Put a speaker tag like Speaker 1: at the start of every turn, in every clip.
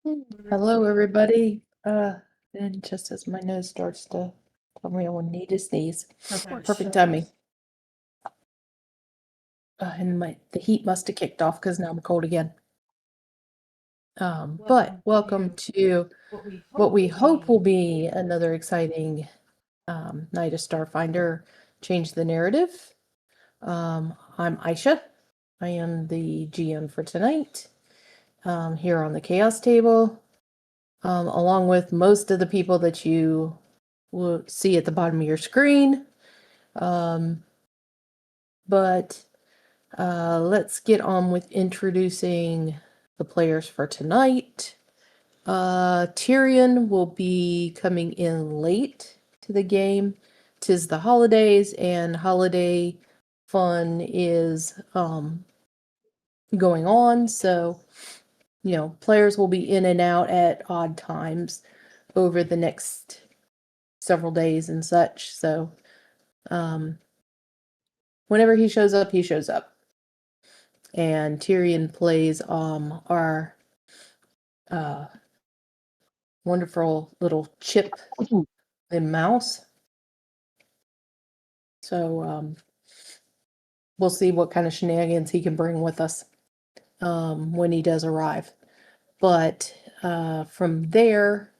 Speaker 1: Hello, everybody. And just as my nose starts to tell me I will need to sneeze, perfect timing. And the heat must have kicked off because now I'm cold again. But welcome to what we hope will be another exciting night of Starfinder. Change the narrative. I'm Aisha. I am the GM for tonight. Here on the Chaos Table. Along with most of the people that you will see at the bottom of your screen. But let's get on with introducing the players for tonight. Tyrion will be coming in late to the game. 'Tis the holidays, and holiday fun is going on, so players will be in and out at odd times over the next several days and such. So whenever he shows up, he shows up. And Tyrion plays our wonderful little chip and mouse. So we'll see what kind of shenanigans he can bring with us when he does arrive. But from there,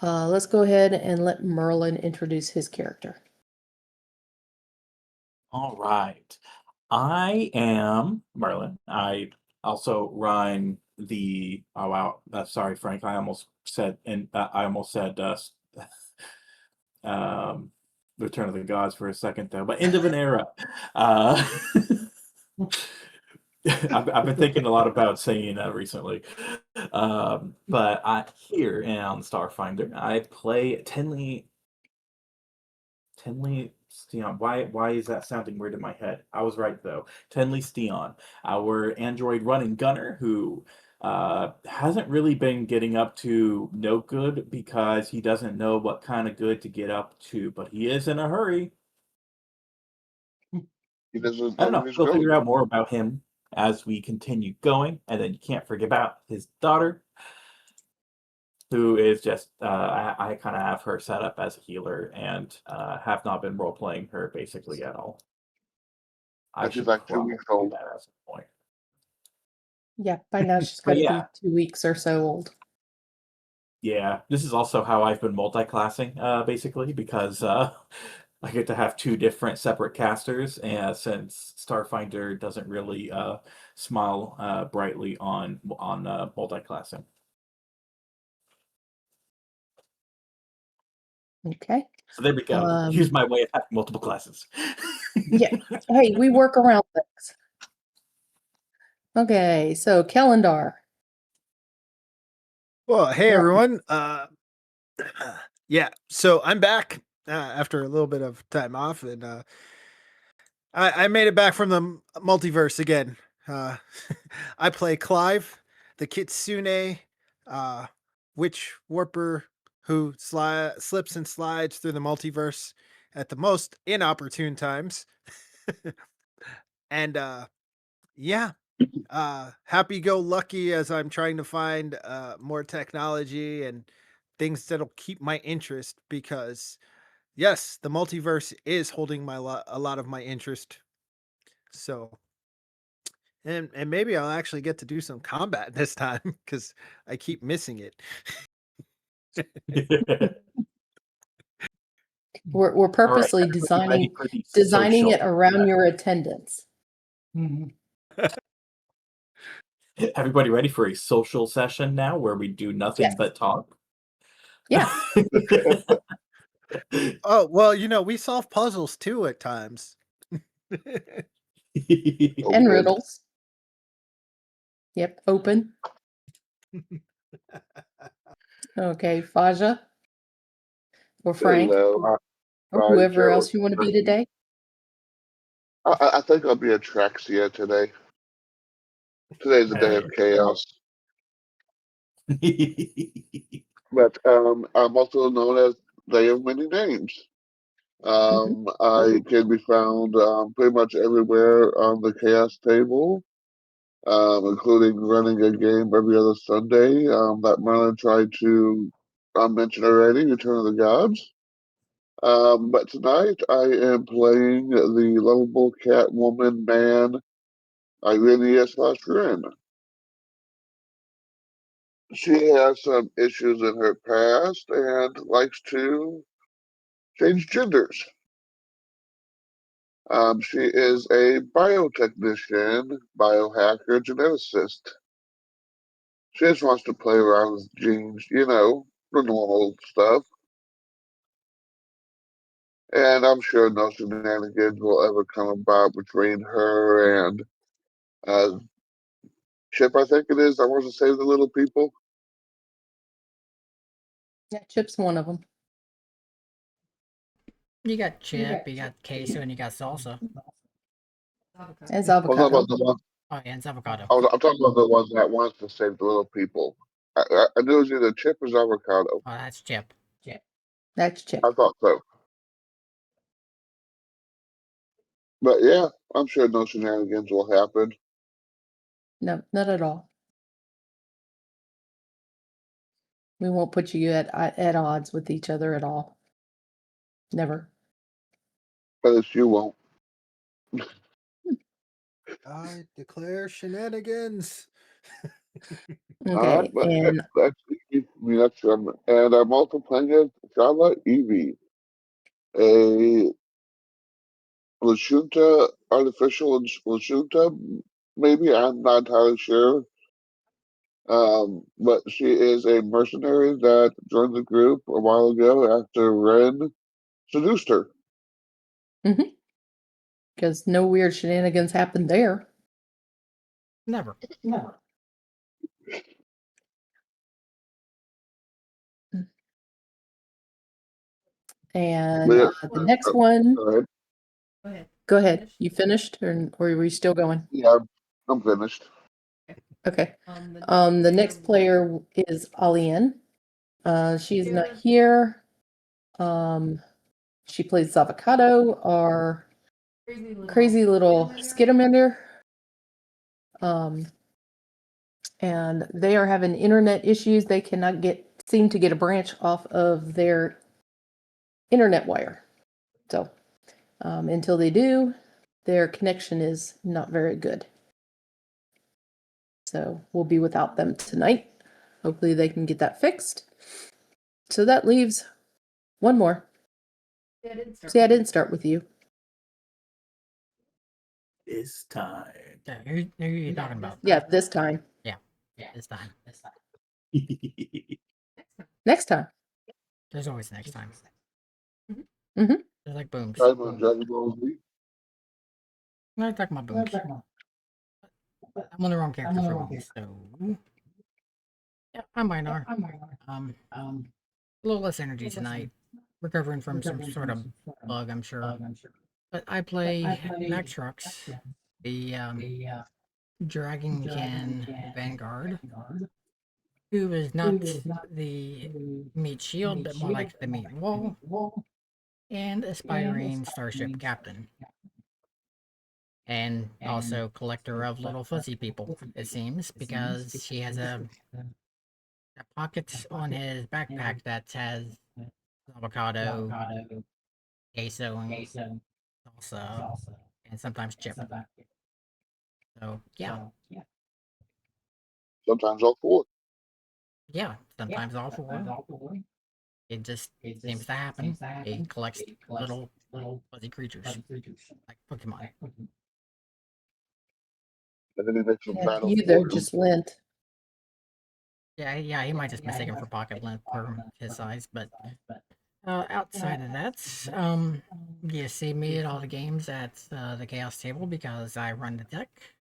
Speaker 1: let's go ahead and let Merlin introduce his character.
Speaker 2: All right. I am Merlin. I also run the sorry, Frank. I almost said Return of the Gods for a second there, but End of an Era. I've been thinking a lot about saying that recently. But here on Starfinder, I play Tenley Steon. Why is that sounding weird in my head? I was right though. Tenley Steon, our android running gunner who hasn't really been getting up to no good because he doesn't know what kind of good to get up to, but he is in a hurry.
Speaker 3: He doesn't
Speaker 2: I don't
Speaker 3: know
Speaker 2: know.
Speaker 3: where he's
Speaker 2: We'll
Speaker 3: going.
Speaker 2: figure out more about him as we continue going, and then you can't forget about his daughter, who is just I kind of have her set up as a healer and have not been role playing her basically at all. I
Speaker 3: And she's
Speaker 2: should
Speaker 3: like 2
Speaker 2: probably
Speaker 3: weeks
Speaker 2: do
Speaker 3: old.
Speaker 2: that at some point.
Speaker 1: Yeah, by now she's got
Speaker 2: But
Speaker 1: to
Speaker 2: yeah.
Speaker 1: be 2 weeks or so old.
Speaker 2: Yeah, this is also how I've been multi-classing, basically, because I get to have two different separate casters, and since Starfinder doesn't really smile brightly on multi-classing.
Speaker 1: Okay.
Speaker 2: So there we go. Here's my way of having multiple classes.
Speaker 1: Yeah. Hey, we work around things. Okay, so Calendar.
Speaker 4: Well, hey everyone. Yeah, so I'm back after a little bit of time off, and I made it back from the multiverse again. I play Clive, the Kitsune witch warper who slips and slides through the multiverse at the most inopportune times. And yeah, happy-go-lucky as I'm trying to find more technology and things that'll keep my interest, because yes, the multiverse is holding a lot of my interest. So, and maybe I'll actually get to do some combat this time because I keep missing it.
Speaker 1: We're purposely
Speaker 2: Right,
Speaker 1: designing it around your attendance.
Speaker 2: Everybody ready for a social session now where we do nothing but talk?
Speaker 1: Yeah.
Speaker 4: Oh, well, we solve puzzles too at times.
Speaker 1: And riddles. Yep, open. Okay, Faja. Or Frank.
Speaker 3: Hello.
Speaker 1: Or whoever else you want to be today.
Speaker 3: I think I'll be Atraxia today. Today's the day of chaos. But I'm also known as Day of Many Names. I can be found pretty much everywhere on the Chaos Table. including running a game every other Sunday that Merlin tried to mention already, Return of the Gods. But tonight I am playing the lovable cat woman man, ThyriAisha/Rin. She has some issues in her past and likes to change genders. She is a biotechnician, biohacker, geneticist. She just wants to play around with genes, you know, the normal stuff. And I'm sure no shenanigans will ever come about between her and Chip, I think it is, that wants to save the little people.
Speaker 1: Yeah, Chip's one of them.
Speaker 5: You got Chip, you got queso, and you got salsa.
Speaker 1: As
Speaker 3: I'm talking
Speaker 1: avocado.
Speaker 3: about the one.
Speaker 5: Oh, yeah, it's avocado.
Speaker 3: I'm talking about the ones that wants to save the little people. I knew it was either Chip or avocado.
Speaker 5: Oh, that's Chip.
Speaker 1: That's Chip.
Speaker 3: I thought so. But yeah, I'm sure no shenanigans will happen.
Speaker 1: No, not at all. We won't put you at odds with each other at all. Never.
Speaker 3: At least you won't.
Speaker 4: I declare shenanigans.
Speaker 1: Okay,
Speaker 3: But
Speaker 1: and
Speaker 3: that's easy. I mean, and I'm also playing as Charlotte Evie, a Lashunta, artificial Lashunta, maybe, I'm not entirely sure. But she is a mercenary that joined the group a while ago after Ren seduced her.
Speaker 1: because no weird shenanigans happened there.
Speaker 5: Never.
Speaker 1: No. And
Speaker 3: Yeah.
Speaker 1: the next one,
Speaker 3: Go ahead.
Speaker 1: go ahead. You finished, or are we still going?
Speaker 3: Yeah, I'm finished.
Speaker 1: Okay. The next player is Alian. She's not here. She plays Avocado, our crazy little skidamander. And they are having internet issues. They cannot seem to get a branch off of their internet wire. So until they do, their connection is not very good. So we'll be without them tonight. Hopefully they can get that fixed. So that leaves one more. See, I didn't start with you.
Speaker 2: This time.
Speaker 5: Yeah, who are you talking about?
Speaker 1: Yeah, this time.
Speaker 5: This time.
Speaker 1: Next time.
Speaker 5: There's always next time.
Speaker 1: Mm-hmm.
Speaker 5: They're like booms.
Speaker 3: I'm on Dragon Ball Z.
Speaker 5: No, I'm talking about booms. I'm on the wrong character for booms, so... Yeah, I'm Minar. A little less energy tonight. Recovering from some sort of bug, I'm sure. But I play Mac Trucks, the Dragon Can Vanguard, who is not the meat shield, but more like the meat wall, and aspiring starship captain. And also collector of little fuzzy people, it seems, because she has a pocket on his backpack that has avocado, queso, and salsa, and sometimes chip. So, yeah.
Speaker 3: Sometimes all four.
Speaker 5: Yeah, sometimes all four. It just seems to happen. He collects little fuzzy creatures, like Pokemon.
Speaker 3: And then he makes them
Speaker 1: Yeah,
Speaker 3: battle.
Speaker 1: you there, just lint.
Speaker 5: Yeah, he might just mistake him for pocket lint for his size, but outside of that, you see me at all the games at the Chaos Table because I run the deck,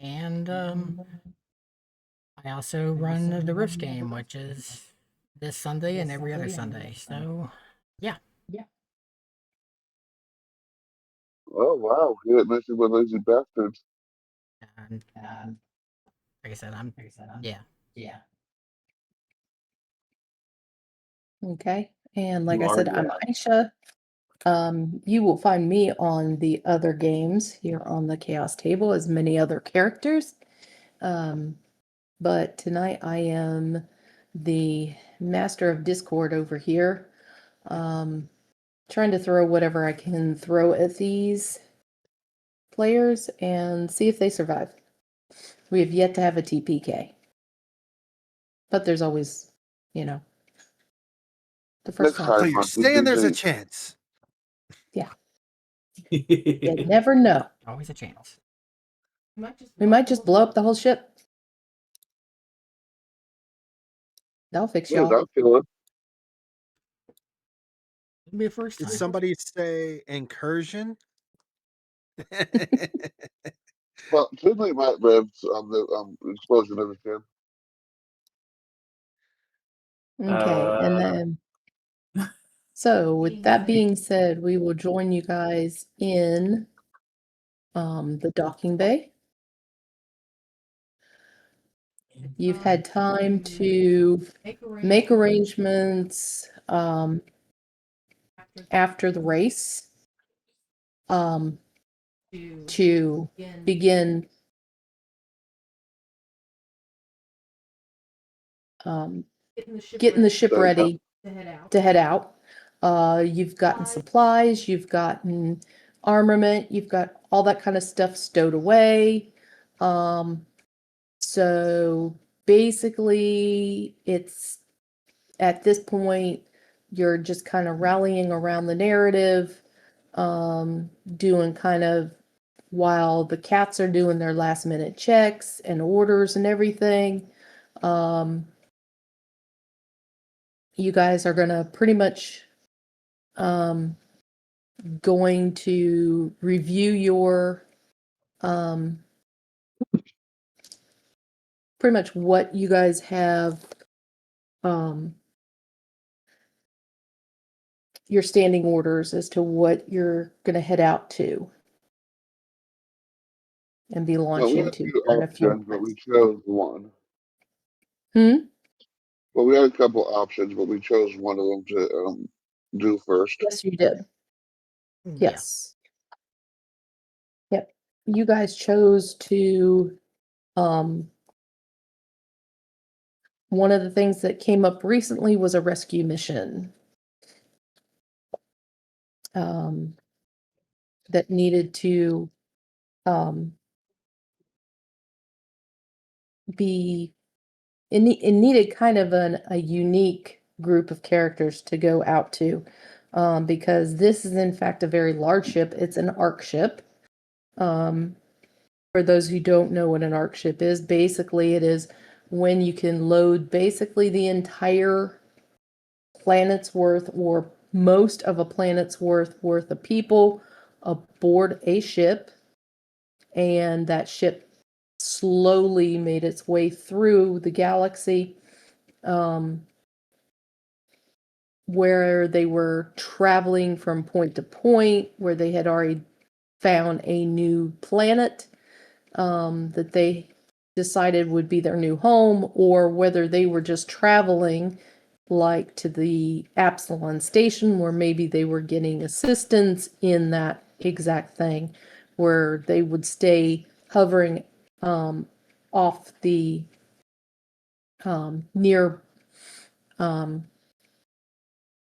Speaker 5: and I also run the Rift game, which is this Sunday and every other Sunday. So, yeah.
Speaker 3: Oh wow, you didn't mention with lazy bastards.
Speaker 5: And like I said, yeah.
Speaker 1: Okay. And like
Speaker 3: You
Speaker 1: I
Speaker 3: are,
Speaker 1: said, I'm
Speaker 3: yeah.
Speaker 1: Aisha. You will find me on the other games here on the Chaos Table as many other characters. But tonight I am the master of Discord over here. Trying to throw whatever I can throw at these players and see if they survive. We have yet to have a TPK. But there's always, the first
Speaker 3: Next
Speaker 1: time.
Speaker 4: So
Speaker 3: time
Speaker 4: you're
Speaker 3: on
Speaker 4: saying there's a
Speaker 3: TPT.
Speaker 4: chance.
Speaker 1: You never know.
Speaker 5: Always a chance.
Speaker 1: We might just blow up the whole ship. That'll fix
Speaker 3: Yeah,
Speaker 1: y'all.
Speaker 3: that's good.
Speaker 5: It'll be a first
Speaker 4: Did
Speaker 5: time.
Speaker 4: somebody say incursion?
Speaker 3: Well, Finley might live on the explosion of the ship.
Speaker 1: Okay, and then so with that being said, we will join you guys in the docking bay. You've had time to make arrangements after the race to begin getting the ship ready to head out. You've gotten supplies, you've gotten armament, you've got all that kind of stuff stowed away. So basically, it's at this point, you're just kind of rallying around the narrative, doing kind of while the cats are doing their last minute checks and orders and everything. You guys are gonna pretty much going to review your pretty much what you guys have your standing orders as to what you're gonna head out to and be
Speaker 3: Well, we
Speaker 1: launching
Speaker 3: had
Speaker 1: to
Speaker 3: two
Speaker 1: in a few
Speaker 3: options, but we
Speaker 1: months.
Speaker 3: chose one. Well, we had a couple options, but we chose one of them to do first.
Speaker 1: Yes, you did.
Speaker 5: Yeah.
Speaker 1: Yes. Yep. You guys chose to one of the things that came up recently was a rescue mission that needed to be it needed kind of a unique group of characters to go out to, because this is in fact a very large ship. It's an arc ship. For those who don't know what an arc ship is, basically it is when you can load basically the entire planet's worth or most of a planet's worth of people aboard a ship, and that ship slowly made its way through the galaxy, where they were traveling from point to point, where they had already found a new planet that they decided would be their new home, or whether they were just traveling like to the Absalon station, where maybe they were getting assistance in that exact thing, where they would stay hovering off the near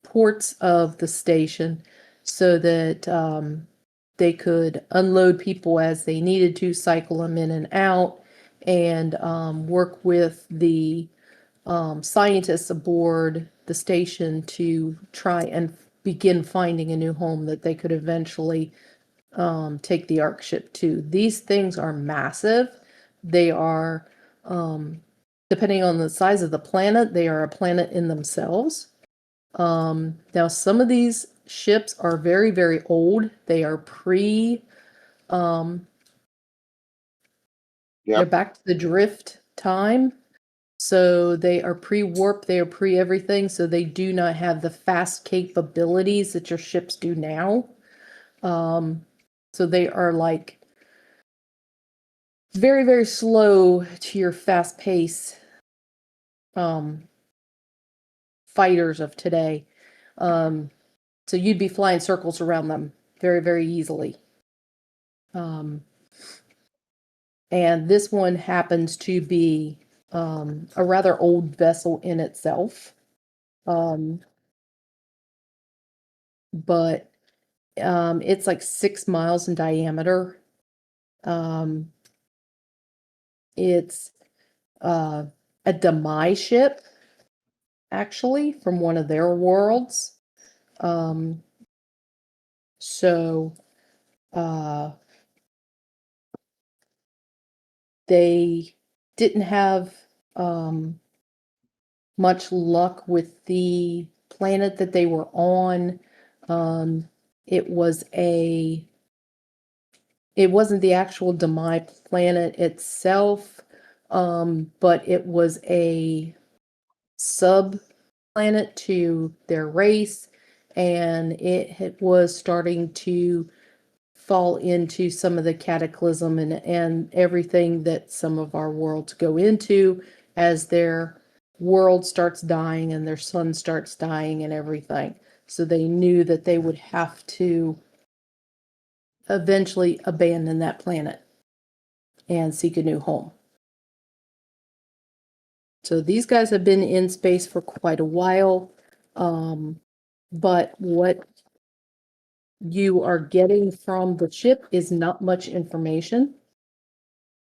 Speaker 1: ports of the station so that they could unload people as they needed to, cycle them in and out, and work with the scientists aboard the station to try and begin finding a new home that they could eventually take the Ark ship to. These things are massive. They are, depending on the size of the planet, they are a planet in themselves. Now some of these ships are very, very old. They are they're back to the drift time. So they are pre-warp, they are pre-everything, so they do not have the fast capabilities that your ships do now. So they are like very, very slow to your fast pace fighters of today. So you'd be flying circles around them very, very easily. And this one happens to be a rather old vessel in itself. But it's like 6 miles in diameter. It's a demise ship, actually, from one of their worlds. So they didn't have much luck with the planet that they were on. It was it wasn't the actual Demai planet itself, but it was a sub planet to their race, and it was starting to fall into some of the cataclysm and everything that some of our worlds go into as their world starts dying and their sun starts dying and everything. So they knew that they would have to eventually abandon that planet and seek a new home. So these guys have been in space for quite a while, but what you are getting from the ship is not much information.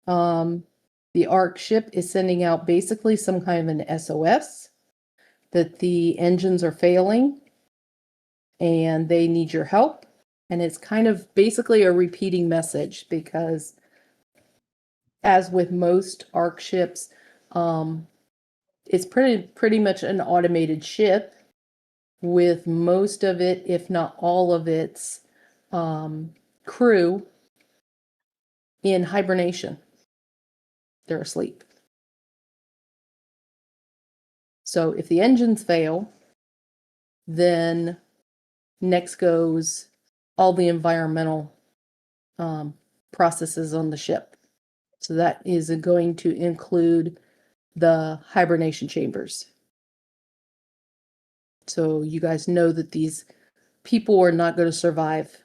Speaker 1: The ARC ship is sending out basically some kind of an SOS that the engines are failing and they need your help. And it's kind of basically a repeating message because, as with most ARC ships, it's pretty much an automated ship with most of it, if not all of its crew, in hibernation. They're asleep. So if the engines fail, then next goes all the environmental processes on the ship. So that is going to include the hibernation chambers. So you guys know that these people are not going to survive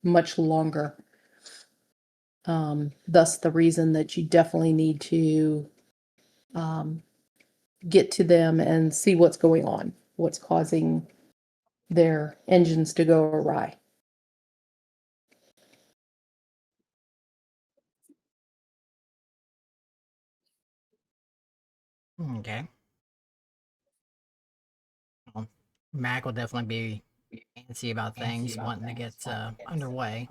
Speaker 1: much longer. Thus the reason that you definitely need to get to them and see what's going on, what's causing their engines to go awry.
Speaker 5: Okay. Well, Mac will definitely be antsy about things, wanting to get underway.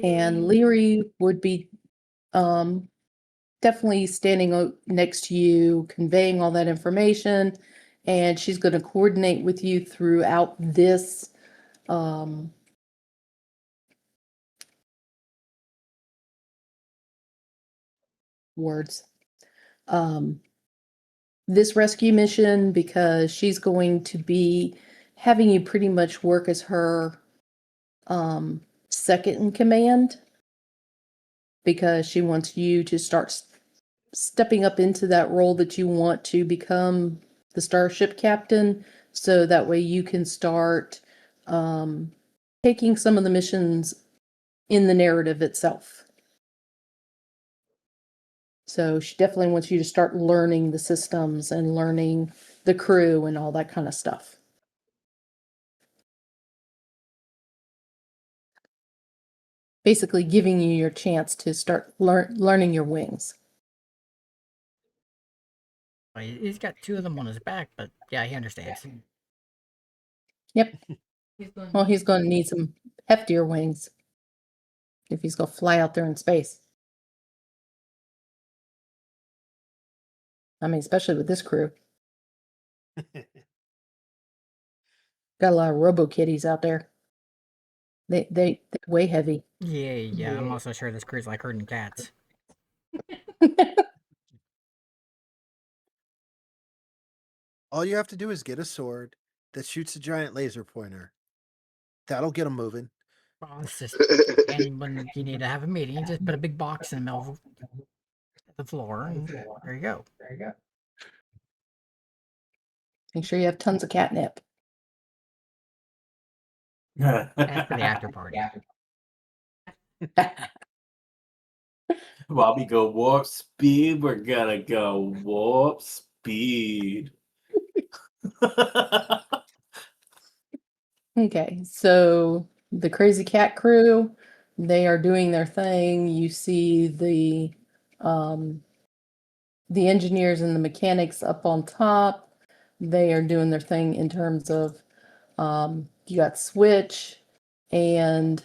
Speaker 1: And Leary would be definitely standing next to you, conveying all that information, and she's going to coordinate with you throughout this words. This rescue mission, because she's going to be having you pretty much work as her second in command, because she wants you to start stepping up into that role that you want to become the starship captain, so that way you can start taking some of the missions in the narrative itself. So she definitely wants you to start learning the systems and learning the crew and all that kind of stuff. Basically giving you your chance to start learning your wings.
Speaker 5: Well, he's got 2 of them on his back, but yeah, he understands.
Speaker 1: Yep. Well, he's going to need some heftier wings if he's going to fly out there in space. I mean, especially with this crew. Got a lot of robo kitties out there. They're way heavy.
Speaker 5: Yeah, I'm also sure this crew's like herding cats.
Speaker 4: All you have to do is get a sword that shoots a giant laser pointer. That'll get them moving.
Speaker 5: Well, it's just, and when you need to have a meeting, you just put a big box in the middle of the floor, and there you go.
Speaker 1: Make sure you have tons of catnip.
Speaker 5: That's for the after party.
Speaker 2: Bobby go warp speed. We're gonna go warp speed.
Speaker 1: Okay, so the Crazy Cat crew, they are doing their thing. You see the engineers and the mechanics up on top. They are doing their thing in terms of you got Switch and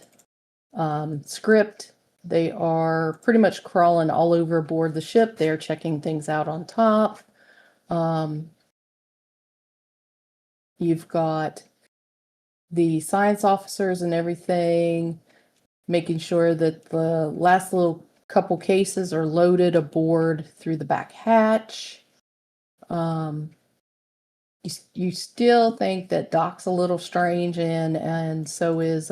Speaker 1: Script. They are pretty much crawling all over aboard the ship. They are checking things out on top. You've got the science officers and everything, making sure that the last little couple cases are loaded aboard through the back hatch. You still think that Doc's a little strange, and so is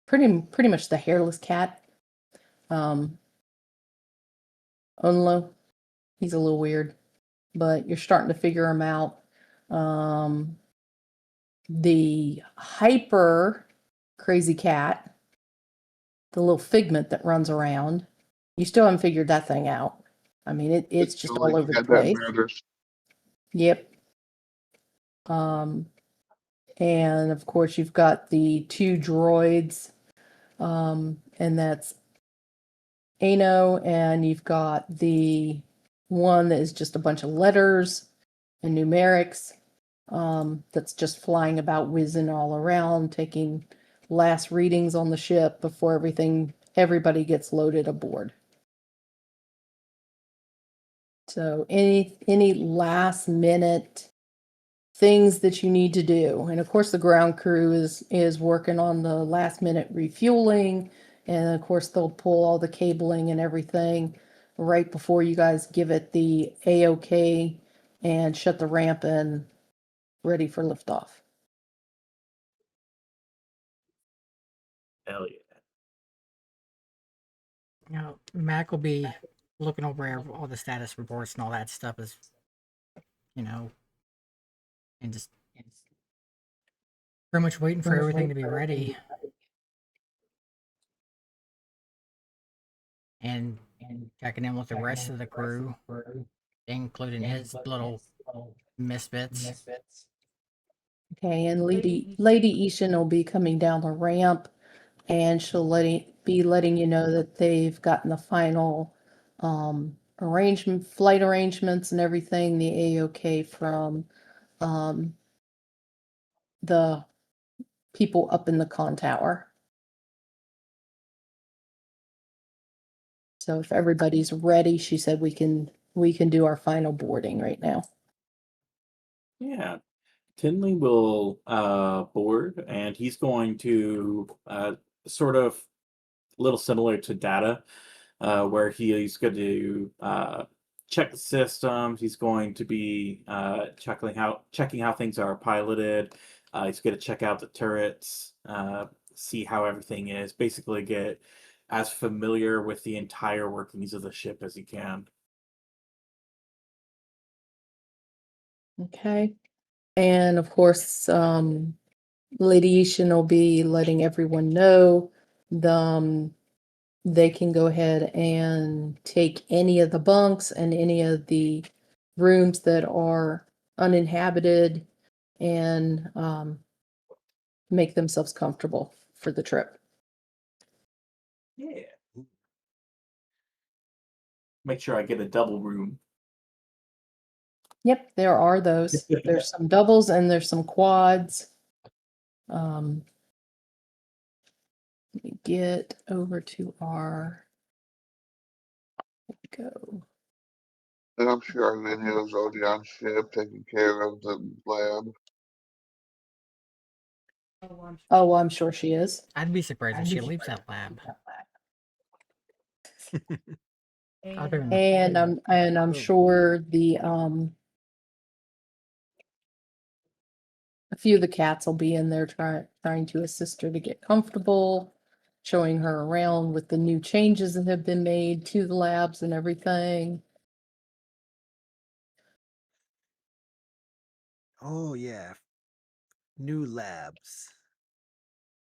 Speaker 1: pretty much the hairless cat. Unlo, he's a little weird, but you're starting to figure him out. The hyper crazy cat, the little figment that runs around, you still haven't figured that thing out. I mean, it's just all over the
Speaker 3: That
Speaker 1: place.
Speaker 3: matters.
Speaker 1: Yep. And of course you've got the two droids, and that's Ano, and you've got the one that is just a bunch of letters and numerics, that's just flying about, whizzing all around, taking last readings on the ship before everybody gets loaded aboard. So any last minute things that you need to do, and of course the ground crew is working on the last minute refueling, and of course they'll pull all the cabling and everything right before you guys give it the A-OK and shut the ramp and ready for liftoff.
Speaker 2: Hell yeah.
Speaker 5: Now, Mac will be looking over all the status reports and all that stuff, as you know, and just pretty much waiting for everything to be ready. And checking in with the rest of the crew, including his little misfits.
Speaker 1: Okay, and Lady Ishan will be coming down the ramp, and she'll be letting you know that they've gotten the final flight arrangements and everything, the A-OK from the people up in the con tower. So if everybody's ready, she said we can do our final boarding right now.
Speaker 2: Yeah. Tinley will board, and he's going to sort of a little similar to Data, where he's going to check the systems. He's going to be checking how things are piloted. He's going to check out the turrets, see how everything is. Basically, get as familiar with the entire workings of the ship as he can.
Speaker 1: Okay. And of course, Lady Ishan will be letting everyone know they can go ahead and take any of the bunks and any of the rooms that are uninhabited and make themselves comfortable for the trip.
Speaker 2: Yeah. Make sure I get a double room.
Speaker 1: Yep, there are those. There's some doubles and there's some quads. Let me get over to our go.
Speaker 3: And I'm sure Arminio's already on ship taking care of the lab.
Speaker 1: Oh, I'm sure she is.
Speaker 5: I'd be surprised if she leaves that lab.
Speaker 1: And I'm sure a few of the cats will be in there trying to assist her to get comfortable, showing her around with the new changes that have been made to the labs and everything.
Speaker 4: Oh yeah, new labs.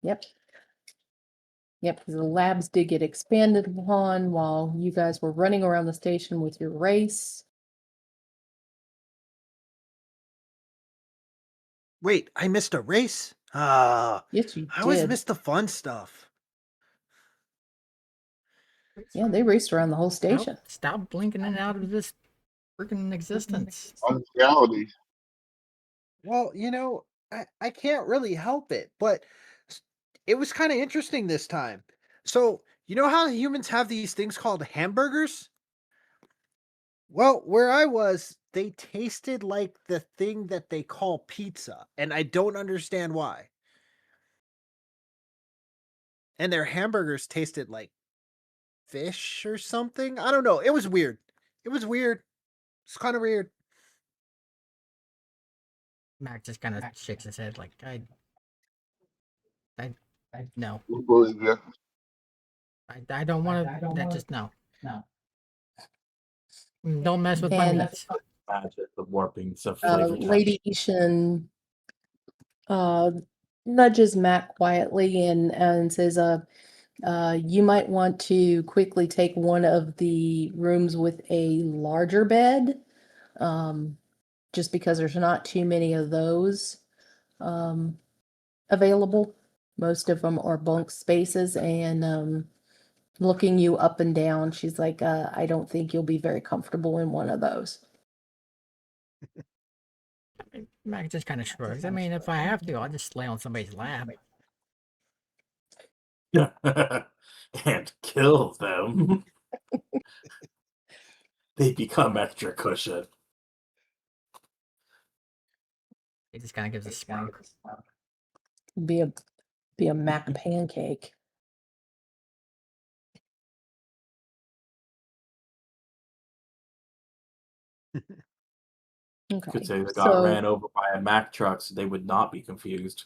Speaker 1: Yep. Yep, because the labs did get expanded upon while you guys were running around the station with your race.
Speaker 4: Wait, I missed a race? Ah,
Speaker 1: Yes, you
Speaker 4: I always
Speaker 1: did.
Speaker 4: miss the fun stuff.
Speaker 1: Yeah, they raced around the whole station.
Speaker 5: Stop blinking in and out of this freaking existence.
Speaker 3: On reality.
Speaker 4: Well, I can't really help it, but it was kind of interesting this time. So, you know how humans have these things called hamburgers? Well, where I was, they tasted like the thing that they call pizza, and I don't understand why. And their hamburgers tasted like fish or something. I don't know. It was weird. It was weird. It's kind of weird.
Speaker 5: Mac just kind of shakes his head like, no.
Speaker 3: We believe you.
Speaker 5: I don't want to, that just, no. Don't mess with my
Speaker 1: And
Speaker 5: meats.
Speaker 2: Magic, the warpings of flavor text.
Speaker 1: Lady Ishan nudges Matt quietly and says, you might want to quickly take one of the rooms with a larger bed, just because there's not too many of those available. Most of them are bunk spaces, and looking you up and down, she's like, I don't think you'll be very comfortable in one of those.
Speaker 5: Mac just kind of shrugs. I mean, if I have to, I'll just lay on somebody's lap.
Speaker 2: And kill them. They become extra cushion.
Speaker 5: He just kind of gives a smirk.
Speaker 1: Be a Mac pancake. Okay.
Speaker 2: Could say they got ran over by a Mack truck, so they would not be confused.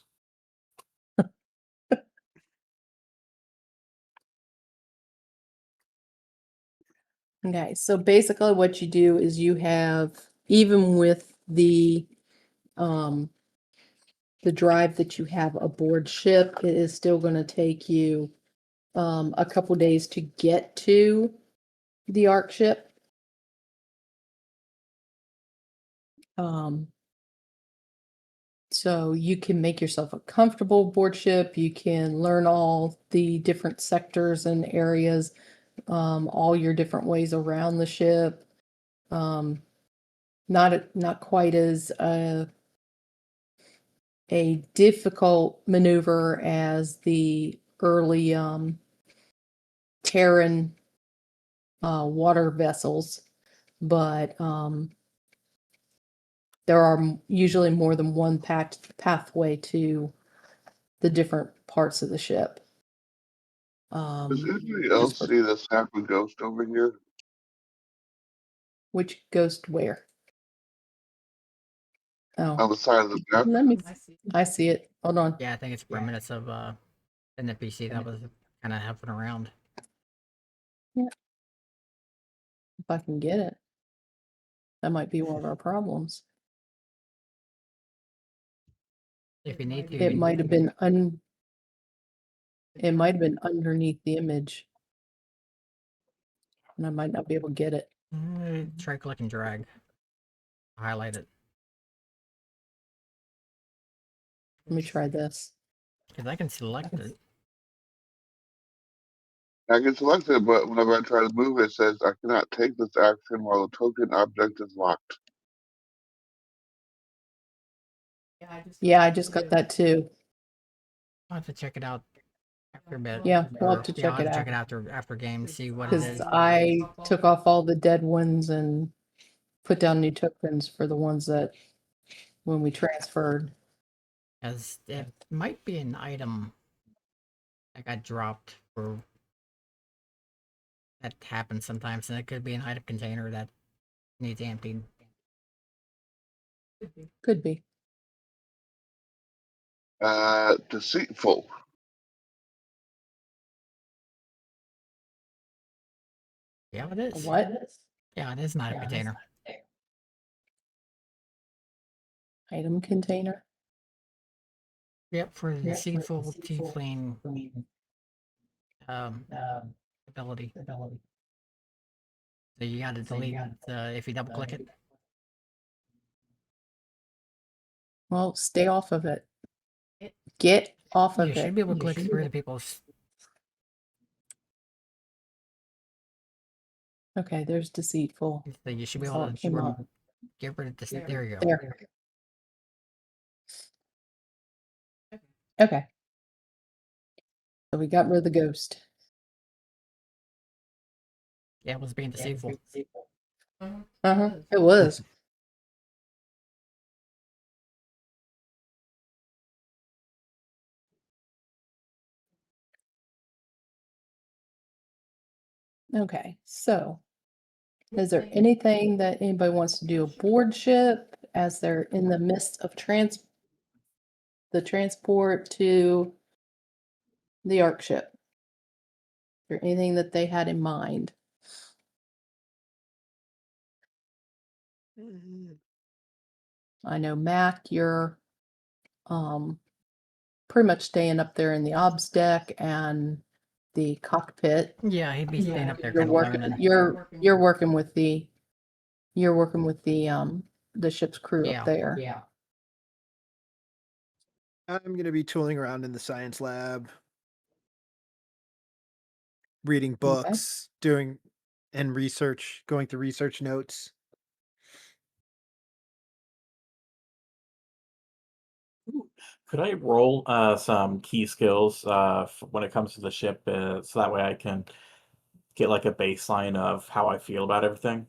Speaker 1: Okay, so basically what you do is you have, even with the drive that you have aboard ship, it is still going to take you a couple days to get to the Ark ship. So you can make yourself a comfortable aboard ship. You can learn all the different sectors and areas, all your different ways around the ship. Not quite as a difficult maneuver as the early Terran water vessels, but there are usually more than one pathway to the different parts of the ship.
Speaker 3: Does anybody else see this happen ghost over here?
Speaker 1: Which ghost where?
Speaker 3: On
Speaker 1: Oh,
Speaker 3: the side of the map?
Speaker 1: I see it. Hold on.
Speaker 5: Yeah, I think it's remnants of an NPC that was kind of hopping around.
Speaker 1: Yeah. If I can get it. That might be one of our problems.
Speaker 5: If you need to,
Speaker 1: It might have been underneath the image. And I might not be able to get it.
Speaker 5: try click and drag. Highlight it.
Speaker 1: Let me try this.
Speaker 5: Because I can select it.
Speaker 3: I can select it, but whenever I try to move it, it says I cannot take this action while the token object is locked.
Speaker 1: Yeah, I just got that too.
Speaker 5: I'll have to check it out after a bit.
Speaker 1: Yeah, we'll have
Speaker 5: Or-
Speaker 1: to
Speaker 5: yeah, I'll
Speaker 1: check
Speaker 5: have
Speaker 1: it
Speaker 5: to check
Speaker 1: out.
Speaker 5: it after game, see what it
Speaker 1: Because
Speaker 5: is.
Speaker 1: I took off all the dead ones and put down new tokens for the ones that when we transferred.
Speaker 5: As it might be an item that got dropped for that happens sometimes, and it could be an item container that needs emptied.
Speaker 1: Could be.
Speaker 3: Deceitful.
Speaker 5: Yeah, it is.
Speaker 1: What?
Speaker 5: Yeah, it is an item container.
Speaker 1: Item container?
Speaker 5: Yep, for the deceitful tiefling ability. So you gotta delete if you double click it.
Speaker 1: Well, stay off of it. Get off of
Speaker 5: You
Speaker 1: it.
Speaker 5: should be able to click through the people's.
Speaker 1: Okay, there's deceitful.
Speaker 5: So you should be
Speaker 1: Oh,
Speaker 5: able to
Speaker 1: came up.
Speaker 5: get rid of this. There you go.
Speaker 1: There. Okay. So we got rid of the ghost.
Speaker 5: Yeah, it was being deceitful.
Speaker 1: Uh-huh. It was. Okay, so is there anything that anybody wants to do aboard ship as they're in the midst of the transport to the Ark ship? Is there anything that they had in mind? I know Mac, you're pretty much staying up there in the obs deck and the cockpit.
Speaker 5: Yeah, he'd be staying up there
Speaker 1: You're
Speaker 5: kind of
Speaker 1: working
Speaker 5: learning.
Speaker 1: you're working with the the ship's crew
Speaker 5: Yeah.
Speaker 1: up there.
Speaker 5: Yeah.
Speaker 4: I'm gonna be tooling around in the science lab, reading books, doing and research, going through research notes.
Speaker 2: Could I roll some key skills when it comes to the ship, so that way I can get like a baseline of how I feel about everything?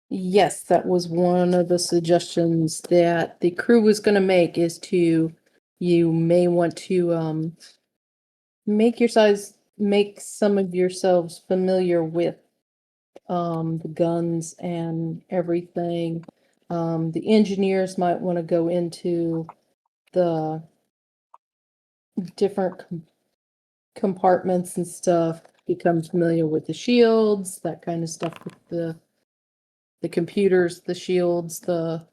Speaker 1: Yes, that was one of the suggestions that the crew was going to make is you may want to make some of yourselves familiar with the guns and everything. The engineers might want to go into the different compartments and stuff, become familiar with the shields, that kind of stuff with the computers, the shields, the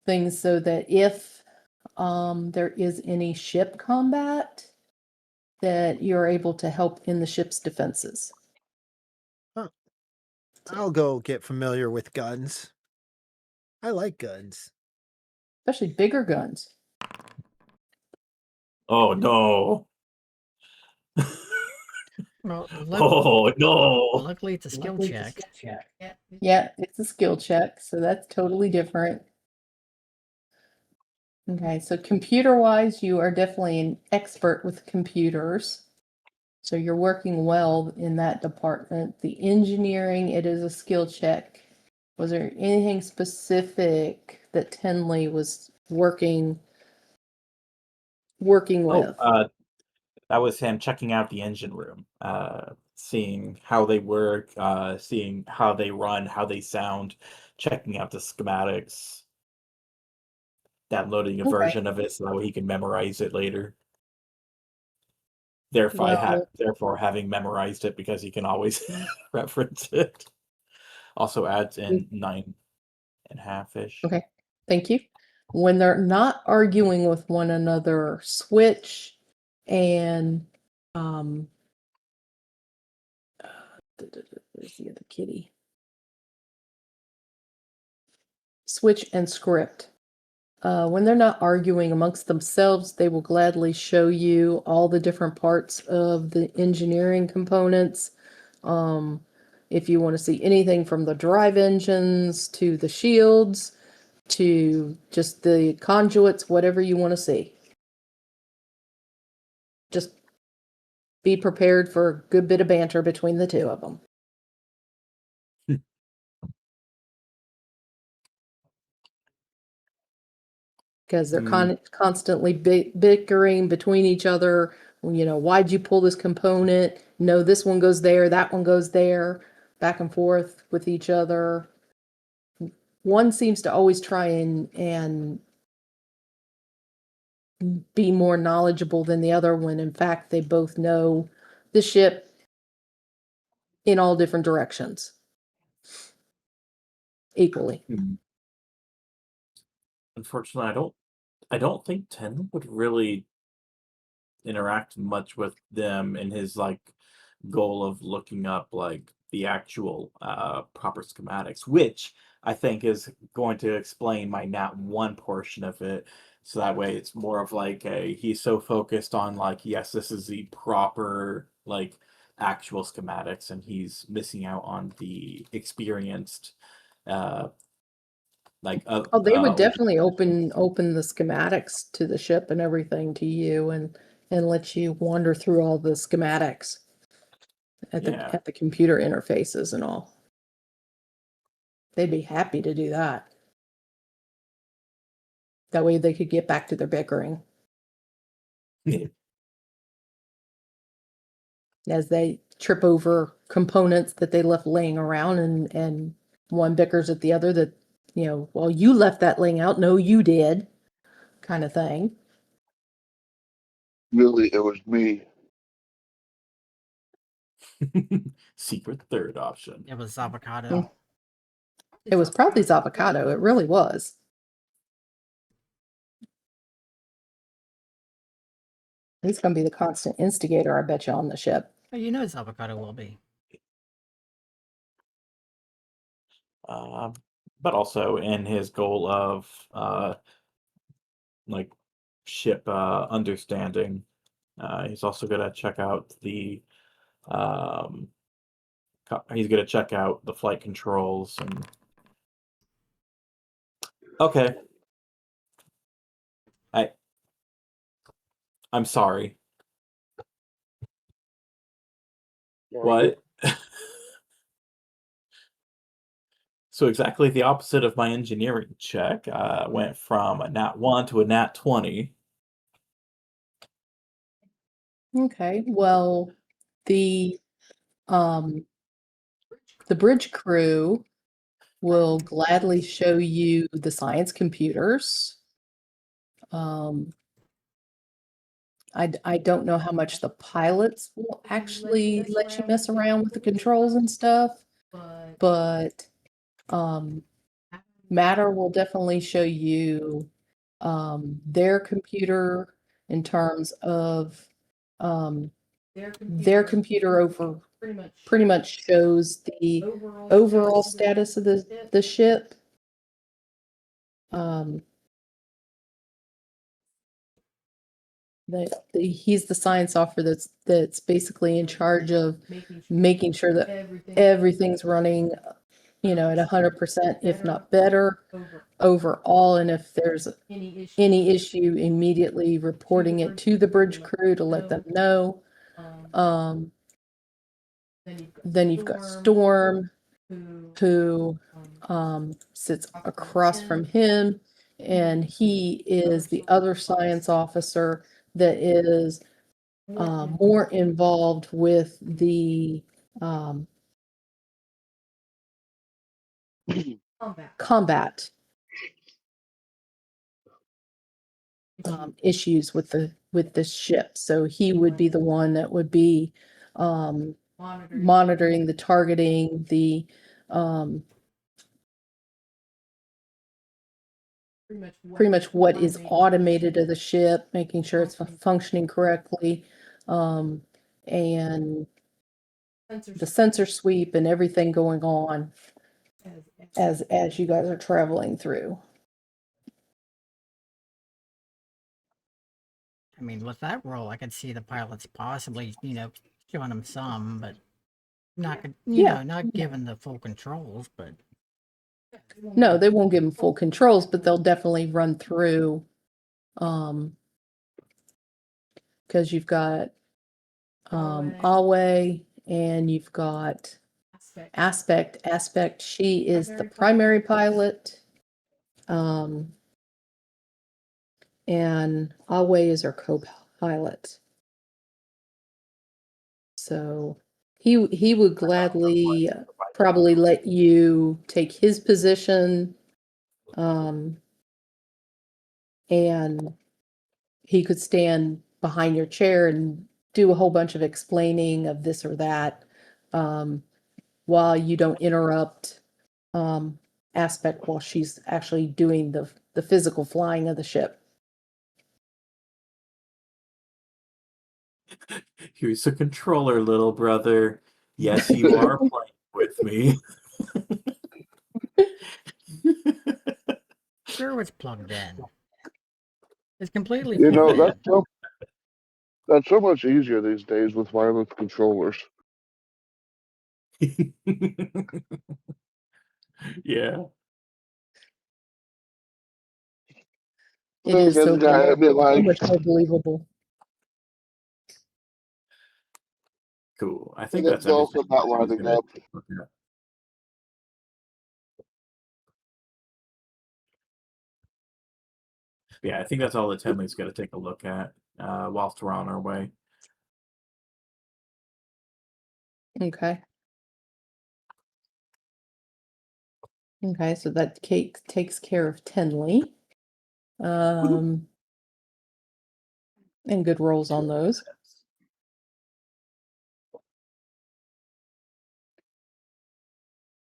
Speaker 1: things, so that if there is any ship combat, that you're able to help in the ship's defenses.
Speaker 4: I'll go get familiar with guns. I like guns.
Speaker 1: Especially bigger guns.
Speaker 2: Oh no.
Speaker 5: Well,
Speaker 2: Oh no.
Speaker 5: luckily it's a skill check.
Speaker 1: Yeah, it's a skill check, so that's totally different. Okay, so computer-wise, you are definitely an expert with computers. So you're working well in that department. The engineering, it is a skill check. Was there anything specific that Tenley was working with?
Speaker 2: That was him checking out the engine room, seeing how they work, seeing how they run, how they sound, checking out the schematics, downloading a
Speaker 1: Okay.
Speaker 2: version of it so that way he can memorize it later. Therefore,
Speaker 1: Well-
Speaker 2: therefore having memorized it because he can always reference it. Also adds in 9.5-ish.
Speaker 1: Okay, thank you. When they're not arguing with one another, switch and where's the other kitty? Switch and script. When they're not arguing amongst themselves, they will gladly show you all the different parts of the engineering components. If you want to see anything from the drive engines to the shields to just the conduits, whatever you want to see. Just be prepared for a good bit of banter between the two of them. Because they're constantly bickering between each other. You know, why'd you pull this component? No, this one goes there, that one goes there, back and forth with each other. One seems to always try and be more knowledgeable than the other, when in fact they both know the ship in all different directions equally.
Speaker 2: Unfortunately, I don't I don't think Ten would really interact much with them in his like goal of looking up like the actual proper schematics, which I think is going to explain my nat one portion of it. So that way it's more of like he's so focused on like, yes, this is the proper like actual schematics, and he's missing out on the experienced like
Speaker 1: Oh, they would definitely open the schematics to the ship and everything to you, and let you wander through all the schematics at
Speaker 2: Yeah.
Speaker 1: the computer interfaces and all. They'd be happy to do that. That way they could get back to their bickering as they trip over components that they left laying around, and one bickers at the other that, well, you left that laying out. No, you did, kind of thing.
Speaker 3: Really, it was me.
Speaker 2: Secret third option.
Speaker 5: It was avocado.
Speaker 1: Mm. It was probably avocado. It really was. He's going to be the constant instigator, I bet you, on the ship.
Speaker 5: Oh, you know it's avocado will be.
Speaker 2: But also in his goal of like ship understanding, he's also gonna check out the he's gonna check out the flight controls and okay. I'm sorry. What? So exactly the opposite of my engineering check. Went from a nat 1 to a nat 20.
Speaker 1: Okay, well, the bridge crew will gladly show you the science computers. I don't know how much the pilots will actually let you mess around with the controls and stuff, but Matter will definitely show you their computer in terms of their computer over pretty much shows the overall status of the ship. He's the science officer that's basically in charge of making sure that everything's running, at 100%, if not better, overall. And if there's any issue, immediately reporting it to the bridge crew to let them know. Then you've got Storm, who sits across from him, and he is the other science officer that is more involved with the combat issues with the ship. So he would be the one that would be monitoring the targeting, the pretty much what is automated of the ship, making sure it's functioning correctly, and the sensor sweep and everything going on as you guys are traveling through.
Speaker 5: I mean, with that role, I could see the pilots possibly, showing them some, but not, not given the full controls, but.
Speaker 1: No, they won't give them full controls, but they'll definitely run through, because you've got Awe and you've got Aspect. She is the primary pilot, and Awe is her co-pilot. So he would gladly probably let you take his position, and he could stand behind your chair and do a whole bunch of explaining of this or that, while you don't interrupt Aspect while she's actually doing the physical flying of the ship.
Speaker 2: Here's a controller, little brother. Yes, you are playing with me.
Speaker 5: Sure, it's plugged in. It's completely
Speaker 3: You know,
Speaker 5: plugged in.
Speaker 3: that's so much easier these days with wireless controllers.
Speaker 2: Yeah.
Speaker 1: It is so
Speaker 3: I mean,
Speaker 1: so
Speaker 3: like,
Speaker 1: much more believable.
Speaker 2: Cool. I
Speaker 3: and
Speaker 2: think
Speaker 3: it's
Speaker 2: that's
Speaker 3: also
Speaker 2: everything.
Speaker 3: not
Speaker 2: I was
Speaker 3: lining
Speaker 2: gonna
Speaker 3: up.
Speaker 2: take a look at. Yeah, I think that's all that Tenley's got to take a look at whilst we're on our way.
Speaker 1: Okay. Okay, so that cake takes care of Tenley. And good rolls on those.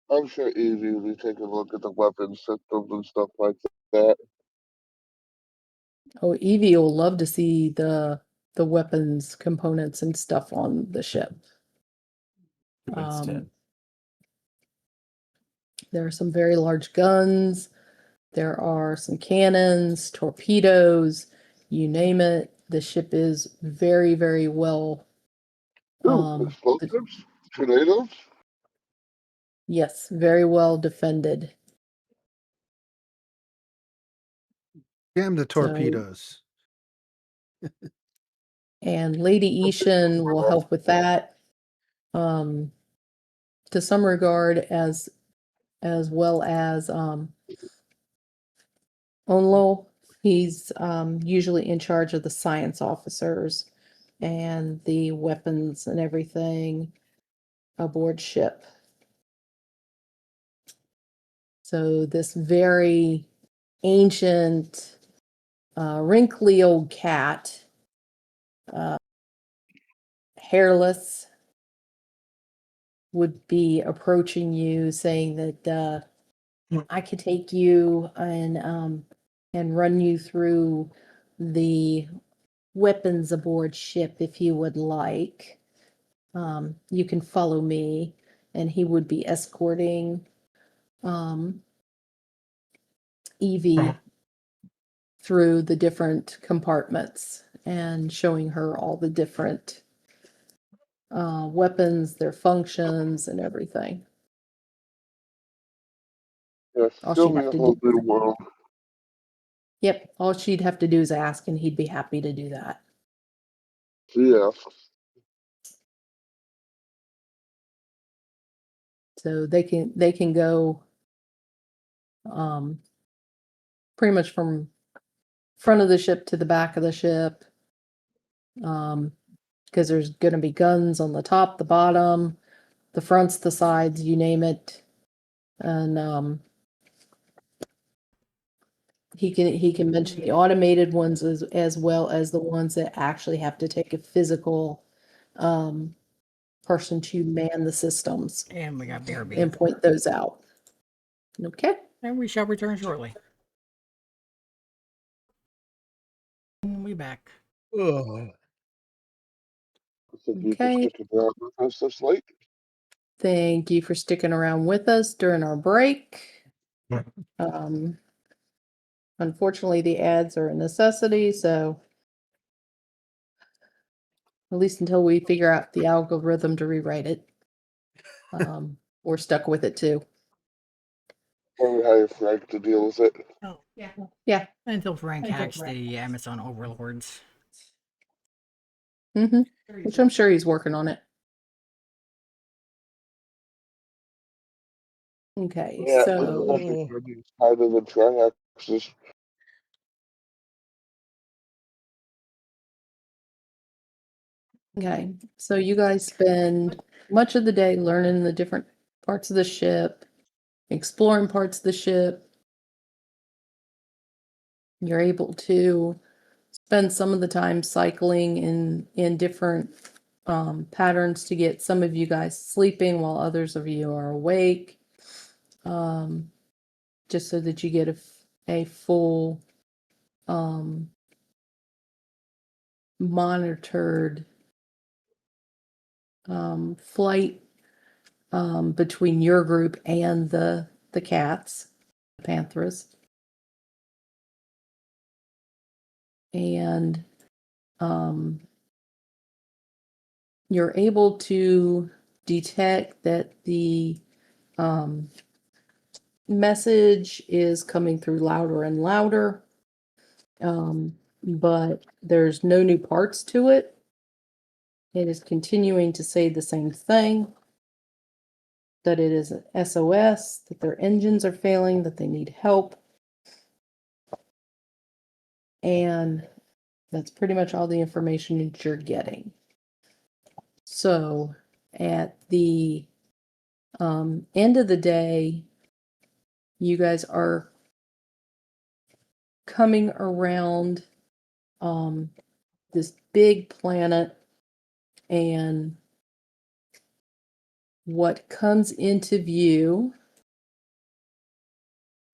Speaker 3: I'm sure Evie will be taking a look at the weapon systems and stuff like that.
Speaker 1: Oh, Evie will love to see the weapons components and stuff on the ship.
Speaker 2: Instant.
Speaker 1: There are some very large guns. There are some cannons, torpedoes, you name it. The ship is very, very well.
Speaker 3: Ooh,
Speaker 1: The-
Speaker 3: explosives? Tornadoes?
Speaker 1: yes, very well defended.
Speaker 4: Damn the
Speaker 1: So,
Speaker 4: torpedoes.
Speaker 1: and Lady Ishan will help with that. To some regard, as well as Onlo. He's usually in charge of the science officers and the weapons and everything aboard ship. So this very ancient, wrinkly old cat, hairless, would be approaching you saying that I could take you and run you through the weapons aboard ship if you would like. You can follow me, and he would be escorting Evie through the different compartments and showing her all the different weapons, their functions, and everything.
Speaker 3: Yes,
Speaker 1: All
Speaker 3: show
Speaker 1: she'd
Speaker 3: me
Speaker 1: have
Speaker 3: a
Speaker 1: to
Speaker 3: whole
Speaker 1: do,
Speaker 3: new world.
Speaker 1: yep, all she'd have to do is ask, and he'd be happy to do that.
Speaker 3: Yes.
Speaker 1: So they can go pretty much from front of the ship to the back of the ship, because there's going to be guns on the top, the bottom, the fronts, the sides, you name it. And he can mention the automated ones as well as the ones that actually have to take a physical person to man the systems
Speaker 5: And we got BRB.
Speaker 1: and point those out. Okay.
Speaker 5: And we shall return shortly. And we back.
Speaker 3: Thank you for
Speaker 1: Okay.
Speaker 3: sticking around with us this late.
Speaker 1: Thank you for sticking around with us during our break. Unfortunately, the ads are a necessity, so at least until we figure out the algorithm to rewrite it, we're stuck with it too.
Speaker 3: Or we hire Frank to deal with it.
Speaker 5: Oh, yeah.
Speaker 1: Yeah.
Speaker 5: Until Frank hacks the Amazon overlords.
Speaker 1: Which I'm sure he's working on it. Okay,
Speaker 3: Yeah,
Speaker 1: so
Speaker 3: kind of the triaxis.
Speaker 1: okay, so you guys spend much of the day learning the different parts of the ship, exploring parts of the ship. You're able to spend some of the time cycling in different patterns to get some of you guys sleeping while others of you are awake, just so that you get a full monitored flight between your group and the cats, the Panthers. And you're able to detect that the message is coming through louder and louder, but there's no new parts to it. It is continuing to say the same thing, that it is an SOS, that their engines are failing, that they need help. And that's pretty much all the information that you're getting. So at the end of the day, you guys are coming around this big planet, and what comes into view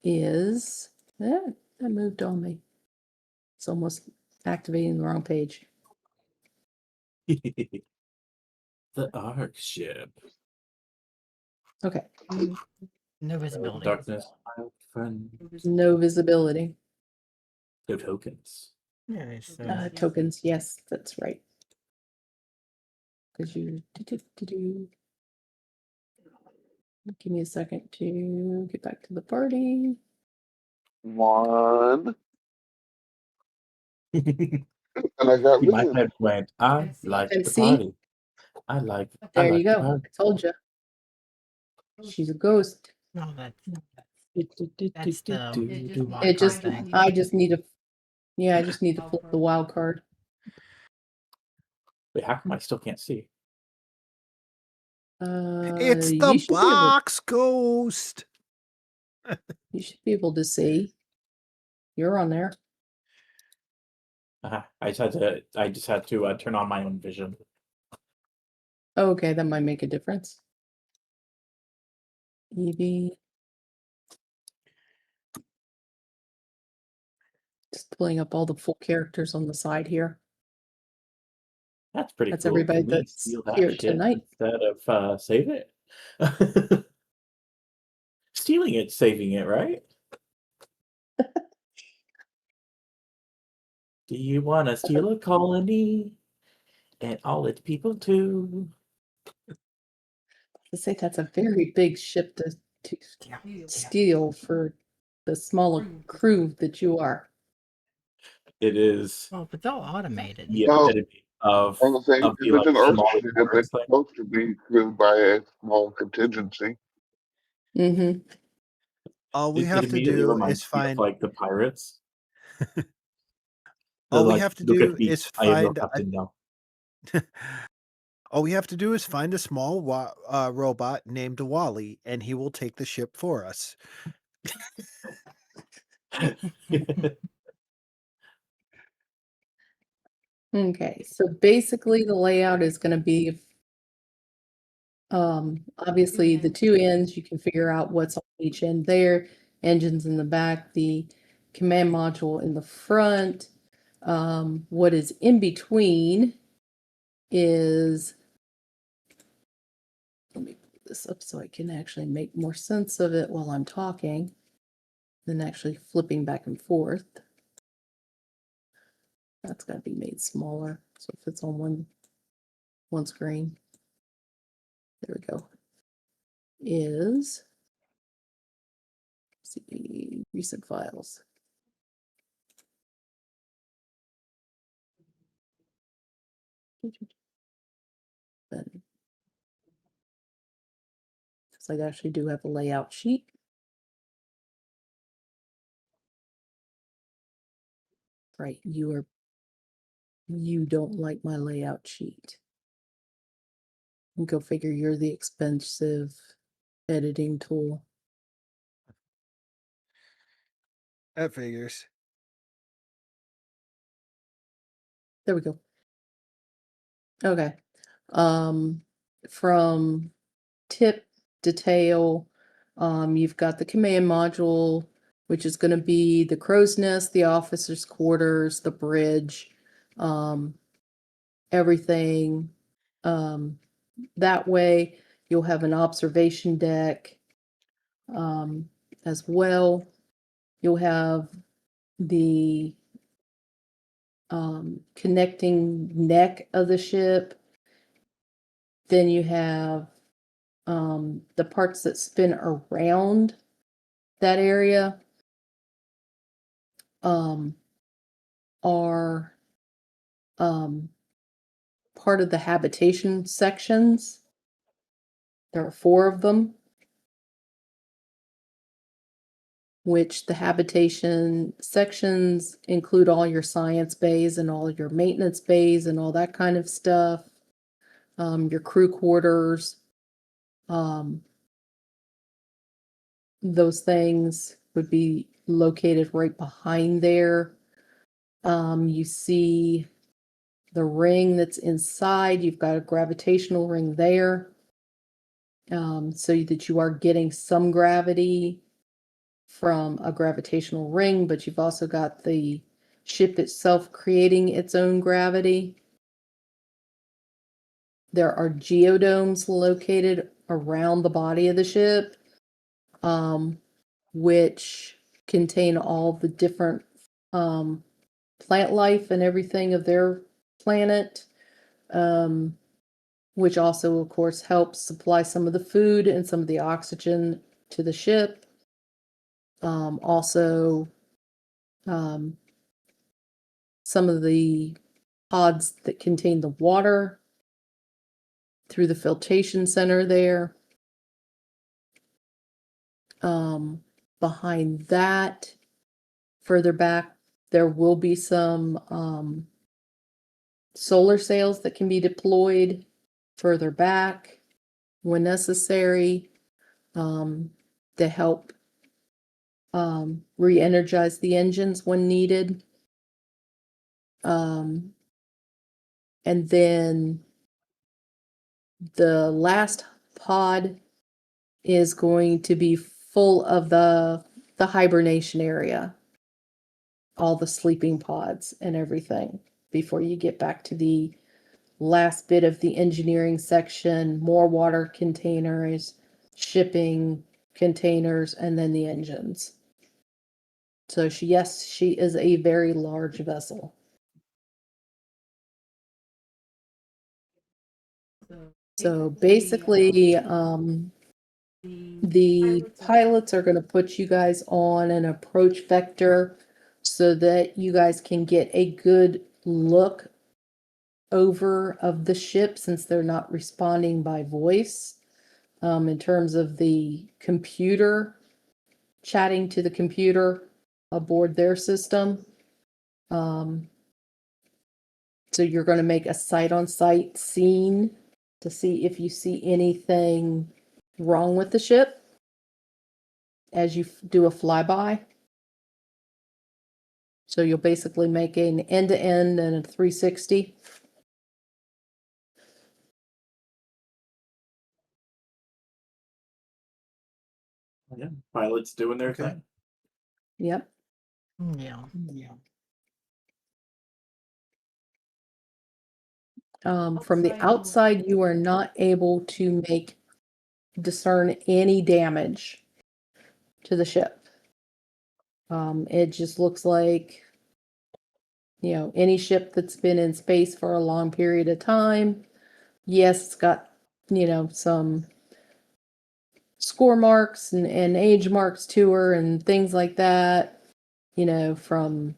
Speaker 1: is that moved on me. It's almost activating the wrong page.
Speaker 2: The Ark ship.
Speaker 1: Okay,
Speaker 5: No visibility.
Speaker 2: Darkness, my old friend.
Speaker 1: no visibility.
Speaker 2: No tokens.
Speaker 5: Yeah, it's,
Speaker 1: Tokens, yes, that's right. Because you give me a second to get back to the party.
Speaker 3: One.
Speaker 2: In
Speaker 3: And I got
Speaker 2: my
Speaker 3: rid.
Speaker 2: head went, I like the
Speaker 1: MC?
Speaker 2: party. I like
Speaker 1: There you
Speaker 2: the
Speaker 1: go.
Speaker 2: party.
Speaker 1: I told you. She's a ghost.
Speaker 5: no, that's
Speaker 1: It
Speaker 5: the wild
Speaker 1: just,
Speaker 5: card thing.
Speaker 1: I just need to, yeah, I just need to flip the wild card.
Speaker 2: Wait, how come I still can't see?
Speaker 4: It's
Speaker 1: You
Speaker 4: the
Speaker 1: should be able,
Speaker 4: box ghost.
Speaker 1: you should be able to see. You're on there.
Speaker 2: I just had to turn on my own vision.
Speaker 1: Okay, that might make a difference. Evie. Just pulling up all the full characters on the side here.
Speaker 2: That's pretty
Speaker 1: That's
Speaker 2: cool.
Speaker 1: everybody
Speaker 2: Can we
Speaker 1: that's
Speaker 2: steal that
Speaker 1: here
Speaker 2: shit
Speaker 1: tonight.
Speaker 2: instead of save it? Stealing it, saving it, right? Do you want to steal a colony and all its people too?
Speaker 1: To say that's a very big ship to steal for the smaller crew that you are.
Speaker 2: It is
Speaker 5: Well, if it's all automated.
Speaker 2: the
Speaker 3: Well,
Speaker 2: epitome of
Speaker 3: I'm saying
Speaker 2: of
Speaker 3: if
Speaker 2: the
Speaker 3: it's an Earth
Speaker 2: small
Speaker 3: ship,
Speaker 2: borders
Speaker 3: it's
Speaker 2: thing.
Speaker 3: supposed to be crewed by a small contingency.
Speaker 1: Mm-hmm.
Speaker 4: All we
Speaker 2: It
Speaker 4: have to
Speaker 2: immediately
Speaker 4: do
Speaker 2: reminds
Speaker 4: is
Speaker 2: me of
Speaker 4: find.
Speaker 2: like the pirates.
Speaker 4: All we
Speaker 2: Like,
Speaker 4: have to
Speaker 2: look
Speaker 4: do
Speaker 2: at me,
Speaker 4: is
Speaker 2: I am your
Speaker 4: find.
Speaker 2: captain now.
Speaker 4: All we have to do is find a small robot named Wally, and he will take the ship for us.
Speaker 1: Okay, so basically the layout is going to be obviously the two ends, you can figure out what's on each end there, engines in the back, the command module in the front. What is in between is, let me put this up so I can actually make more sense of it while I'm talking than actually flipping back and forth. That's got to be made smaller so it fits on one screen. There we go. Is, see, recent files. Then, because I actually do have a layout sheet. Right, you don't like my layout sheet. Go figure, you're the expensive editing tool.
Speaker 4: That figures.
Speaker 1: There we go. Okay. From tip to tail, you've got the command module, which is going to be the crow's nest, the officer's quarters, the bridge, everything that way. You'll have an observation deck as well. You'll have the connecting neck of the ship. Then you have the parts that spin around that area are part of the habitation sections. There are 4 of them, which the habitation sections include all your science bays and all your maintenance bays and all that kind of stuff. Your crew quarters, those things would be located right behind there. You see the ring that's inside. You've got a gravitational ring there, so that you are getting some gravity from a gravitational ring, but you've also got the ship itself creating its own gravity. There are geodomes located around the body of the ship, which contain all the different plant life and everything of their planet, which also, of course, helps supply some of the food and some of the oxygen to the ship. Also, some of the pods that contain the water through the filtration center there. Behind that, further back, there will be some solar sails that can be deployed further back when necessary, to help re-energize the engines when needed. And then the last pod is going to be full of the hibernation area, all the sleeping pods and everything, before you get back to the last bit of the engineering section, more water containers, shipping containers, and then the engines. So yes, she is a very large vessel. So basically, the pilots are going to put you guys on an approach vector so that you guys can get a good look over of the ship, since they're not responding by voice, in terms of the computer, chatting to the computer aboard their system. So you're going to make a sight-on-sight scene to see if you see anything wrong with the ship as you do a flyby. So you'll basically make an end-to-end and a 360.
Speaker 2: Yeah, pilots doing their
Speaker 4: Okay.
Speaker 2: thing.
Speaker 1: Yep.
Speaker 5: Yeah.
Speaker 1: From the outside, you are not able to discern any damage to the ship. It just looks like, any ship that's been in space for a long period of time. Yes, it's got, some score marks and age marks to her and things like that, from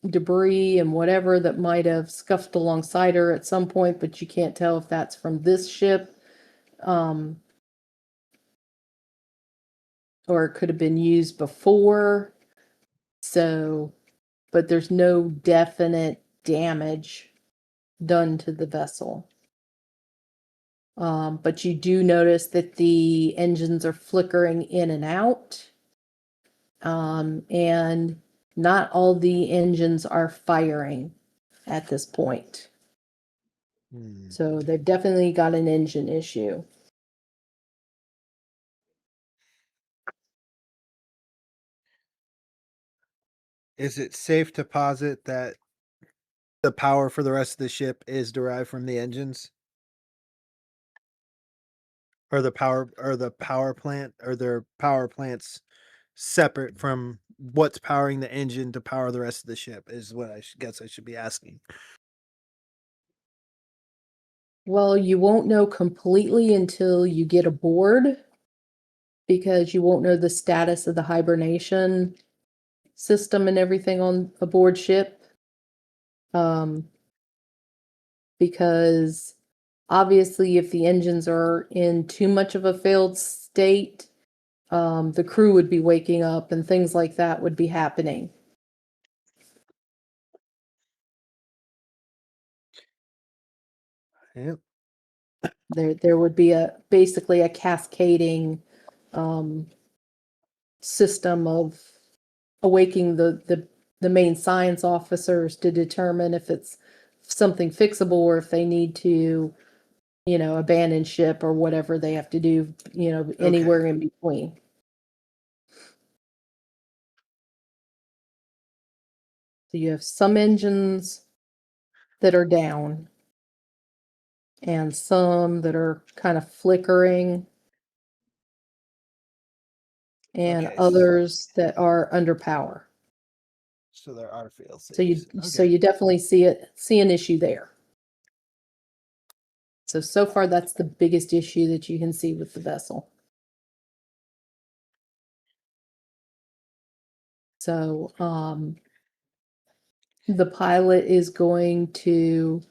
Speaker 1: debris and whatever that might have scuffed alongside her at some point, but you can't tell if that's from this ship, or it could have been used before. So, but there's no definite damage done to the vessel. But you do notice that the engines are flickering in and out. And not all the engines are firing at this point. So they've definitely got an engine issue.
Speaker 4: Is it safe to posit that the power for the rest of the ship is derived from the engines? Or the power plant, or their power plants separate from what's powering the engine to power the rest of the ship is what guess I should be asking.
Speaker 1: Well, you won't know completely until you get aboard, because you won't know the status of the hibernation system and everything on aboard ship. Because obviously if the engines are in too much of a failed state, the crew would be waking up and things like that would be happening.
Speaker 4: Yep.
Speaker 1: There would be basically a cascading system of awaking the main science officers to determine if it's something fixable or if they need to, abandon ship or whatever they have to do, anywhere in between. So you have some engines that are down and some that are kind of flickering and
Speaker 4: Okay.
Speaker 1: others that are under power.
Speaker 4: So there are fail safes.
Speaker 1: So you definitely see an issue there. So far that's the biggest issue that you can see with the vessel. So the pilot is going to,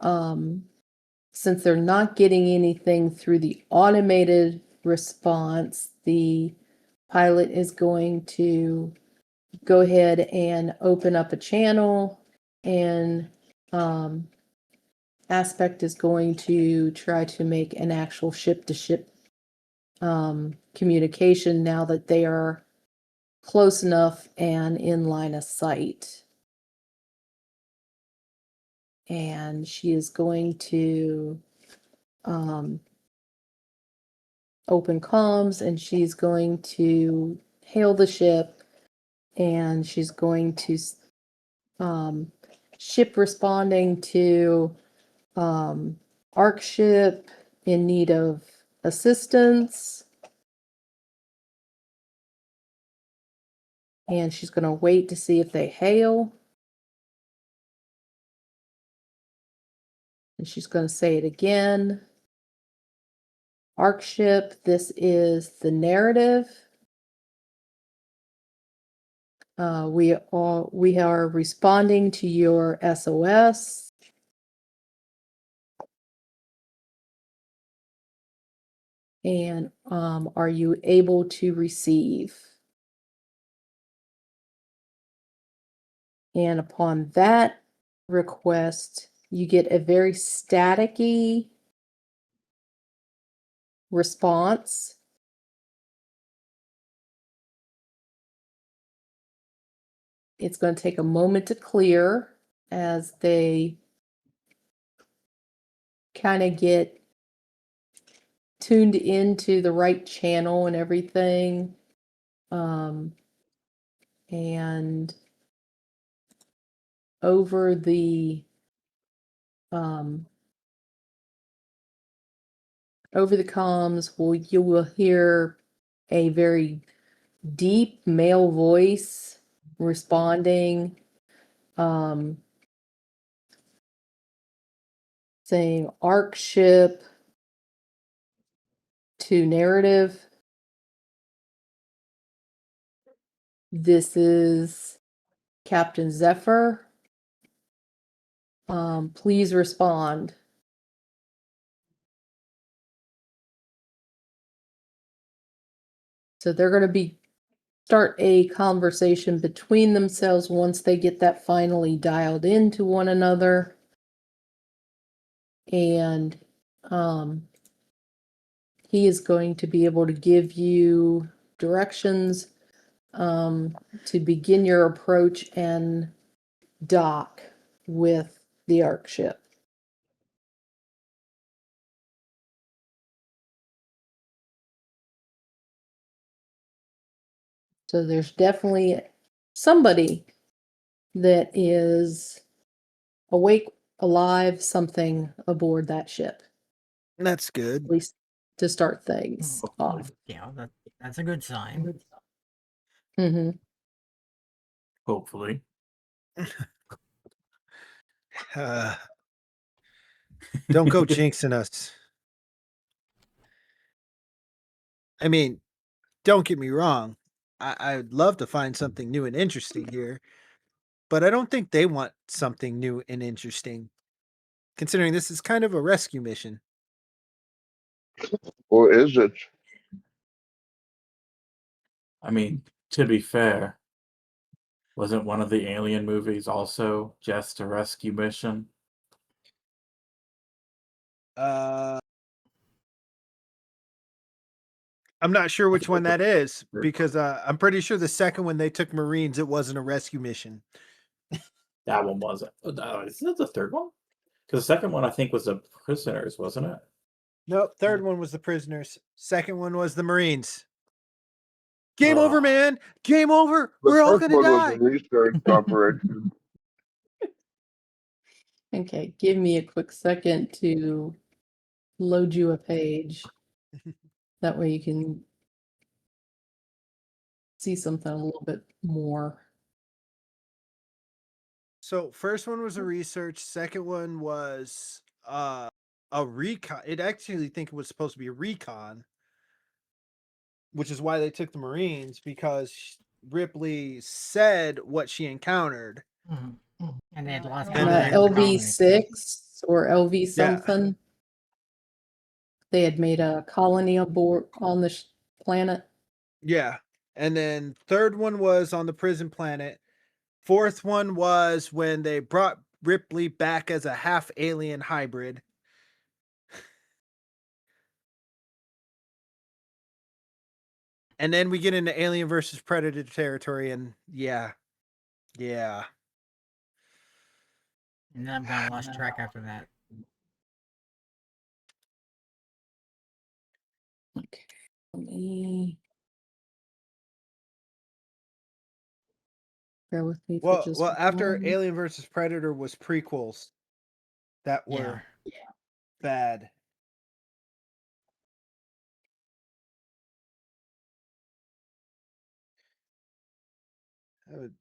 Speaker 1: since they're not getting anything through the automated response, the pilot is going to go ahead and open up a channel, and Aspect is going to try to make an actual ship-to-ship communication now that they are close enough and in line of sight. And she is going to open comms, and she's going to hail the ship, and she's going to ship responding to ARC ship in need of assistance. And she's going to wait to see if they hail. And she's going to say it again. ARC ship, this is the narrative. We are responding to your SOS. And are you able to receive? And upon that request, you get a very staticky response. It's going to take a moment to clear as they kind of get tuned into the right channel and everything. And over the comms, you will hear a very deep male voice responding, saying ARC ship to narrative. This is Captain Zephyr. Please respond. So they're going to start a conversation between themselves once they get that finally dialed into one another. And he is going to be able to give you directions to begin your approach and dock with the ARC ship. So there's definitely somebody that is awake, alive, something aboard that ship.
Speaker 4: That's good.
Speaker 1: At least to start things off.
Speaker 5: Yeah, that's a good sign.
Speaker 1: Hmm.
Speaker 2: Hopefully.
Speaker 4: Don't go jinxing us. I mean, don't get me wrong. I'd love to find something new and interesting here, but I don't think they want something new and interesting, considering this is kind of a rescue mission.
Speaker 3: Or is it?
Speaker 2: I mean, to be fair, wasn't one of the Alien movies also just a rescue mission?
Speaker 4: I'm not sure which one that is because I'm pretty sure the second one they took Marines, it wasn't a rescue mission.
Speaker 2: That one wasn't. Isn't that the third one? Because the second one I think was the prisoners, wasn't it?
Speaker 4: Nope. Third one was the prisoners. Second one was the Marines. Game over, man. Game over.
Speaker 3: The
Speaker 4: We're all
Speaker 3: first
Speaker 4: gonna
Speaker 3: one was
Speaker 4: die.
Speaker 3: a research operation.
Speaker 1: Okay, give me a quick second to load you a page. That way you can see something a little bit more.
Speaker 4: So first one was a research. Second one was a recon. It actually think it was supposed to be a recon, which is why they took the Marines, because Ripley said what she encountered.
Speaker 5: And they had lost
Speaker 4: And
Speaker 5: contact with the colony.
Speaker 1: LV6 or LV something. They had made a colony aboard on the planet.
Speaker 4: Yeah. And then third one was on the prison planet. Fourth one was when they brought Ripley back as a half alien hybrid. And then we get into Alien versus Predator territory, and yeah.
Speaker 5: And then I've kind of lost track after that.
Speaker 1: Okay, let me bear with me for just
Speaker 4: Well, after
Speaker 1: one.
Speaker 4: Alien versus Predator was prequels that were bad.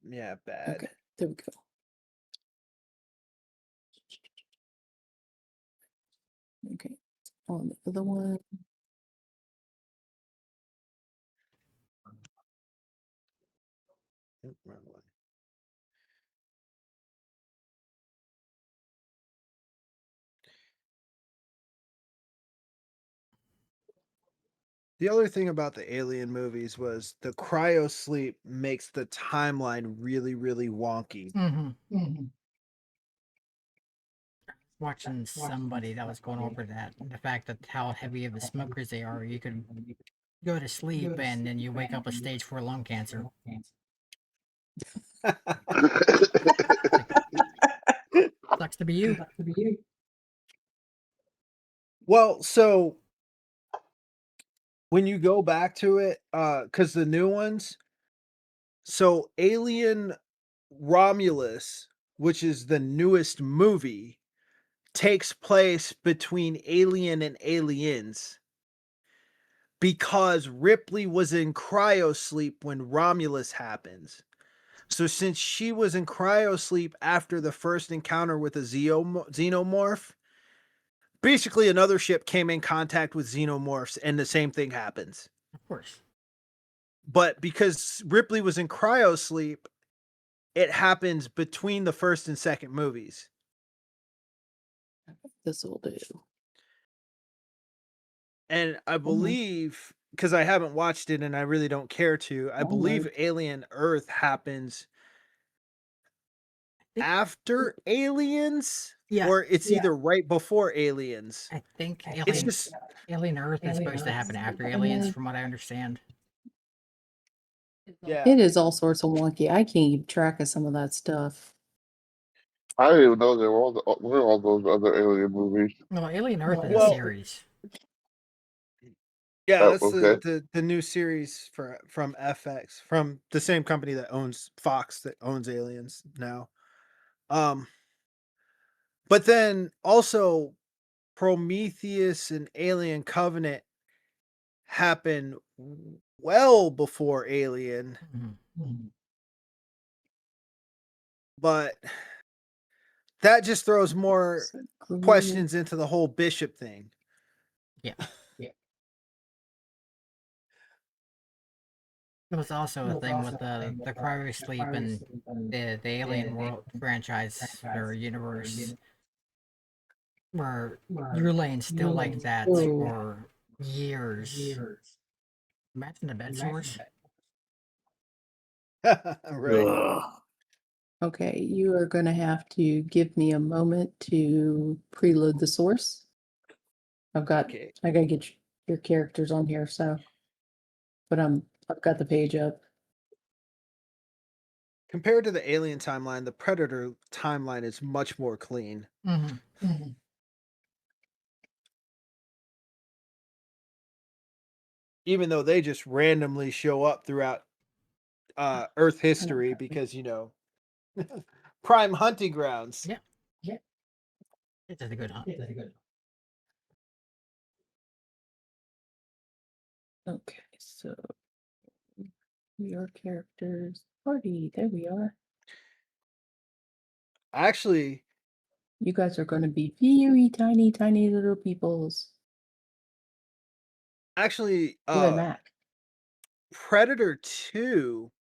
Speaker 4: Yeah, bad.
Speaker 1: Okay, there we go. Okay, on the other one.
Speaker 4: Oop, wrong one. The other thing about the Alien movies was the cryo sleep makes the timeline really, really wonky.
Speaker 5: Watching somebody that was going over that, and the fact that how heavy of the smokers they are, you could go to sleep and then you wake up with stage 4 lung cancer. Sucks to be you.
Speaker 4: Well, so when you go back to it, because the new ones, so Alien Romulus, which is the newest movie, takes place between Alien and Aliens because Ripley was in cryosleep when Romulus happens. So since she was in cryosleep after the first encounter with a xenomorph, basically another ship came in contact with xenomorphs and the same thing happens.
Speaker 5: Of course.
Speaker 4: But because Ripley was in cryosleep, it happens between the first and second movies.
Speaker 1: This will do.
Speaker 4: And I believe, because I haven't watched it and I really don't care to, I believe Alien Earth happens after Aliens, or it's either right before Aliens.
Speaker 5: I think
Speaker 4: It's just
Speaker 5: Alien Earth is supposed to happen after Aliens, from what I understand.
Speaker 4: yeah.
Speaker 1: It is all sorts of wonky. I can't keep track of some of that stuff.
Speaker 3: I didn't even know there were all those other Alien movies.
Speaker 5: No, Alien Earth is a
Speaker 4: Well-
Speaker 5: series.
Speaker 4: Yeah,
Speaker 3: Oh,
Speaker 4: that's
Speaker 3: okay.
Speaker 4: the new series from FX, from the same company that owns Fox, that owns Aliens now. But then also Prometheus and Alien Covenant happen well before Alien, but that just throws more
Speaker 1: So cool.
Speaker 4: questions into the whole Bishop thing.
Speaker 5: Yeah. There was also a thing with the cryo sleep and the Alien World franchise or universe where you're laying still like that for years. Imagine the bed sores.
Speaker 4: Right.
Speaker 2: Ugh.
Speaker 1: Okay, you are going to have to give me a moment to preload the source. I gotta get your characters on here, so. But I've got the page up.
Speaker 4: Compared to the Alien timeline, the Predator timeline is much more clean. Even though they just randomly show up throughout Earth history because, prime hunting grounds.
Speaker 5: Yeah. It's a good hunt.
Speaker 1: Okay, so your characters party. There we are.
Speaker 4: Actually,
Speaker 1: You guys are going to be very tiny, tiny little peoples.
Speaker 4: Go
Speaker 1: ahead, Mac.
Speaker 4: Predator 2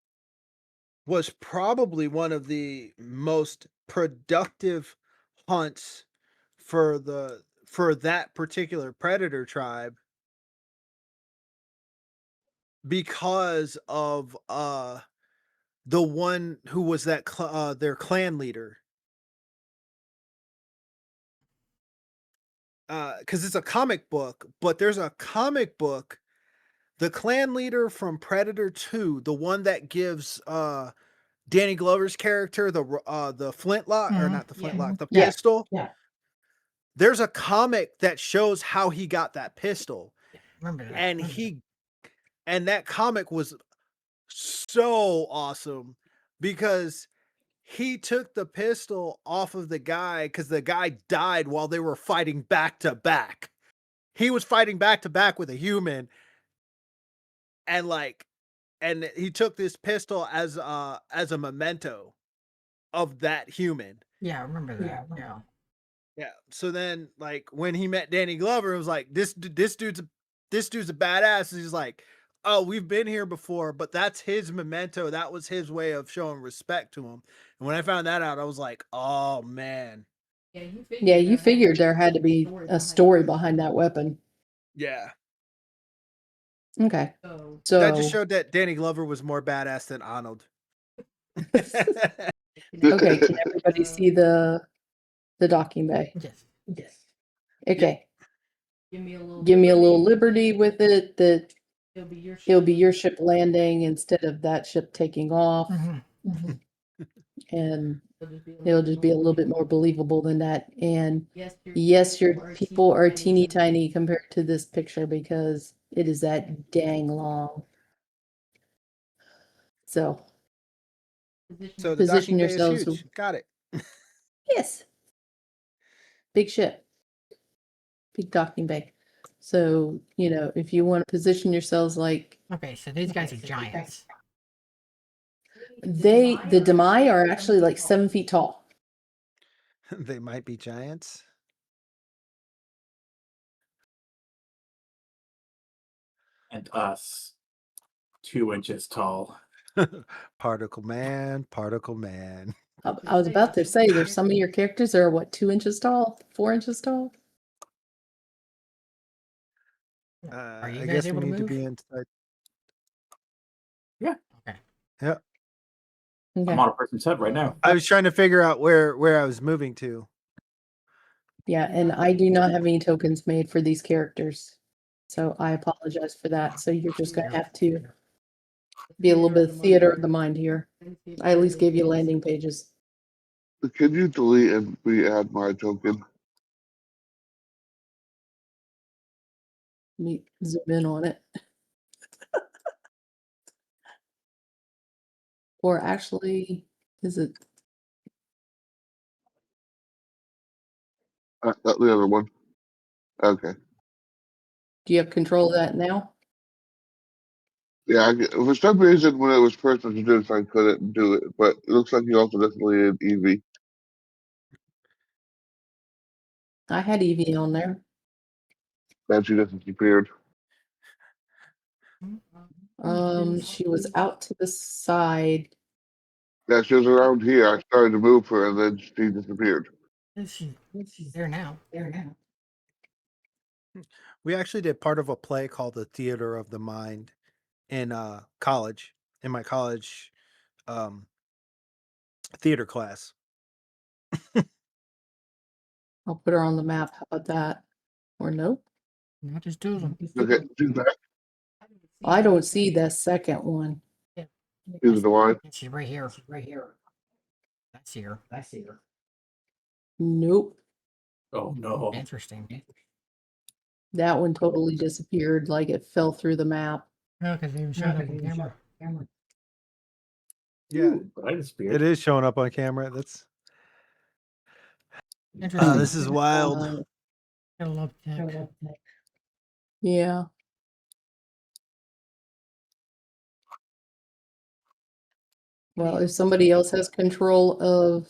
Speaker 4: was probably one of the most productive hunts for that particular predator tribe because of the one who was that their clan leader. Because it's a comic book, but there's a comic book, the clan leader from Predator 2, the one that gives Danny Glover's character the flintlock, or not the flintlock, the
Speaker 1: Yeah.
Speaker 4: pistol. Yeah. There's a comic that shows how he got that pistol.
Speaker 5: Remember that.
Speaker 4: And that comic was so awesome because he took the pistol off of the guy because the guy died while they were fighting back to back. He was fighting back to back with a human, and he took this pistol as a memento of that human.
Speaker 5: Yeah, I remember that.
Speaker 4: Yeah. So then, when he met Danny Glover, it was like this dude's a badass. He's like, oh, we've been here before, but that's his memento. That was his way of showing respect to him. And when I found that out, I was like, oh man.
Speaker 1: Yeah, you figured there had to be a story behind that weapon.
Speaker 4: Yeah.
Speaker 1: Okay.
Speaker 4: So that just showed that Danny Glover was more badass than Arnold.
Speaker 1: Okay, can everybody see the docking bay?
Speaker 5: Yes.
Speaker 1: Okay. Give me a little liberty with it that it'll be your ship landing instead of that ship taking off. And it'll just be a little bit more believable than that. And yes, your people are teeny tiny compared to this picture because it is that dang long. So
Speaker 4: So the
Speaker 1: position
Speaker 4: docking bay is
Speaker 1: yourselves.
Speaker 4: huge. Got it.
Speaker 1: Yes. Big ship. Big docking bay. So, if you want to position yourselves like
Speaker 5: Okay, so these guys are giants.
Speaker 1: the Demai are actually like 7 feet tall.
Speaker 4: They might be giants.
Speaker 2: And us, 2 inches tall.
Speaker 4: Particle man.
Speaker 1: I was about to say there's some of your characters that are 2 inches tall, 4 inches tall.
Speaker 5: Are you
Speaker 4: I
Speaker 5: guys
Speaker 4: guess we
Speaker 5: able to
Speaker 4: need to
Speaker 5: move?
Speaker 4: be inside.
Speaker 2: Yeah.
Speaker 5: Okay.
Speaker 4: Yeah.
Speaker 1: Okay.
Speaker 2: I'm on a person's head right now.
Speaker 4: I was trying to figure out where I was moving to.
Speaker 1: Yeah, and I do not have any tokens made for these characters. So I apologize for that. So you're just gonna have to be a little bit of theater of the mind here. I at least gave you landing pages.
Speaker 3: Can you delete and re-add my token?
Speaker 1: Let me zoom in on it. Or actually, is it?
Speaker 3: The other one. Okay.
Speaker 1: Do you have control of that now?
Speaker 3: Yeah, for some reason when it was personal students, I couldn't do it, but it looks like you also definitely in EV.
Speaker 1: I had Evie on there.
Speaker 3: That she just disappeared.
Speaker 1: She was out to the side.
Speaker 3: Yeah, she was around here. I started to move her, and then she disappeared.
Speaker 5: She's there now.
Speaker 4: We actually did part of a play called The Theater of the Mind in college, in my college theater class.
Speaker 1: I'll put her on the map. How about that? Or nope.
Speaker 5: Not just two of them.
Speaker 3: Okay, she's back.
Speaker 1: I don't see the second one.
Speaker 3: She's the one.
Speaker 5: She's right here. I see her.
Speaker 1: Nope.
Speaker 2: Oh no.
Speaker 5: Interesting.
Speaker 1: That one totally disappeared, like it fell through the map.
Speaker 5: No, because they showed up on camera.
Speaker 4: Yeah,
Speaker 2: Ooh, but I disappeared.
Speaker 4: it is showing up on camera. That's
Speaker 5: Interesting.
Speaker 4: this is wild.
Speaker 5: Gotta love tech.
Speaker 1: Yeah. Well, if somebody else has control of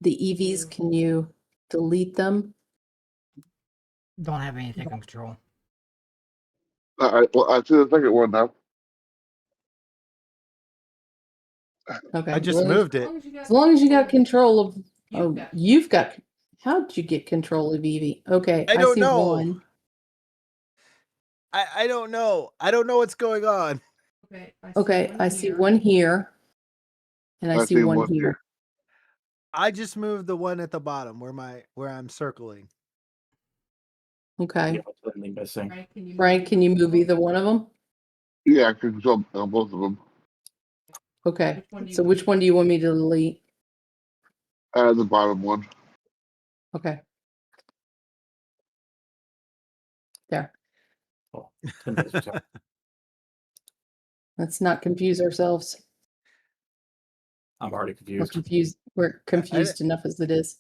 Speaker 1: the EVs, can you delete them?
Speaker 5: Don't have anything in control.
Speaker 3: Well, I see the second one now.
Speaker 1: Okay.
Speaker 4: I just moved it.
Speaker 1: As long as you got control of, you've got. How did you get control of Evie? Okay,
Speaker 4: I don't
Speaker 1: see
Speaker 4: know.
Speaker 1: one.
Speaker 4: I don't know. I don't know what's going on.
Speaker 1: Okay, I see one here, and I see one here.
Speaker 4: I just moved the one at the bottom where I'm circling.
Speaker 1: Okay,
Speaker 2: Yeah, totally missing.
Speaker 1: Frank, can you move either one of them?
Speaker 3: Yeah, I can control both of them.
Speaker 1: Okay, so which one do you want me to delete?
Speaker 3: The bottom one.
Speaker 1: Okay. There.
Speaker 2: Oh, 10 minutes of time.
Speaker 1: Let's not confuse ourselves.
Speaker 2: I'm already
Speaker 1: We're
Speaker 2: confused.
Speaker 1: confused. We're confused enough as it is.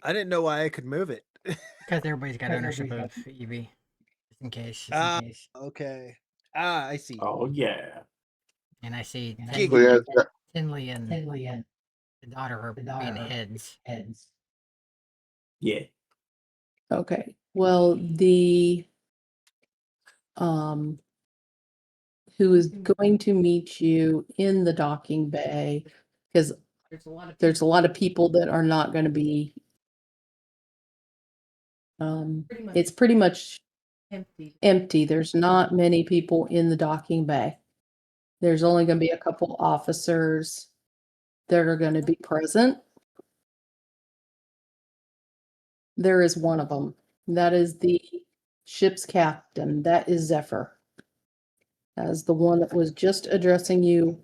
Speaker 4: I didn't know why I could move it.
Speaker 5: Because everybody's got ownership of EV. Just in case.
Speaker 4: Okay. I see.
Speaker 2: Oh yeah.
Speaker 5: And I see
Speaker 3: So yeah,
Speaker 5: Tinley and the daughter are being heads.
Speaker 2: Yeah.
Speaker 1: Okay. Well, the who is going to meet you in the docking bay, because there's a lot of people that are not going to be it's pretty much empty. There's not many people in the docking bay. There's only going to be a couple officers that are going to be present. There is one of them. That is the ship's captain. That is Zephyr. That is the one that was just addressing you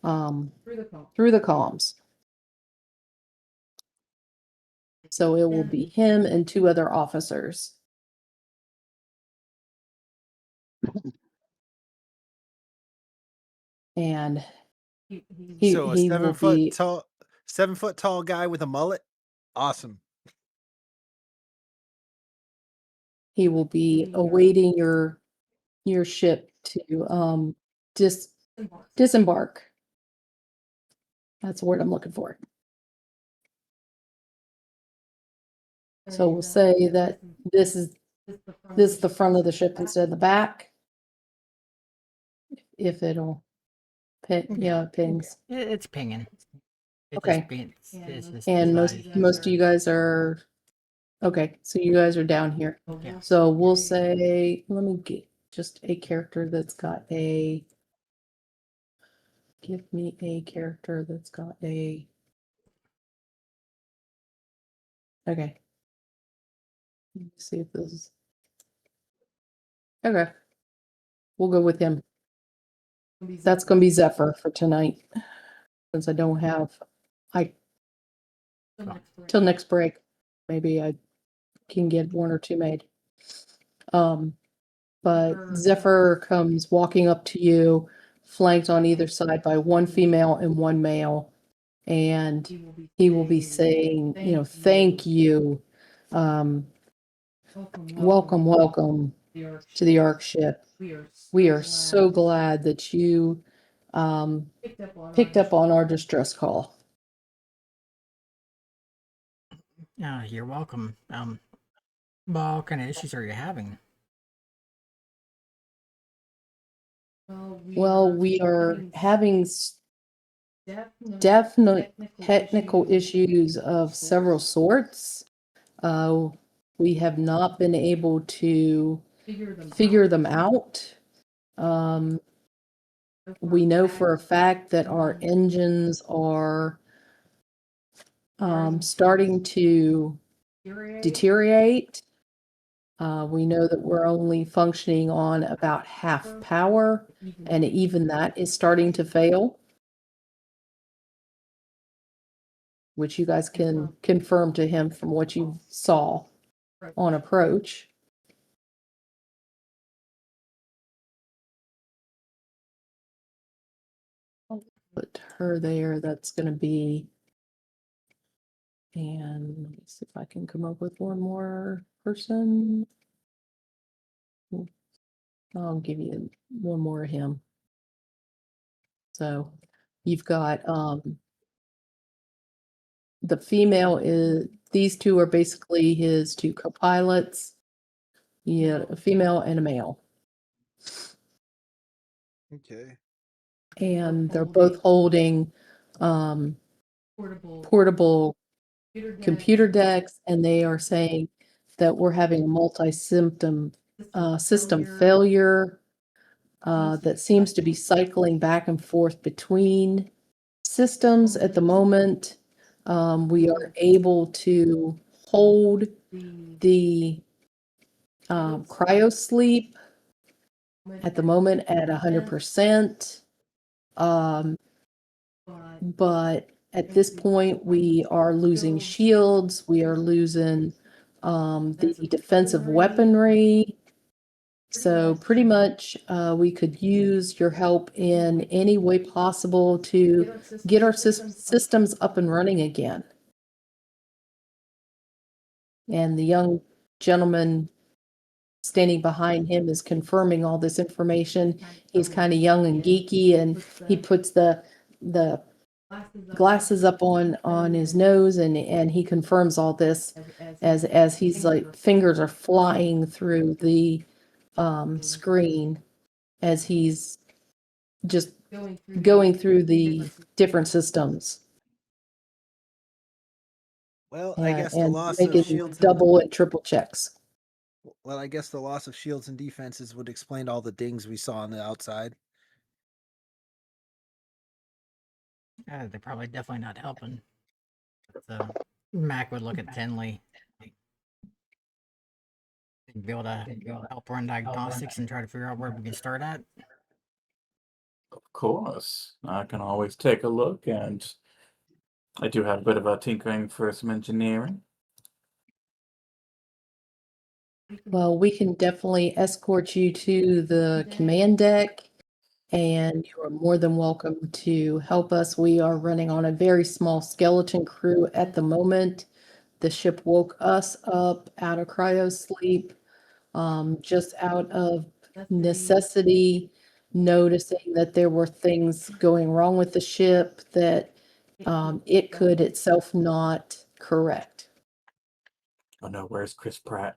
Speaker 1: through the comms. So it will be him and two other officers. And he
Speaker 4: So a
Speaker 1: will be
Speaker 4: 7 foot tall guy with a mullet. Awesome.
Speaker 1: he will be awaiting your ship to disembark. That's the word I'm looking for. So we'll say that this is the front of the ship instead of the back. If it'll ping, yeah, it pings.
Speaker 5: It's pinging. It's
Speaker 1: Okay.
Speaker 5: it's just
Speaker 1: And
Speaker 5: designed.
Speaker 1: most of you guys are okay, so you guys are down here.
Speaker 5: Yeah.
Speaker 1: So we'll say, let me get just a character that's got a, give me a character that's got a, okay. Let's see if this is, okay. We'll go with him. That's going to be Zephyr for tonight. Since I don't have, till next break, maybe I can get one or two made. But Zephyr comes walking up to you, flanked on either side by one female and one male, and he will be saying, thank you, welcome, to the Ark ship. We are so glad that you picked up on our distress call.
Speaker 5: You're welcome. What kind of issues are you having?
Speaker 1: Well, we are having definite technical issues of several sorts. We have not been able to figure them out. We know for a fact that our engines are starting to deteriorate. We know that we're only functioning on about half power, and even that is starting to fail, which you guys can confirm to him from what you saw on approach. I'll put her there. That's going to be, and let me see if I can come up with one more person. I'll give you one more of him. So you've got the female is, these two are basically his two co-pilots. Yeah, a female and a male.
Speaker 4: Okay.
Speaker 1: And they're both holding portable computer decks, and they are saying that we're having a multi-symptom system failure that seems to be cycling back and forth between systems at the moment. We are able to hold the cryo sleep at the moment at 100%. But at this point, we are losing shields. We are losing the defensive weaponry. So pretty much we could use your help in any way possible to get our systems up and running again. And the young gentleman standing behind him is confirming all this information. He's kind of young and geeky, and he puts the glasses up on his nose, and he confirms all this as he's like fingers are flying through the screen as he's just going through the different systems.
Speaker 4: Well, I guess the
Speaker 1: and
Speaker 4: loss of
Speaker 1: making
Speaker 4: shields.
Speaker 1: double and triple checks.
Speaker 4: Well, I guess the loss of shields and defenses would explain all the dings we saw on the outside.
Speaker 5: They're probably definitely not helping. So Mac would look at Tinley. Be able to help run diagnostics and try to figure out where we can start at.
Speaker 2: Of course, I can always take a look, and I do have a bit of a tinkering for some engineering.
Speaker 1: Well, we can definitely escort you to the command deck, and you are more than welcome to help us. We are running on a very small skeleton crew at the moment. The ship woke us up out of cryo sleep, just out of necessity, noticing that there were things going wrong with the ship that it could itself not correct.
Speaker 2: Oh no, where's Chris Pratt?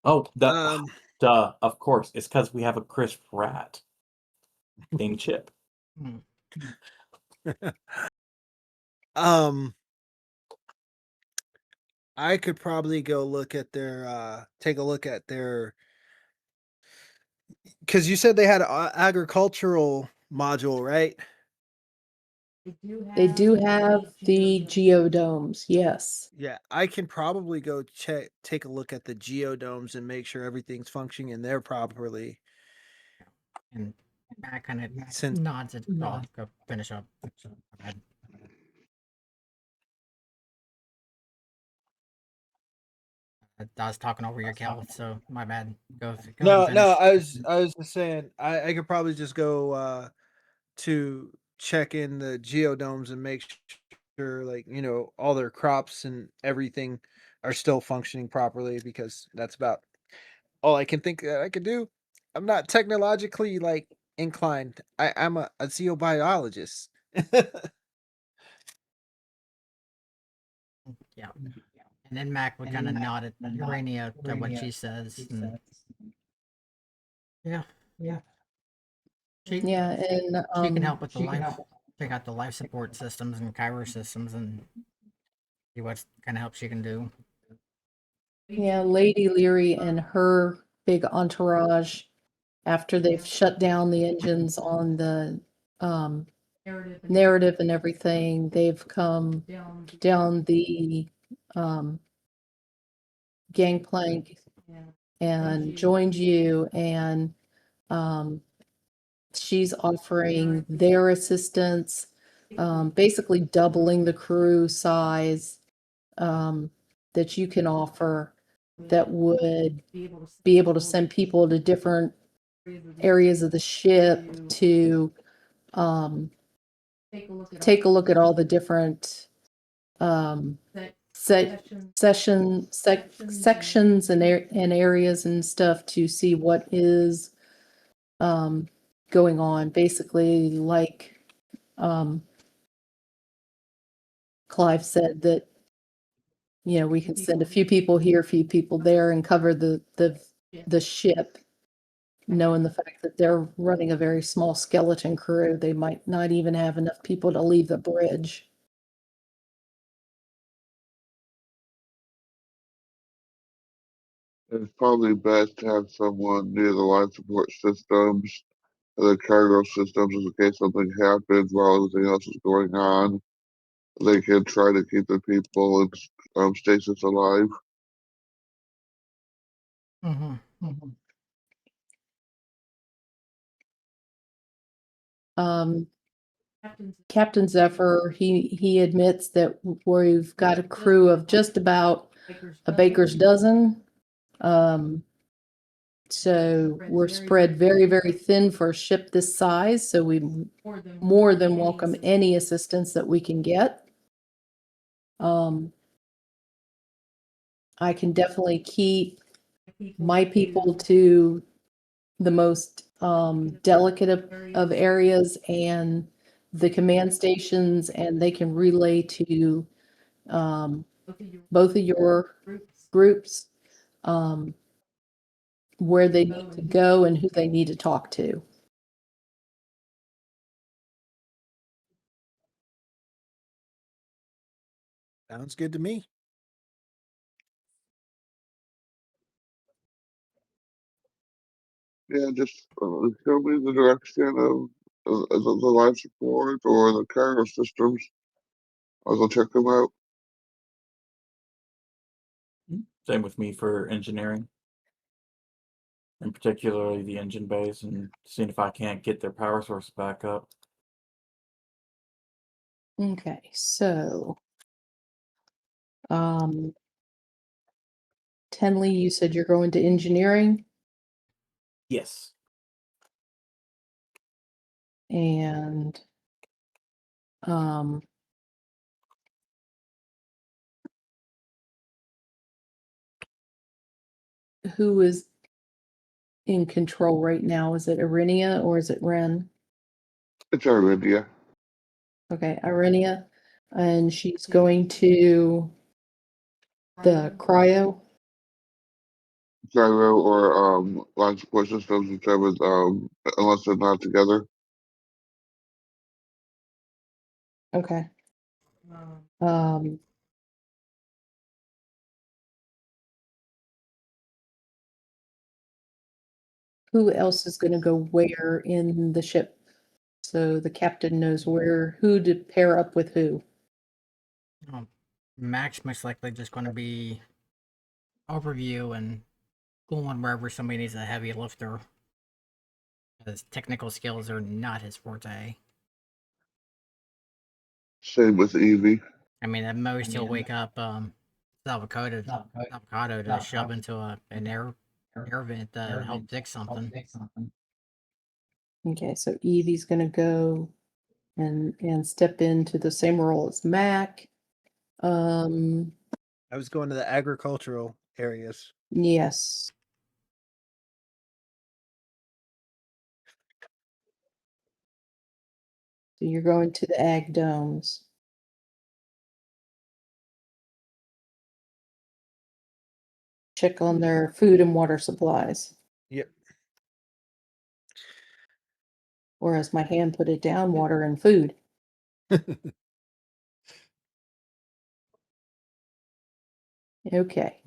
Speaker 2: Oh, duh, of course. It's because we have a Chris Pratt named Chip.
Speaker 4: I could probably go look at their take a look at their, because you said they had an agricultural module, right?
Speaker 1: They do have the geodomes, yes.
Speaker 4: Yeah, I can probably go take a look at the geodomes and make sure everything's functioning in there properly.
Speaker 5: And Mac kind of
Speaker 4: Since-
Speaker 5: nods it. I'll go finish up. I was talking over your Cal, so my bad. Go ahead and finish.
Speaker 4: I was just saying I could probably just go to check in the geodomes and make sure, like, all their crops and everything are still functioning properly, because that's about all I can think that I could do. I'm not technologically like inclined. I'm a xenobiologist.
Speaker 5: Yeah. And then Mac would kind of nod at Urania to what she says. And yeah. She,
Speaker 1: Yeah, and
Speaker 5: she can help with the life. Check out the life support systems and Kyber systems and see what kind of help she can do.
Speaker 1: yeah, Lady Leary and her big entourage, after they've shut down the engines on the narrative and everything, they've come down the gangplank and joined you, and she's offering their assistance, basically doubling the crew size that you can offer, that would be able to send people to different areas of the ship to take a look at all the different sections and areas and stuff, to see what is going on. Basically, like Clive said, that we can send a few people here, a few people there, and cover the ship, knowing the fact that they're running a very small skeleton crew. They might not even have enough people to leave the bridge.
Speaker 3: It's probably best to have someone near the life support systems and the cargo systems in case something happens while everything else is going on. They can try to keep the people in stasis alive.
Speaker 1: Captain Zephyr, he admits that we've got a crew of just about a baker's dozen. So we're spread very, very thin for a ship this size. So we more than welcome any assistance that we can get. I can definitely keep my people to the most delicate of areas and the command stations, and they can relay to both of your groups where they need to go and who they need to talk to.
Speaker 4: Sounds good to me.
Speaker 3: Yeah, just show me the direction of the life support or the cargo systems. I'll go check them out.
Speaker 2: Same with me for engineering, and particularly the engine bays, and seeing if I can't get their power source back up.
Speaker 1: Okay, so Tenley, you said you're going to engineering,
Speaker 2: Yes.
Speaker 1: and who is in control right now? Is it Irinia or is it Ren?
Speaker 3: It's our idea.
Speaker 1: Okay, Irinia, and she's going to the cryo.
Speaker 3: Gyro or life support systems, whichever, unless they're not together.
Speaker 1: Okay. Who else is going to go where in the ship? So the captain knows who to pair up with who.
Speaker 5: Mac's most likely just going to be overview and going wherever somebody needs a heavy lifter. His technical skills are not his forte.
Speaker 3: Same with Evie.
Speaker 5: I mean, at most he'll wake up Salvacado to shove into an air vent to help fix something.
Speaker 1: Okay, so Evie's going to go and step into the same role as Mac.
Speaker 4: I was going to the agricultural areas.
Speaker 1: Yes. So you're going to the ag domes. Check on their food and water supplies.
Speaker 4: Yep.
Speaker 1: Or as my hand put it down, water and food. Okay.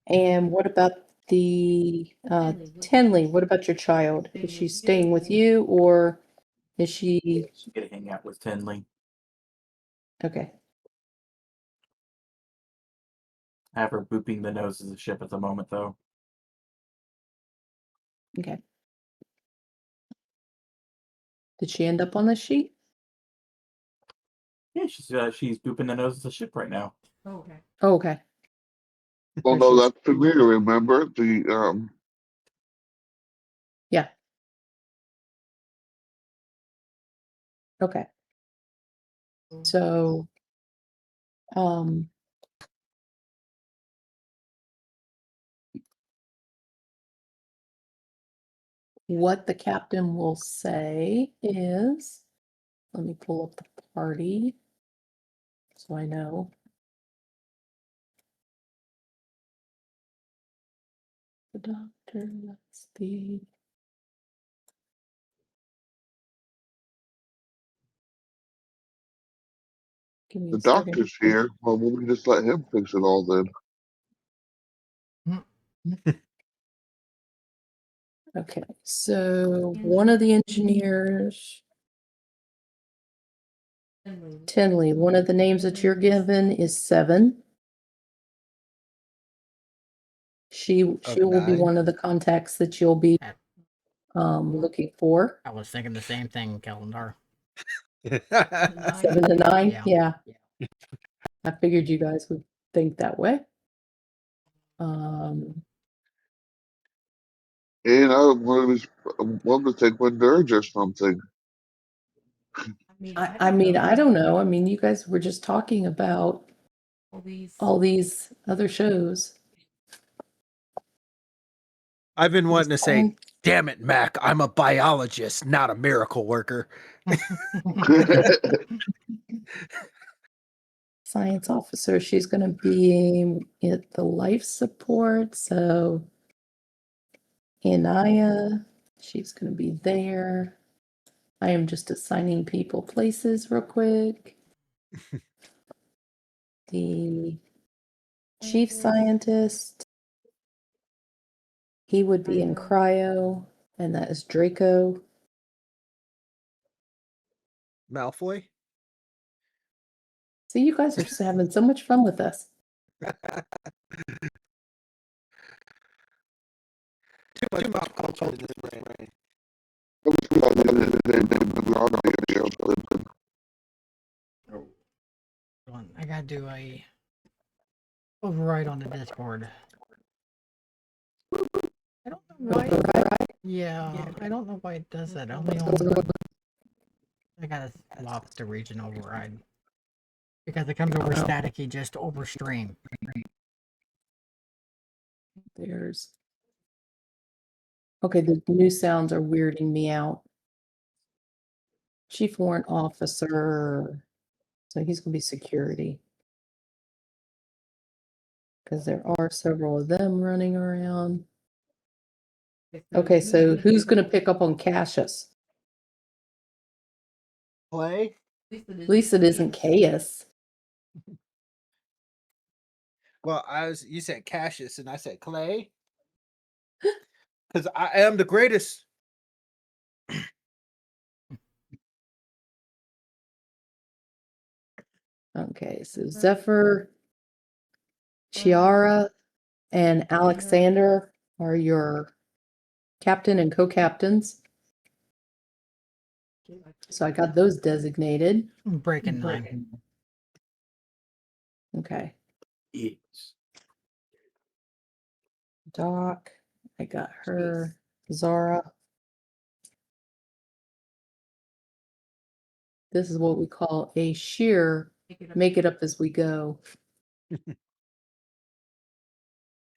Speaker 1: And what about the Tenley? What about your child? Is she staying with you or is she
Speaker 2: She's gonna hang out with Tenley.
Speaker 1: okay?
Speaker 2: I have her booping the nose of the ship at the moment, though.
Speaker 1: Okay. Did she end up on this sheet?
Speaker 2: Yeah, she's booping the nose of the ship right now.
Speaker 5: Oh, okay.
Speaker 1: Oh, okay.
Speaker 3: Well,
Speaker 1: There she
Speaker 3: no,
Speaker 1: is.
Speaker 3: that's for me to remember.
Speaker 1: Yeah. Okay. So, what the captain will say is, let me pull up the party so I know. The doctor, that's the. Give me
Speaker 3: The
Speaker 1: a second.
Speaker 3: doctor's here. Well, we just let him fix it all then.
Speaker 1: Okay, so one of the engineers, Tenley, one of the names that you're given is 7. She will be
Speaker 4: 9?
Speaker 1: one of the contacts that you'll be looking for.
Speaker 5: I was thinking the same thing, Calendar.
Speaker 1: 7 to 9,
Speaker 5: Yeah.
Speaker 1: yeah. I figured you guys would think that way. Um,
Speaker 3: And I wanted to take one dirge or something.
Speaker 1: I mean, I don't know. I mean, you guys were just talking about all these other shows.
Speaker 4: I've been wanting to say,
Speaker 1: Science-
Speaker 4: damn it, Mac, I'm a biologist, not a miracle worker.
Speaker 1: Science officer. She's going to be at the life support. So, Anaya, she's going to be there. I am just assigning people places real quick. The chief scientist, he would be in cryo, and that is Draco.
Speaker 4: Malfoy?
Speaker 1: So you guys are just having so much fun with us.
Speaker 4: Too much culture in this brain.
Speaker 5: Hold on, I gotta do a override on the Discord. I don't know why. Yeah, I don't know why it does that. Only on. I gotta swap the region override because it comes over staticky just over stream.
Speaker 1: There's. Okay, the new sounds are weirding me out. Chief warrant officer. So he's going to be security. Because there are several of them running around. Okay, so who's going to pick up on Cassius?
Speaker 4: Play?
Speaker 1: At least it isn't Caius.
Speaker 4: Well, you said Cassius and I said Clay. Because I am the greatest.
Speaker 1: Okay, so Zephyr, Chiara, and Alexander are your captain and co-captains. So I got those designated.
Speaker 5: Breaking 9.
Speaker 1: Okay.
Speaker 2: Yes.
Speaker 1: Doc, I got her. Zara. This is what we call a sheer make it up as we go.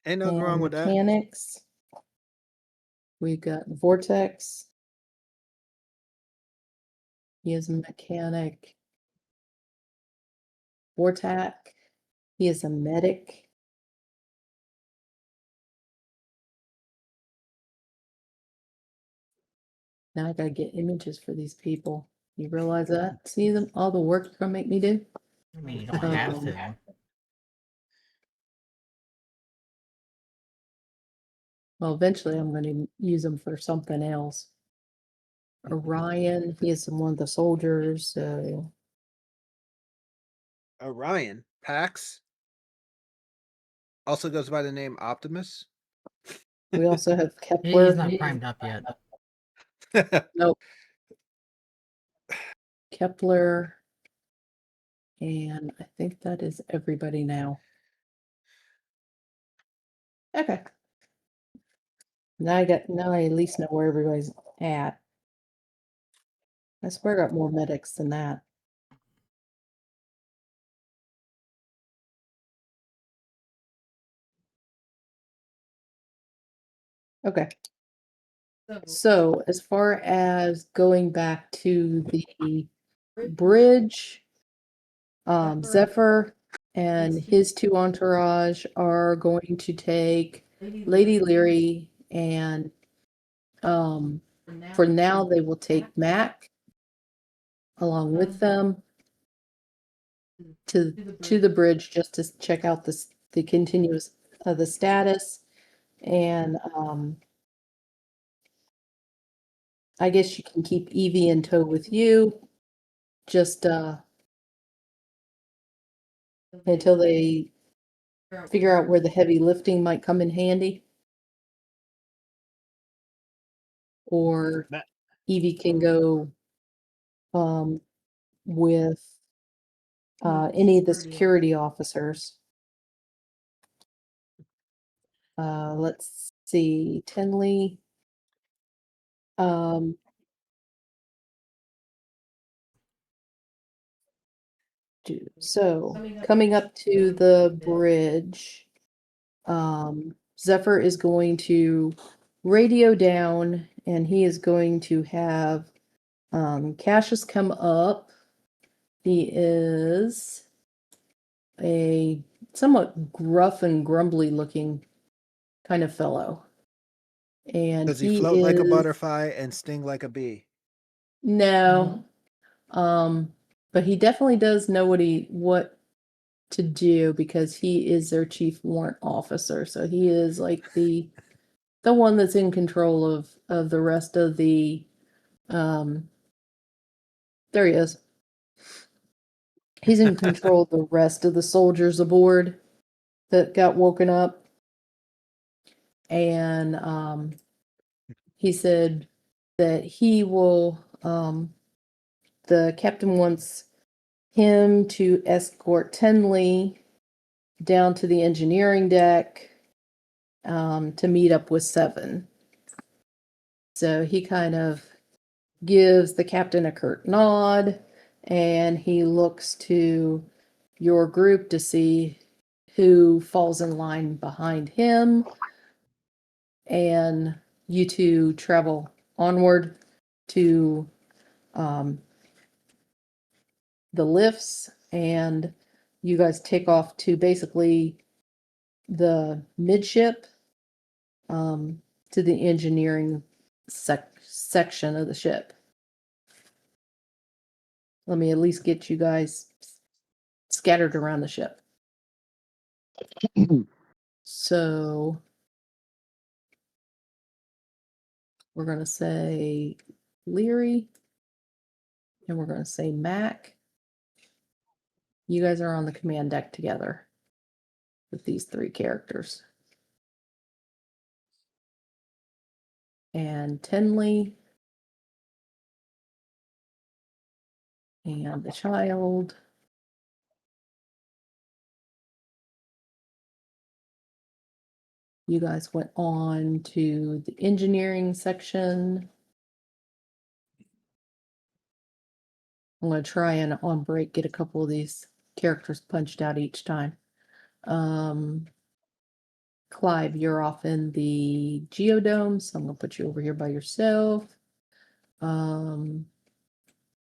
Speaker 4: Ain't nothing wrong
Speaker 1: And
Speaker 4: with that.
Speaker 1: mechanics. We've got Vortex. He is a mechanic. Vortac. He is a medic. Now I gotta get images for these people. You realize that? See them? All the work you're gonna make me do?
Speaker 5: I mean, you don't have to.
Speaker 1: Well, eventually I'm gonna use them for something else. Orion, he is one of the soldiers, so
Speaker 4: Orion, Pax, also goes by the name Optimus.
Speaker 1: we also have
Speaker 5: He's
Speaker 1: Kepler.
Speaker 5: not primed up yet.
Speaker 1: Nope. Kepler. And I think that is everybody now. Okay. Now I at least know where everybody's at. I swear I got more medics than that. Okay. So as far as going back to the bridge, Zephyr and his two entourage are going to take Lady Leary and for now they will take Mac along with them to the bridge just to check out the continuous the status, and I guess you can keep Evie in tow with you just until they figure out where the heavy lifting might come in handy, or
Speaker 4: That-
Speaker 1: Evie can go with any of the security officers. Let's see, Tenley. So coming up to the bridge, Zephyr is going to radio down, and he is going to have Cassius come up. He is a somewhat gruff and grumbly looking kind of fellow. And
Speaker 4: Does he float like a butterfly and sting like a bee?
Speaker 1: No. But he definitely does know what to do because he is their chief warrant officer. So he is like the one that's in control of the rest of the there he is. He's in control of the rest of the soldiers aboard that got woken up. And he said that he will the captain wants him to escort Tenley down to the engineering deck to meet up with Seven. So he kind of gives the captain a curt nod, and he looks to your group to see who falls in line behind him, and you two travel onward to the lifts, and you guys take off to basically the midship to the engineering section of the ship. Let me at least get you guys scattered around the ship. So we're going to say Leary, and we're going to say Mac. You guys are on the command deck together with these three characters. And Tenley and the child. You guys went on to the engineering section. I'm going to try and on break get a couple of these characters punched out each time. Clive, you're off in the Geodome, so I'm going to put you over here by yourself.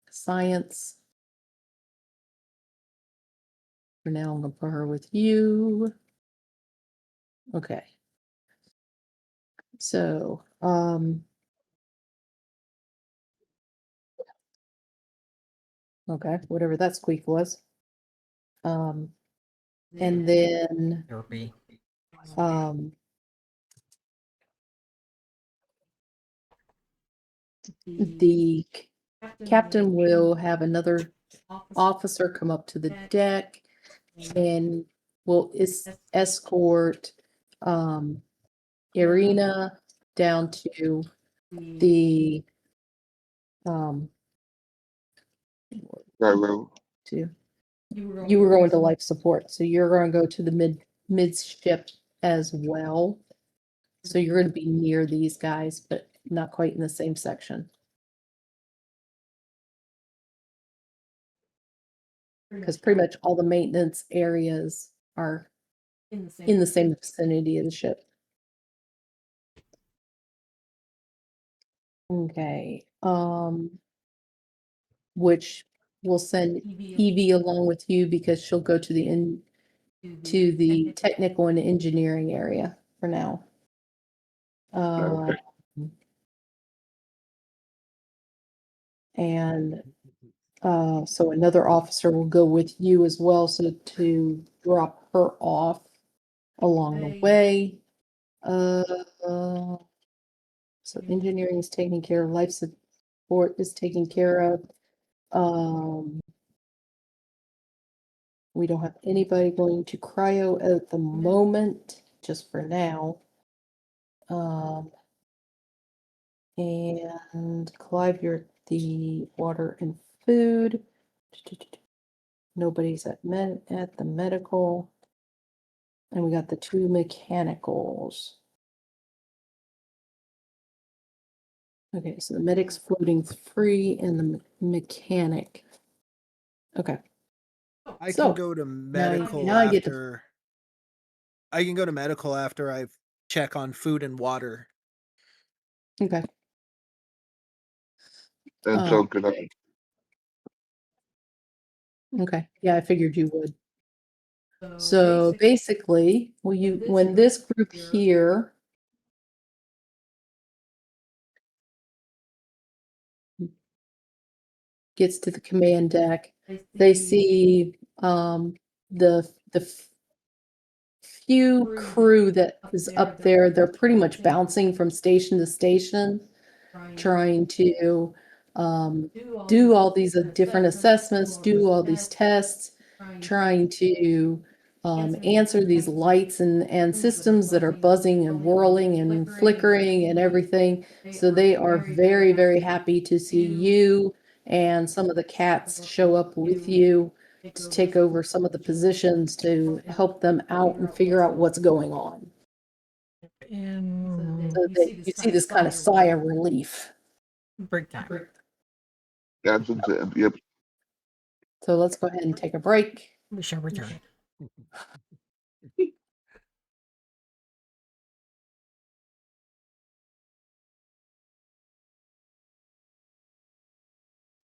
Speaker 1: Science. For now, I'm going to put her with you. Okay. So, okay, whatever that squeak was. And then,
Speaker 5: Therapy.
Speaker 1: the captain will have another officer come up to the deck and will escort Irina down to the
Speaker 3: Gyro.
Speaker 1: you were going to life support, so you're going to go to the midship as well. So you're going to be near these guys, but not quite in the same section. Because pretty much all the maintenance areas are in the same vicinity of the ship. Okay. Which we'll send Evie along with you because she'll go to the technical and engineering area for now.
Speaker 3: Okay.
Speaker 1: And so another officer will go with you as well, so to drop her off along the way. So engineering is taken care of, life support is taken care of. We don't have anybody going to cryo at the moment, just for now. And Clive, you're at the water and food. Nobody's at the medical. And we got the 2 mechanicals. Okay, so the medic's floating free and the mechanic. Okay.
Speaker 4: I
Speaker 1: So,
Speaker 4: can go to medical
Speaker 1: now I get to-
Speaker 4: after. I can go to medical after I check on food and water.
Speaker 1: Okay.
Speaker 3: And so could I.
Speaker 1: Okay. Yeah, I figured you would. So basically, when this group here gets to the command deck, they see the few crew that is up there. They're pretty much bouncing from station to station, trying to do all these different assessments, do all these tests, trying to answer these lights and systems that are buzzing and whirling and flickering and everything. So they are very, very happy to see you and some of the cats show up with you to take over some of the positions to help them out and figure out what's going on.
Speaker 5: And
Speaker 1: So that you see this kind of sigh of relief.
Speaker 5: break time.
Speaker 3: That's it. Yep.
Speaker 1: So let's go ahead and take a break.
Speaker 5: We shall return.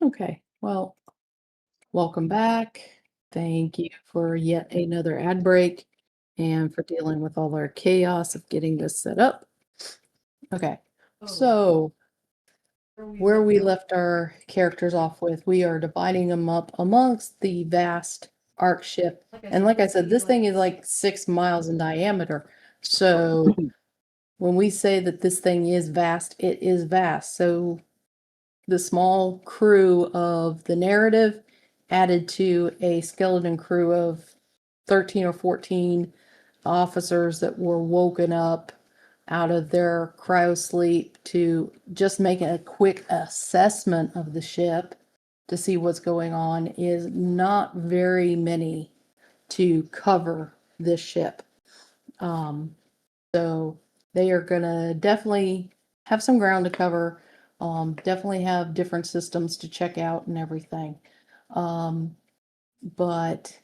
Speaker 1: Okay, well, welcome back. Thank you for yet another ad break and for dealing with all our chaos of getting this set up. Okay, so where we left our characters off with, we are dividing them up amongst the vast arc ship. And like I said, this thing is like 6 miles in diameter. So when we say that this thing is vast, it is vast. So the small crew of the narrative added to a skeleton crew of 13 or 14 officers that were woken up out of their cryo sleep to just make a quick assessment of the ship to see what's going on is not very many to cover this ship. So they are gonna definitely have some ground to cover. Definitely have different systems to check out and everything. But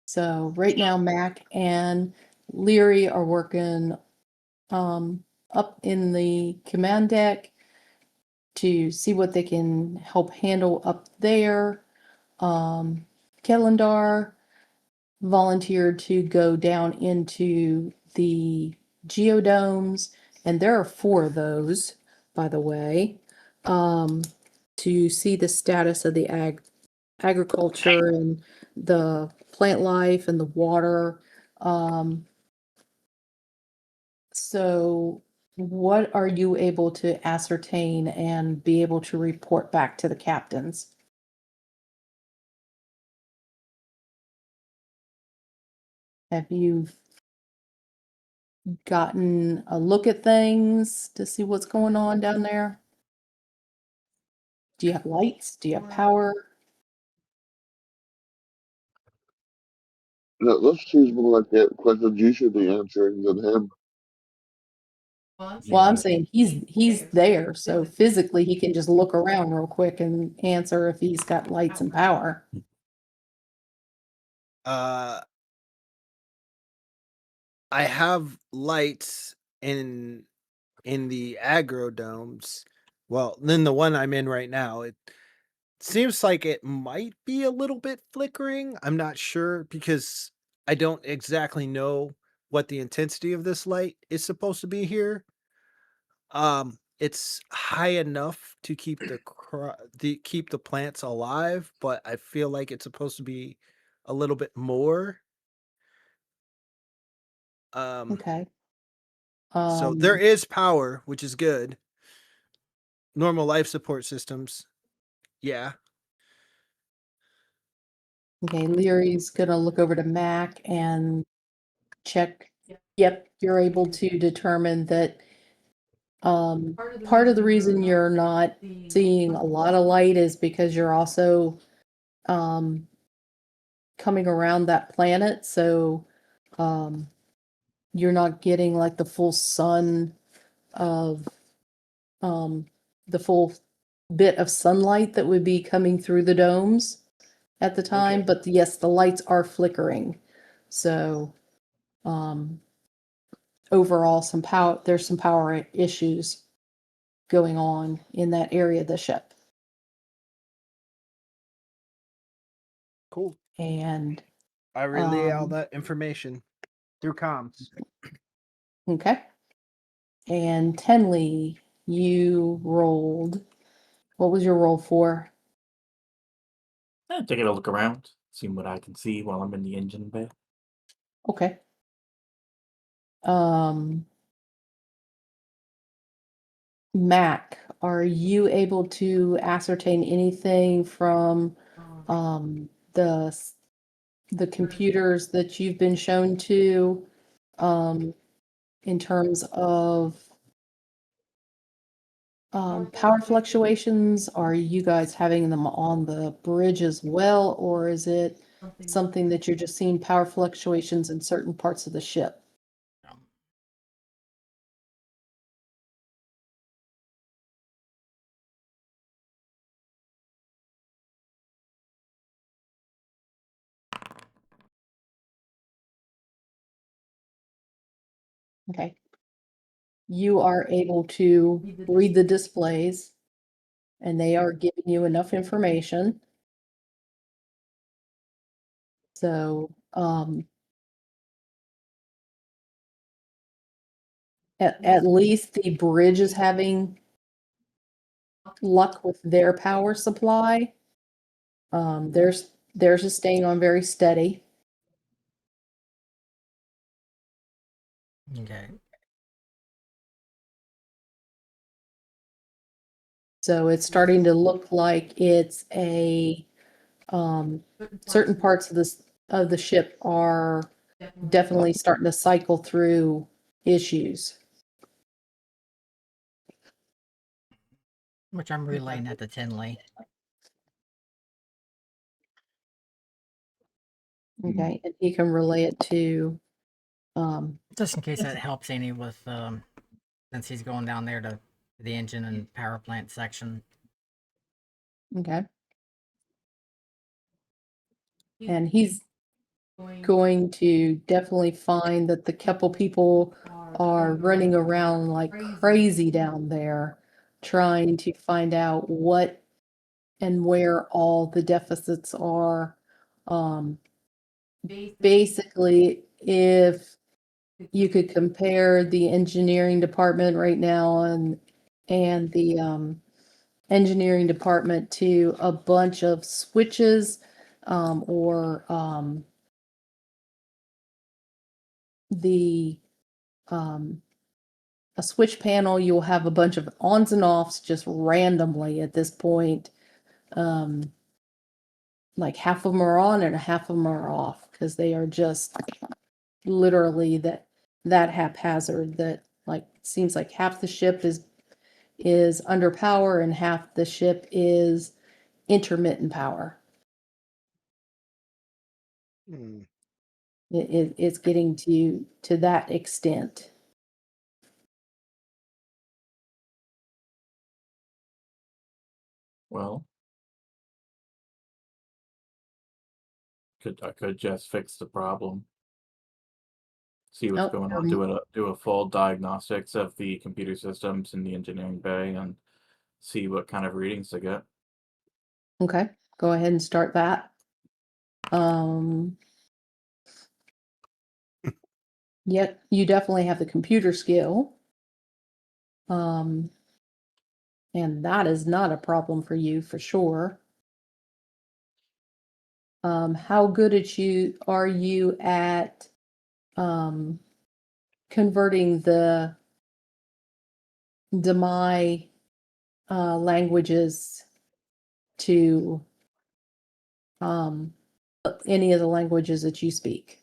Speaker 1: so right now, Mac and Leary are working up in the command deck to see what they can help handle up there. Kellendar volunteered to go down into the geodomes, and there are 4 of those, by the way, to see the status of the agriculture and the plant life and the water. So what are you able to ascertain and be able to report back to the captains? Have you gotten a look at things to see what's going on down there? Do you have lights? Do you have power?
Speaker 3: That seems more like a question you should be answering than him.
Speaker 1: Well, I'm saying he's there, so physically he can just look around real quick and answer if he's got lights and power.
Speaker 4: I have lights in the aggro domes. Well, then the one I'm in right now, it seems like it might be a little bit flickering. I'm not sure because I don't exactly know what the intensity of this light is supposed to be here. It's high enough to keep keep the plants alive, but I feel like it's supposed to be a little bit more.
Speaker 1: Okay.
Speaker 4: So there is power, which is good. Normal life support systems. Yeah.
Speaker 1: Okay, Leary's gonna look over to Mac and check. Yep, you're able to determine that part of the reason you're not seeing a lot of light is because you're also coming around that planet, so you're not getting like the full sun of the full bit of sunlight that would be coming through the domes at the time.
Speaker 4: Okay.
Speaker 1: But yes, the lights are flickering. So overall there's some power issues going on in that area of the ship.
Speaker 4: Cool.
Speaker 1: And
Speaker 4: I relay all that information through comms.
Speaker 1: okay. And Tenley, you rolled. What was your roll for?
Speaker 2: Taking a look around, seeing what I can see while I'm in the engine bay.
Speaker 1: Okay. Mac, are you able to ascertain anything from the computers that you've been shown to in terms of power fluctuations? Are you guys having them on the bridge as well, or is it something that you're just seeing power fluctuations in certain parts of the ship? Okay. You are able to read the displays, and they are giving you enough information. So, at least the bridge is having luck with their power supply. Theirs is staying on very steady.
Speaker 5: Okay.
Speaker 1: So it's starting to look like it's a certain parts of the ship are definitely starting to cycle through issues.
Speaker 5: Which I'm relaying that to Tinley.
Speaker 1: Okay, and he can relay it to
Speaker 5: Just in case that helps any with, since he's going down there to the engine and power plant section.
Speaker 1: Okay. And he's going to definitely find that the Keppel people are running around like crazy down there, trying to find out what and where all the deficits are. Basically, if you could compare the engineering department right now and the engineering department to a bunch of switches or the a switch panel, you'll have a bunch of ons and offs just randomly at this point. Like half of them are on and half of them are off because they are just literally that haphazard that like seems like half the ship is under power and half the ship is intermittent power.
Speaker 4: Hmm.
Speaker 1: It's getting to that extent.
Speaker 2: Well, I could just fix the problem. See what's
Speaker 1: Nope,
Speaker 2: going on. Do a full diagnostics of the computer systems in the engineering bay and see what kind of readings they get.
Speaker 1: Okay, go ahead and start that. Yet you definitely have the computer skill. And that is not a problem for you for sure. How good are you at converting the Demai languages to any of the languages that you speak?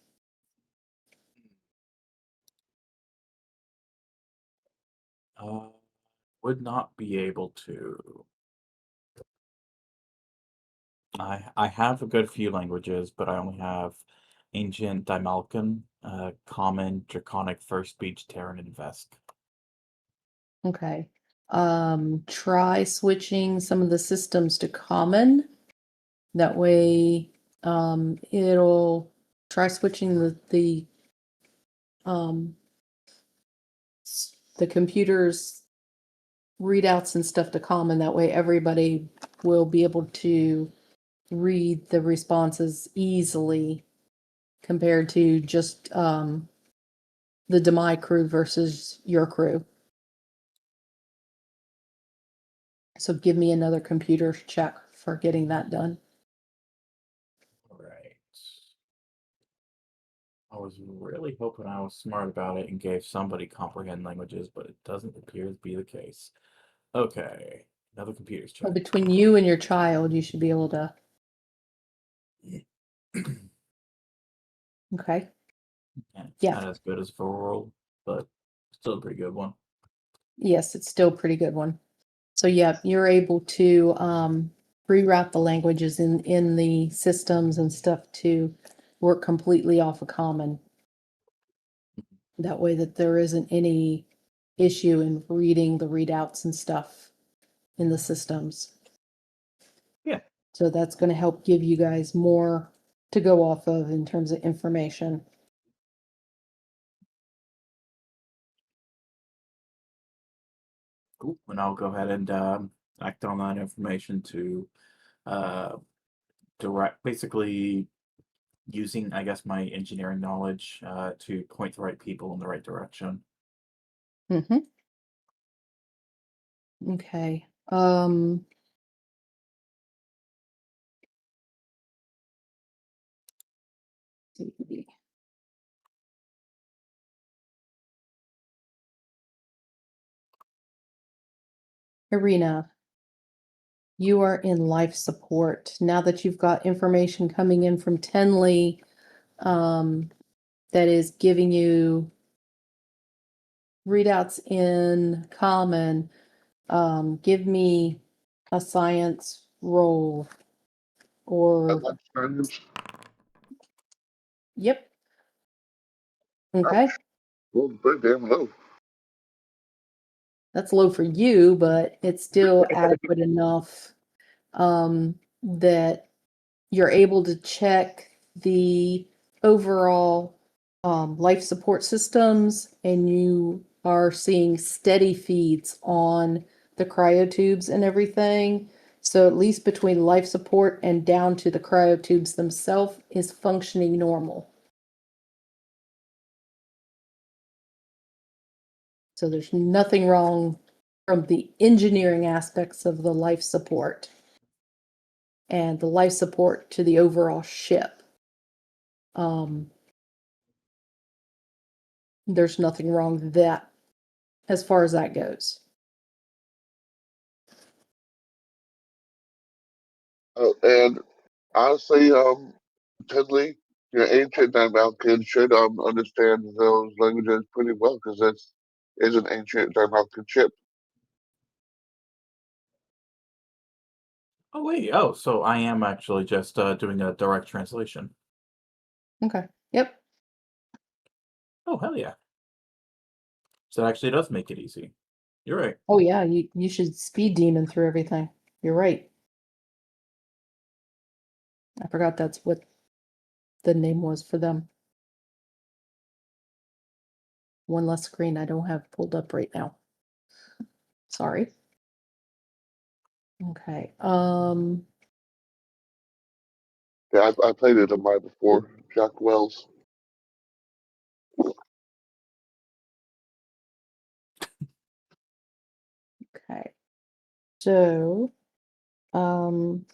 Speaker 2: Would not be able to. I have a good few languages, but I only have Ancient Dimalcan, Common, Draconic, First Speech, Terran, and Vesk.
Speaker 1: Okay. Try switching some of the systems to common. That way, it'll try switching the computer's readouts and stuff to common. That way, everybody will be able to read the responses easily compared to just the Demai crew versus your crew. So give me another computer check for getting that done.
Speaker 2: Right. I was really hoping I was smart about it and gave somebody comprehend languages, but it doesn't appear to be the case. Okay, another computer's check.
Speaker 1: Well, between you and your child, you should be able to. Okay.
Speaker 2: It's
Speaker 1: Yeah.
Speaker 2: not as good as for world, but still a pretty good one.
Speaker 1: Yes, it's still a pretty good one. So yeah, you're able to reroute the languages in the systems and stuff to work completely off of common. That way that there isn't any issue in reading the readouts and stuff in the systems.
Speaker 2: Yeah.
Speaker 1: So that's going to help give you guys more to go off of in terms of information.
Speaker 2: Cool. And I'll go ahead and act on that information to basically using, I guess, my engineering knowledge to point the right people in the right direction.
Speaker 1: Mm-hmm. Okay. Irina, you are in life support. Now that you've got information coming in from Tenley, that is giving you readouts in common, give me a science roll or,
Speaker 3: And that's science.
Speaker 1: yep. Okay.
Speaker 3: Well, pretty damn low.
Speaker 1: That's low for you, but it's still adequate enough that you're able to check the overall life support systems, and you are seeing steady feeds on the cryotubes and everything. So at least between life support and down to the cryotubes themselves is functioning normal. So there's nothing wrong from the engineering aspects of the life support and the life support to the overall ship. There's nothing wrong with that as far as that goes.
Speaker 3: And honestly, Tinley, your ancient Dimalkin should understand those languages pretty well because this is an ancient Dimalkin ship.
Speaker 2: Oh wait, oh, so I am actually just doing a direct translation.
Speaker 1: Okay. Yep.
Speaker 2: Oh hell yeah. So that actually does make it easy. You're right.
Speaker 1: Oh yeah, you should speed demon through everything. You're right. I forgot that's what the name was for them. One less screen I don't have pulled up right now. Sorry. Okay.
Speaker 3: Yeah, I played it in mine before. Jack Wells.
Speaker 1: Okay. So, um,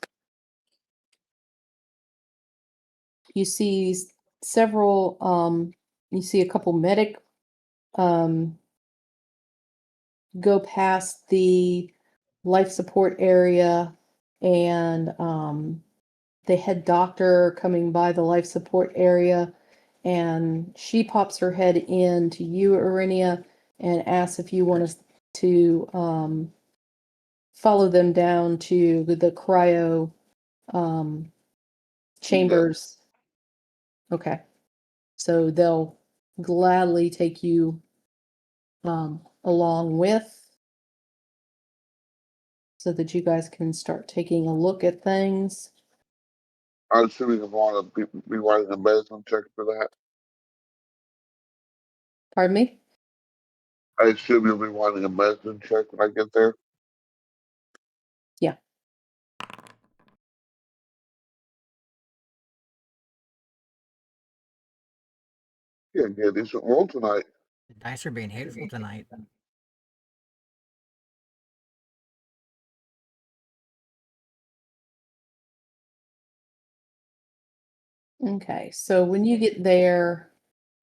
Speaker 1: you see several, you see a couple medic, go past the life support area, and, the head doctor coming by the life support area, and she pops her head in to you, Arinia, and asks if you want us to follow them down to the cryo chambers. Okay. So they'll gladly take you along with, so that you guys can start taking a look at things.
Speaker 3: I'm assuming I want to be writing a medicine check for that.
Speaker 1: Pardon me?
Speaker 3: I assume you'll be wanting a medicine check when I get there.
Speaker 1: Yeah.
Speaker 3: Yeah, get a decent roll tonight.
Speaker 5: The dice are being hateful tonight.
Speaker 1: Okay. So when you get there,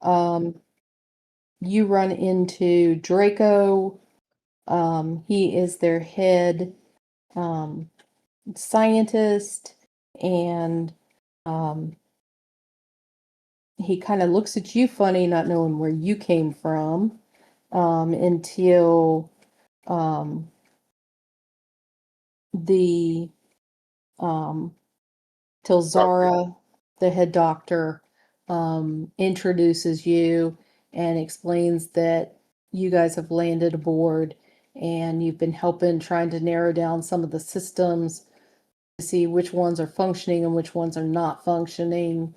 Speaker 1: you run into Draco. He is their head scientist, and he kind of looks at you funny, not knowing where you came from, until the till Zara, the head doctor, introduces you and explains that you guys have landed aboard and you've been helping trying to narrow down some of the systems to see which ones are functioning and which ones are not functioning,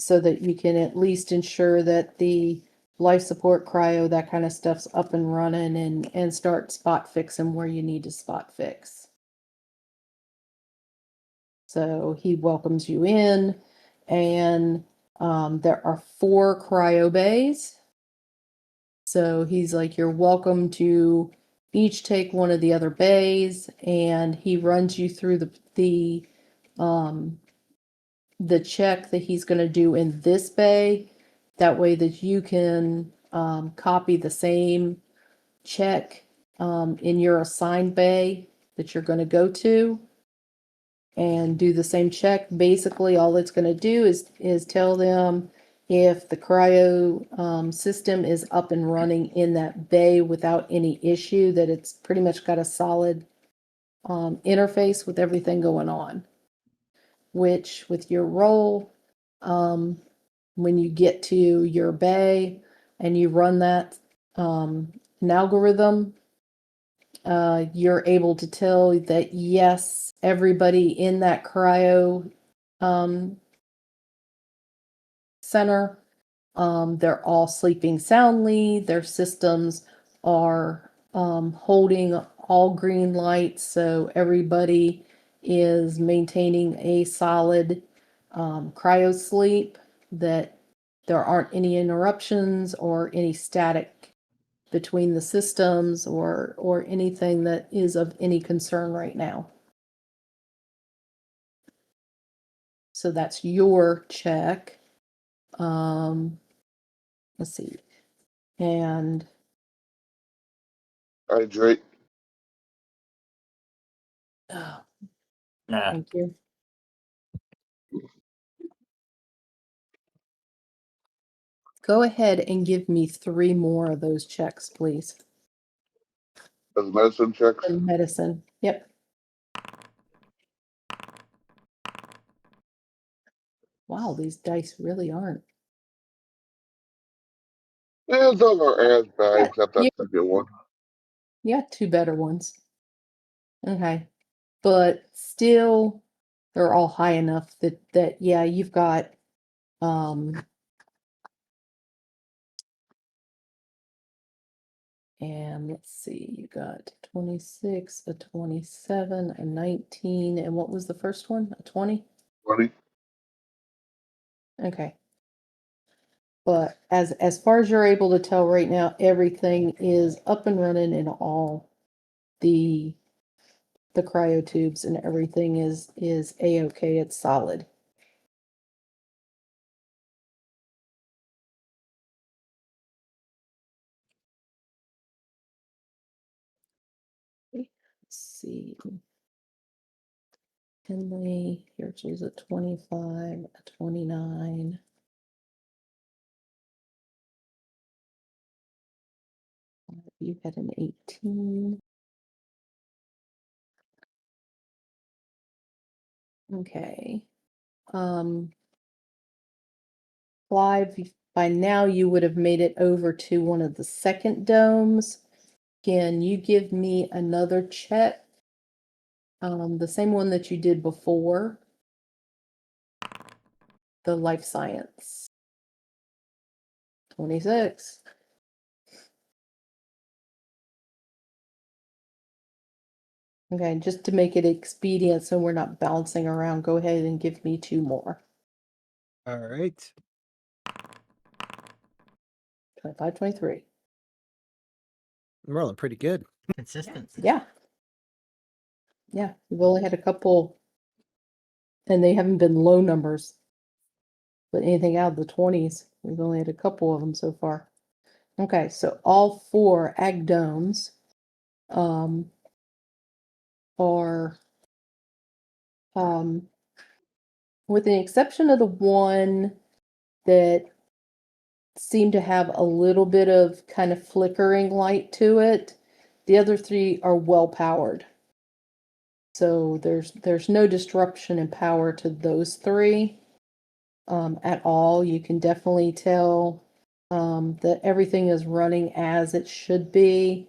Speaker 1: so that you can at least ensure that the life support, cryo, that kind of stuff's up and running, and start spot fixing where you need to spot fix. So he welcomes you in, and there are 4 cryo bays. So he's like, you're welcome to each take one of the other bays, and he runs you through the check that he's going to do in this bay. That way that you can copy the same check in your assigned bay that you're going to go to, and do the same check. Basically, all it's going to do is tell them if the cryo system is up and running in that bay without any issue, that it's pretty much got a solid interface with everything going on. Which, with your role, when you get to your bay and you run that an algorithm, you're able to tell that yes, everybody in that cryo center, they're all sleeping soundly. Their systems are holding all green lights, so everybody is maintaining a solid cryo sleep, that there aren't any interruptions or any static between the systems or anything that is of any concern right now. So that's your check. Let's see. And
Speaker 3: Hydrate.
Speaker 1: oh,
Speaker 2: Nah.
Speaker 1: thank you. Go ahead and give me 3 more of those checks, please.
Speaker 3: As medicine checks.
Speaker 1: And medicine. Yep. Wow, these dice really aren't.
Speaker 3: Yeah, those are as bad,
Speaker 1: Yeah,
Speaker 3: except that second one.
Speaker 1: Yeah, 2 better ones. Okay. But still, they're all high enough that yeah, you've got and let's see, you got 26, a 27, a 19, and what was the first one? A 20?
Speaker 3: 20.
Speaker 1: Okay. But as far as you're able to tell right now, everything is up and running in all the cryo tubes, and everything is a-okay. It's solid. Let's see. Henley, yours was a 25, a 29. You had an 18. Okay. Clive, by now you would have made it over to one of the second domes. Can you give me another check? The same one that you did before. The life science. 26. Okay, just to make it expedient so we're not bouncing around, go ahead and give me 2 more.
Speaker 4: All right.
Speaker 1: 25, 23.
Speaker 4: I'm rolling pretty good.
Speaker 5: Consistent.
Speaker 1: Yeah. Yeah, we've only had a couple, and they haven't been low numbers, but anything out of the 20s. We've only had a couple of them so far. Okay, so all 4 ag domes are with the exception of the one that seemed to have a little bit of kind of flickering light to it, the other 3 are well powered. So there's no disruption in power to those 3 at all. You can definitely tell that everything is running as it should be.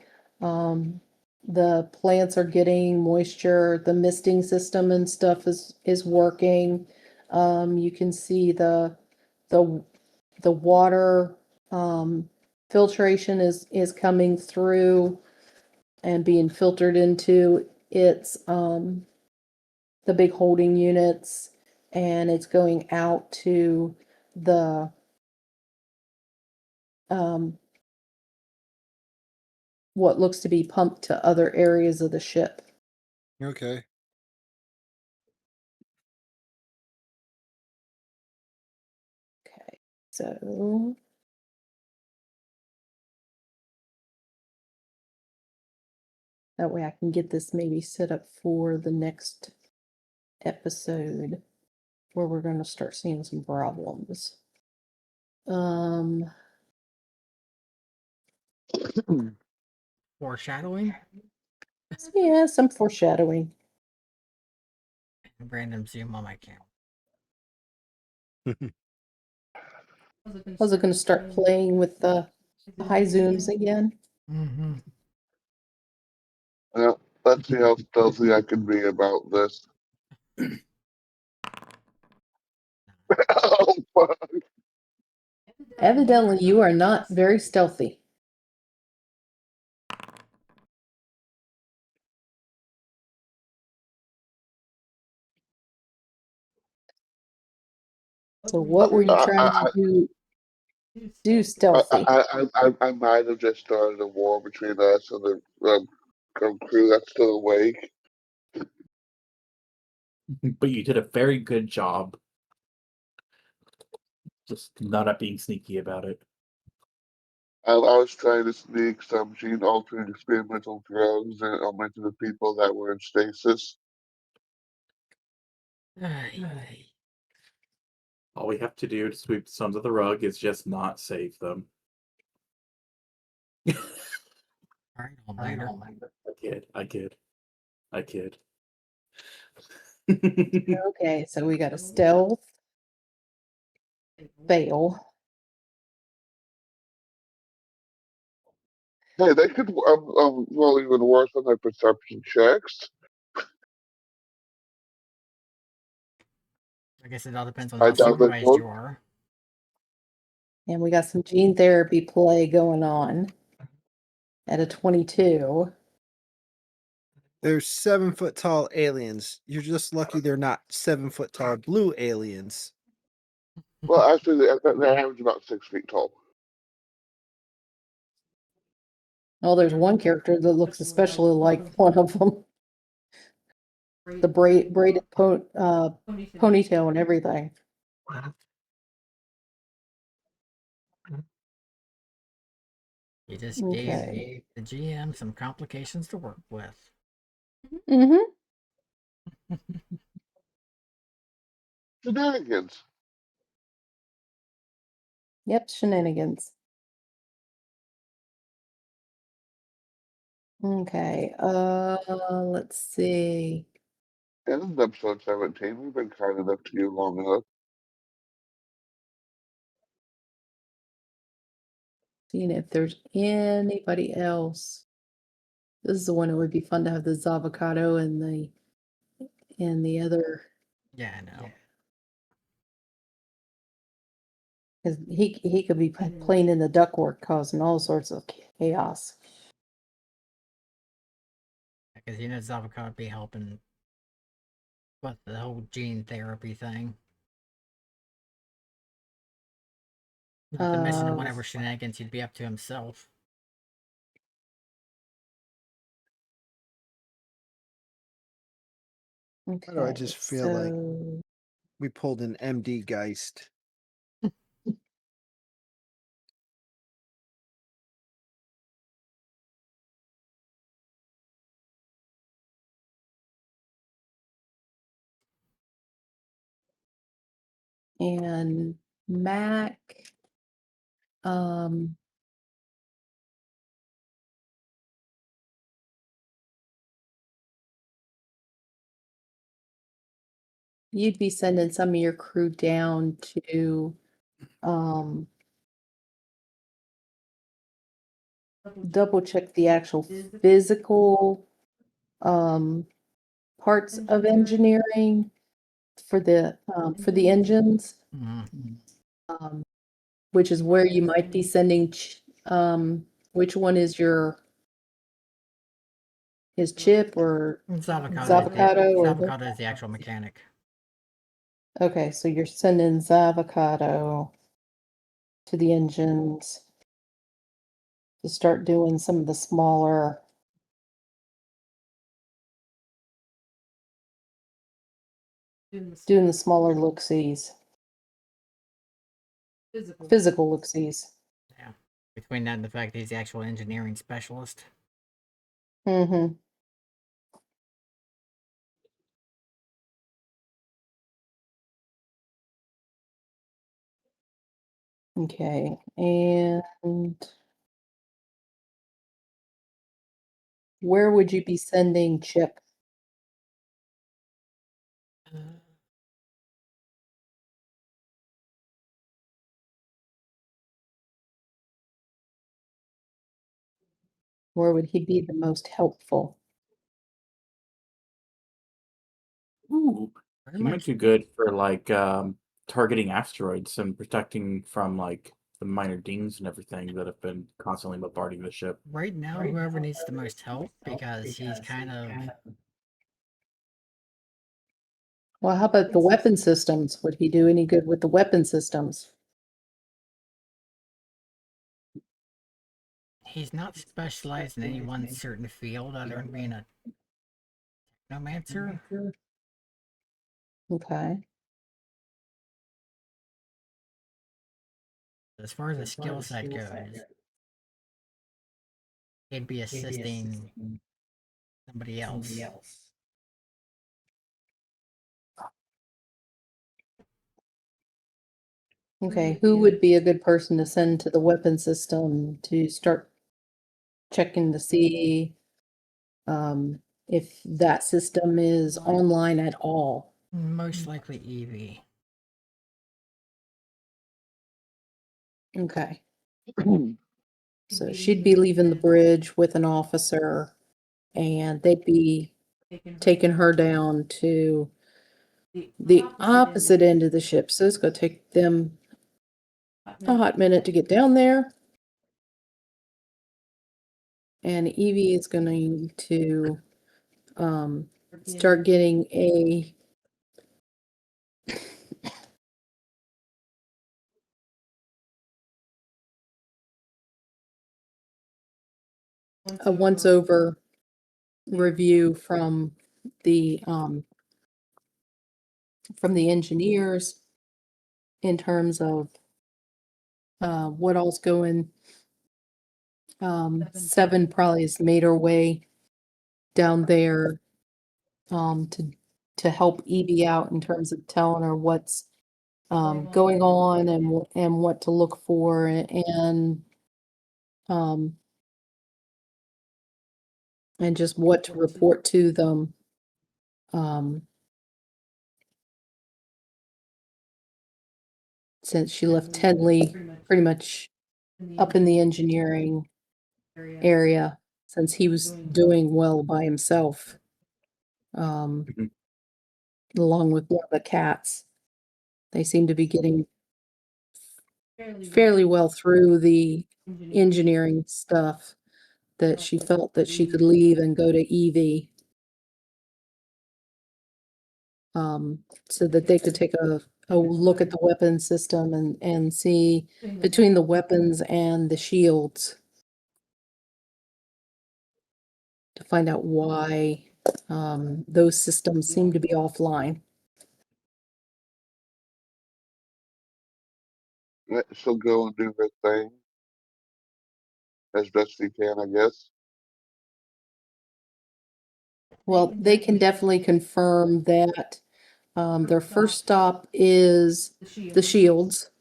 Speaker 1: The plants are getting moisture, the misting system and stuff is working. You can see the water filtration is coming through and being filtered into its the big holding units, and it's going out to the what looks to be pumped to other areas of the ship.
Speaker 4: Okay.
Speaker 1: Okay, so that way I can get this maybe set up for the next episode where we're going to start seeing some problems.
Speaker 5: Foreshadowing.
Speaker 1: Yeah, some foreshadowing.
Speaker 5: Random zoom on my camera.
Speaker 1: Was it going to start playing with the high zooms again?
Speaker 5: Mm-hmm.
Speaker 3: Well, let's see how stealthy I can be about this. Oh, fuck.
Speaker 1: Evidently, you are not very stealthy. So what were you trying to do stealthy?
Speaker 3: I might have just started a war between us and the crew that's still awake.
Speaker 2: But you did a very good job. Just not being sneaky about it.
Speaker 3: I was trying to sneak some gene-altering experimental drugs onto the people that were in stasis.
Speaker 2: All we have to do to sweep the sons of the rug is just not save them.
Speaker 5: All right, all-nighter.
Speaker 2: I kid.
Speaker 1: Okay, so we got a stealth fail.
Speaker 3: Hey, they could roll even worse on their perception checks.
Speaker 5: I guess it all depends on
Speaker 3: I
Speaker 5: how
Speaker 3: doubt they
Speaker 5: supervised
Speaker 3: would.
Speaker 5: you are.
Speaker 1: And we got some gene therapy play going on at a 22.
Speaker 4: They're 7-foot tall aliens. You're just lucky they're not 7-foot tall blue aliens.
Speaker 3: Well, actually, they're average about 6 feet tall.
Speaker 1: Oh, there's one character that looks especially like one of them. The braided ponytail and everything.
Speaker 5: You just
Speaker 1: Okay.
Speaker 5: gave the GM some complications to work with.
Speaker 1: Mm-hmm.
Speaker 3: Shenanigans.
Speaker 1: Yep, shenanigans. Okay, let's see.
Speaker 3: And this is episode 17. We've been kind enough to you long enough.
Speaker 1: Seeing if there's anybody else. This is the one that would be fun to have the Zavocado and the other,
Speaker 5: Yeah, I know.
Speaker 1: because he could be playing in the ductwork, causing all sorts of chaos.
Speaker 5: Because Zavocado would be helping with the whole gene therapy thing. Not to mention whatever shenanigans he'd be up to himself.
Speaker 1: Okay,
Speaker 4: Why do I just feel like we pulled an MD Geist?
Speaker 1: and Mac, you'd be sending some of your crew down to double check the actual physical parts of engineering for the engines, which is where you might be sending which one is his chip or Zavocado or
Speaker 5: Zavocado is the actual mechanic.
Speaker 1: okay, so you're sending Zavocado to the engines to start doing some of the smaller doing the smaller look-sees. Physical look-sees.
Speaker 5: Yeah. Between that and the fact that he's the actual engineering specialist.
Speaker 1: Mm-hmm. Okay, and where would you be sending Chip? Where would he be the most helpful?
Speaker 2: Ooh,
Speaker 5: Very
Speaker 2: he might
Speaker 5: much
Speaker 2: be good for like targeting asteroids and protecting from like the minor dings and everything that have been constantly bombarding the ship.
Speaker 5: right now. Whoever needs the most help, because he's kind of
Speaker 1: Well, how about the weapon systems? Would he do any good with the weapon systems?
Speaker 5: he's not specialized in any one certain field other than being a technomancer.
Speaker 1: Okay.
Speaker 5: As far as the skill set goes, he'd be assisting somebody else.
Speaker 1: Okay, who would be a good person to send to the weapon system to start checking to see if that system is online at all?
Speaker 5: Most likely Evie.
Speaker 1: Okay, so she'd be leaving the bridge with an officer, and they'd be taking her down to the opposite end of the ship. So it's gonna take them a hot minute to get down there. And Evie is going to start getting a once over review from the engineers in terms of what all's going. Seven probably has made her way down there to help Evie out in terms of telling her what's going on and what to look for um, and just what to report to them. Since she left Tenley pretty much up in the engineering area, since he was doing well by himself,
Speaker 2: Mhm.
Speaker 1: along with one of the cats. They seem to be getting fairly well through the engineering stuff that she felt that she could leave and go to Evie. So that they could take a look at the weapon system and see between the weapons and the shields to find out why those systems seem to be offline.
Speaker 3: She'll go and do her thing as best she can, I guess.
Speaker 1: Well, they can definitely confirm that their first stop is the shields,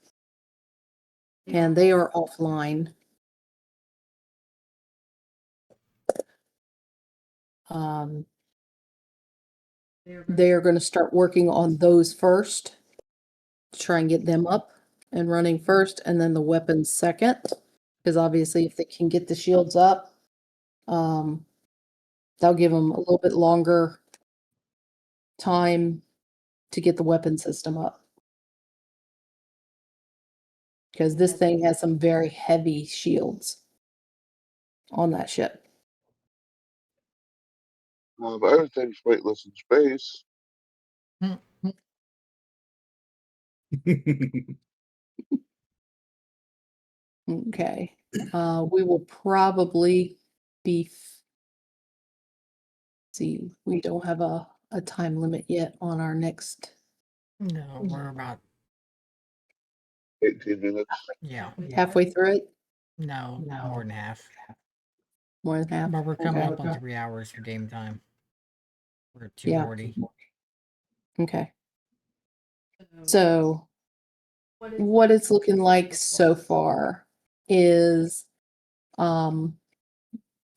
Speaker 1: and they are offline. They are going to start working on those first, to try and get them up and running first, and then the weapons second. Because obviously, if they can get the shields up, that'll give them a little bit longer time to get the weapon system up. Because this thing has some very heavy shields on that ship.
Speaker 3: But everything's weightless in space.
Speaker 1: Okay. We will probably be. See, we don't have a time limit yet on our next.
Speaker 5: No, we're about
Speaker 3: 18 minutes.
Speaker 1: Halfway through it?
Speaker 5: no more than half.
Speaker 1: More than half?
Speaker 5: But we're coming
Speaker 1: Okay.
Speaker 5: up on 3 hours for game time. We're at
Speaker 1: Yeah.
Speaker 5: 2:40.
Speaker 1: Okay. So what it's looking like so far is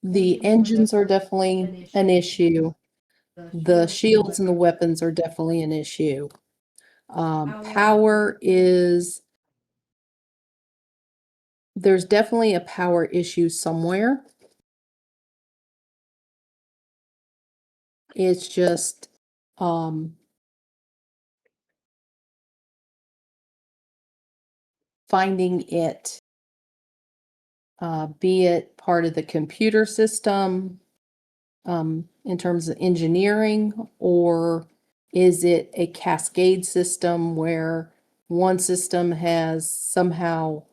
Speaker 1: the engines are definitely an issue. The shields and the weapons are definitely an issue. Power is, there's definitely a power issue somewhere. It's just um, finding it, be it part of the computer system, in terms of engineering, or is it a cascade system where one system has somehow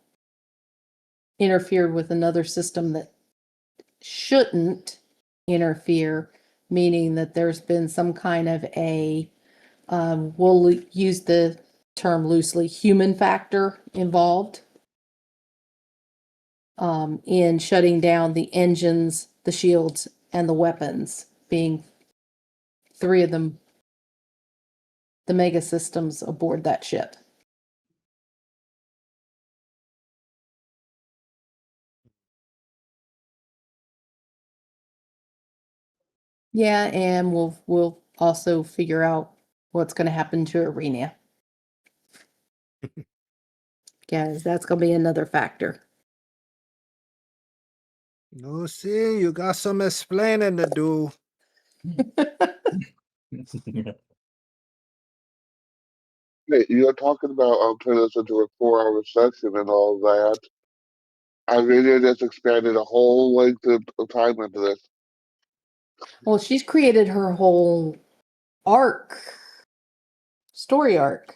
Speaker 1: interfered with another system that shouldn't interfere, meaning that there's been some kind of a, we'll use the term loosely, human factor involved in shutting down the engines, the shields, and the weapons, being three of them, the mega systems aboard that ship. Yeah, and we'll also figure out what's going to happen to Arena. Guys, that's going to be another factor.
Speaker 4: No, see, you got some explaining to do.
Speaker 3: Hey, you're talking about turning this into a 4-hour session and all that. I really just expanded a whole length of time into this.
Speaker 1: Well, she's created her whole story arc,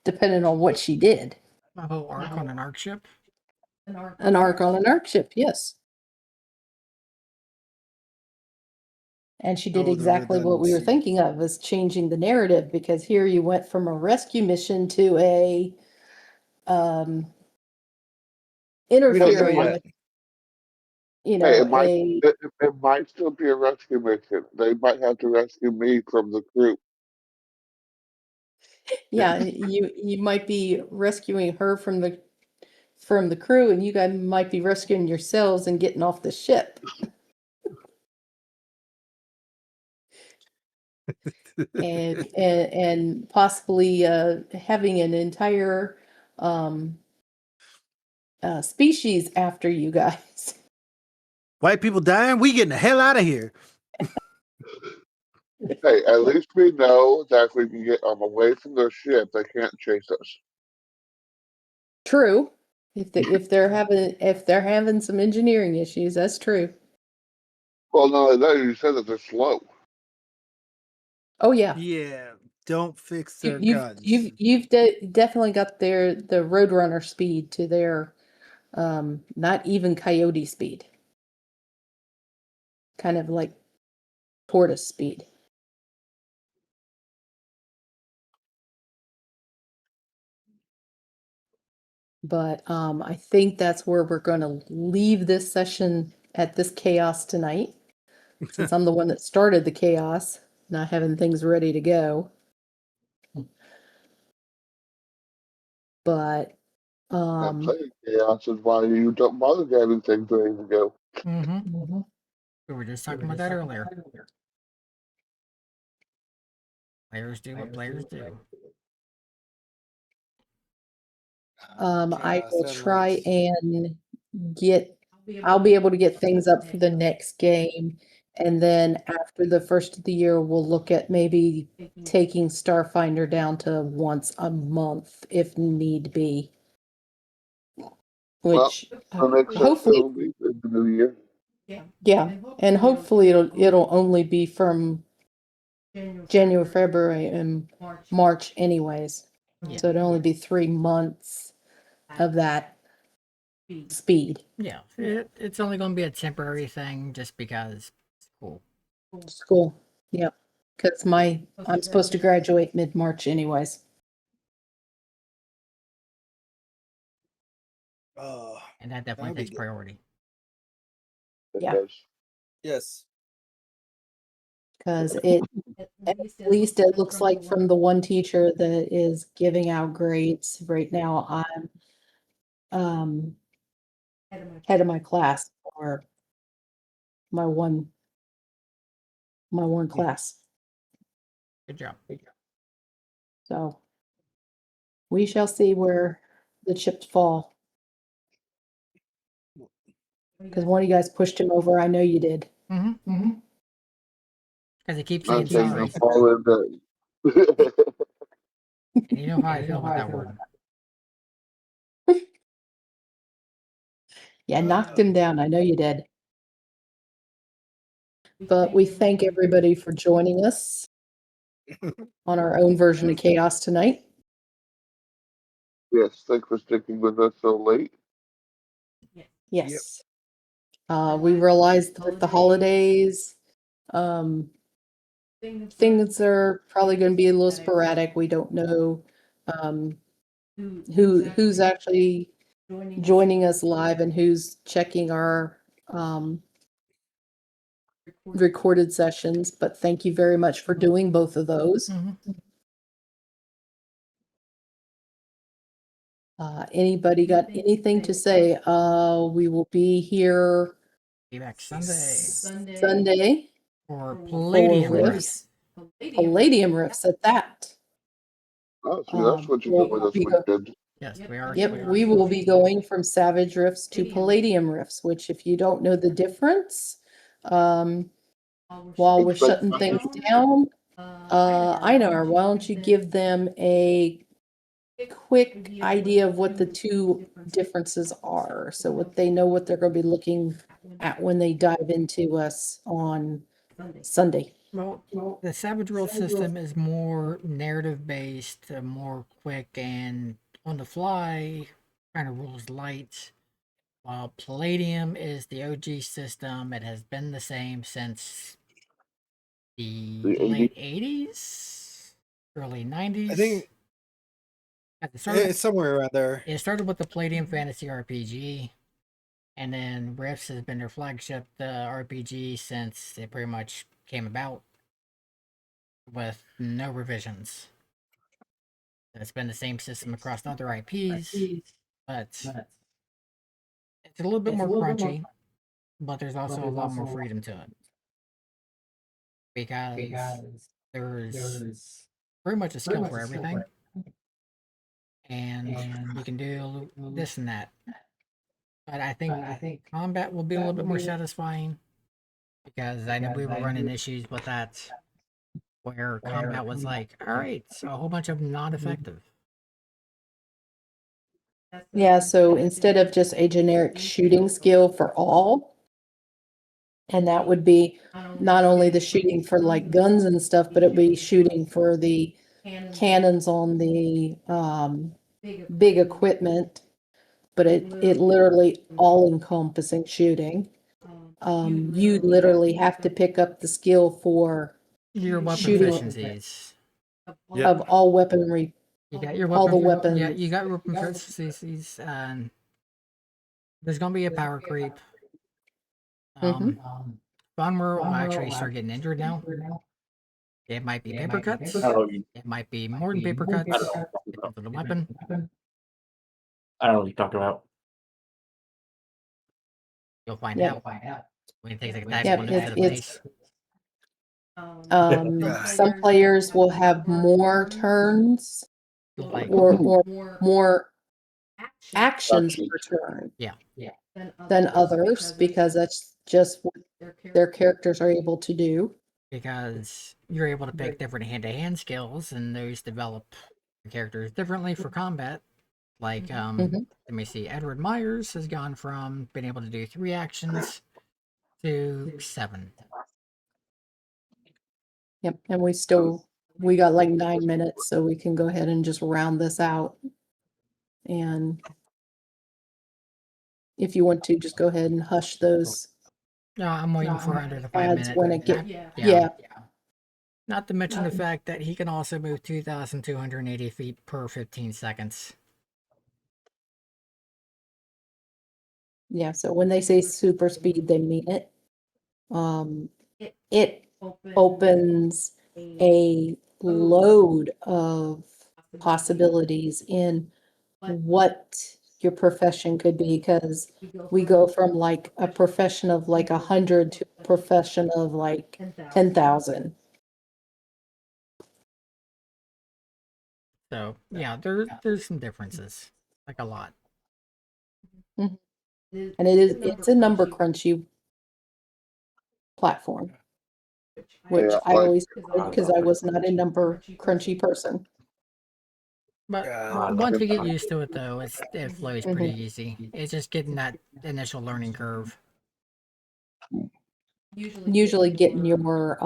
Speaker 1: depending on what she did.
Speaker 5: A whole arc on an arc ship.
Speaker 1: An arc on an arc ship, yes. And she did
Speaker 4: Oh, the
Speaker 1: exactly what we were
Speaker 4: redundancy.
Speaker 1: thinking of, was changing the narrative, because here you went from a rescue mission to a interfering
Speaker 4: yet.
Speaker 1: with, you
Speaker 3: Hey,
Speaker 1: know,
Speaker 3: it might still be a rescue mission. They might have to rescue me from the crew.
Speaker 1: yeah, you might be rescuing her from the crew, and you guys might be rescuing yourselves and getting off the ship. and possibly having an entire species after you guys.
Speaker 4: White people dying, we getting the hell out of here.
Speaker 3: Hey, at least we know that if we can get away from their ship, they can't chase us.
Speaker 1: True. If they're having some engineering issues, that's true.
Speaker 3: Well, no, you said that they're slow.
Speaker 1: Oh yeah.
Speaker 4: Yeah, don't fix their
Speaker 1: You've
Speaker 4: guns.
Speaker 1: definitely got the Roadrunner speed to their not even Coyote speed. Kind of like tortoise speed. But I think that's where we're going to leave this session at this chaos tonight, since I'm the one that started the chaos, not having things ready to go. But
Speaker 3: I'm saying chaos is why you don't bother getting things ready to go.
Speaker 5: Mm-hmm. We were just talking about that earlier. Players do what players do.
Speaker 1: I will
Speaker 4: Chaos
Speaker 1: try
Speaker 4: emeralds.
Speaker 1: and I'll be able to get things up for the next game. And then after the first of the year, we'll look at maybe taking Starfinder down to once a month if need be.
Speaker 3: Well,
Speaker 1: Which
Speaker 3: the next session
Speaker 1: hopefully,
Speaker 3: will be in the new year.
Speaker 1: yeah, and hopefully it'll only be from January, February, and March anyways.
Speaker 5: Yeah.
Speaker 1: So it'll only be 3 months of that speed.
Speaker 5: Yeah, it's only going to be a temporary thing just because it's cool.
Speaker 1: School, yep. Because I'm supposed to graduate mid-March anyways.
Speaker 4: Oh,
Speaker 5: And that definitely
Speaker 4: that'll be
Speaker 5: takes
Speaker 4: good.
Speaker 5: priority.
Speaker 3: It
Speaker 1: Yeah.
Speaker 3: does.
Speaker 4: Yes.
Speaker 1: Because at least it looks like from the one teacher that is giving out grades right now, I'm head of my class, or my one class.
Speaker 5: Good job.
Speaker 1: So we shall see where the chips fall. Because one of you guys pushed him over. I know you did.
Speaker 5: Mm-hmm. Because he keeps
Speaker 3: Not
Speaker 5: saying
Speaker 3: saying
Speaker 5: sorry.
Speaker 3: to fall into.
Speaker 5: And you know how I feel about that word.
Speaker 1: Yeah, knocked him down. I know you did. But we thank everybody for joining us on our own version of chaos tonight.
Speaker 3: Yes, thanks for sticking with us so late.
Speaker 1: Yes. We realized with the holidays, things are probably going to be a little sporadic. We don't know who's actually joining us live and who's checking our recorded sessions. But thank you very much for doing both of those. Anybody got anything to say? We will be here
Speaker 5: Be back Sunday.
Speaker 1: Sunday
Speaker 5: For
Speaker 1: for
Speaker 5: Palladium
Speaker 1: riffs. Palladium riffs at that.
Speaker 3: Oh, so that's what you
Speaker 1: we'll
Speaker 3: did with us
Speaker 1: be go-
Speaker 3: weekend.
Speaker 5: Yes, we are.
Speaker 1: Yep, we will be going from Savage Riffs to Palladium Riffs, which if you don't know the difference, while we're shutting things down, Einar, why don't you give them a quick idea of what the two differences are, so what they know what they're going to be looking at when they dive into us on Sunday.
Speaker 5: Well, the Savage World system is more narrative based, more quick and on the fly, kind of rules light. While Palladium is the OG system, it has been the same since the
Speaker 3: The 80s?
Speaker 5: late 80s, early 90s.
Speaker 4: I think it's somewhere around there.
Speaker 5: It started with the Palladium Fantasy RPG, and then Rifts has been their flagship RPG since it pretty much came about, with no revisions. It's been the same system across other IPs, but it's a little bit more crunchy, but there's also a lot more freedom to it. Because there's pretty much a skill for everything. And you can do this and that. But I think combat will be a little bit more satisfying. Because I know we were running issues with that where combat was like, alright, so a whole bunch of non-effective.
Speaker 1: Yeah, so instead of just a generic shooting skill for all, and that would be not only the shooting for like guns and stuff, but it'd be shooting for the cannons on the big equipment, but it literally all encompassing shooting. You literally have to pick up the skill for
Speaker 5: Your weapon
Speaker 1: shooting
Speaker 5: efficiencies.
Speaker 1: of all weaponry.
Speaker 5: You got your
Speaker 1: all the
Speaker 5: weapon. Yeah,
Speaker 1: weapons.
Speaker 5: you got your weapon efficiencies, and there's gonna be a power creep. Farmer will actually start getting injured now. It might be paper cuts. It might be more than paper cuts. Depends on the weapon.
Speaker 2: I don't know what you're talking about.
Speaker 5: You'll find
Speaker 1: Yep.
Speaker 5: out when you take like that
Speaker 1: Yep,
Speaker 5: one to the
Speaker 1: it's-
Speaker 5: face.
Speaker 1: Some players will have more turns
Speaker 5: Like
Speaker 1: or more actions per turn.
Speaker 5: Yeah.
Speaker 1: Than others, because that's just what their characters are able to do.
Speaker 5: because you're able to pick different hand-to-hand skills, and those develop your characters differently for combat. Like, let me see, Edward Myers has gone from being able to do 3 actions to 7.
Speaker 1: Yep, and we got like 9 minutes, so we can go ahead and just round this out. And if you want to, just go ahead and hush those
Speaker 5: No, I'm waiting for under the 5
Speaker 1: ads
Speaker 5: minute.
Speaker 1: when it get,
Speaker 5: Yeah. Not to mention the fact that he can also move 2,280 feet per 15 seconds.
Speaker 1: Yeah, so when they say super speed, they mean it. It opens a load of possibilities in what your profession could be, because we go from like a profession of like 100 to a profession of like 10,000.
Speaker 5: So yeah, there's some differences, like a lot.
Speaker 1: And it's a number crunchy platform. which
Speaker 3: Yeah,
Speaker 1: I
Speaker 3: like-
Speaker 1: always did because I was not a number crunchy person.
Speaker 5: But
Speaker 4: Yeah.
Speaker 5: once you get used to it, though, it flows pretty
Speaker 1: Mhm.
Speaker 5: easy. It's just getting that initial learning curve.
Speaker 1: Usually getting your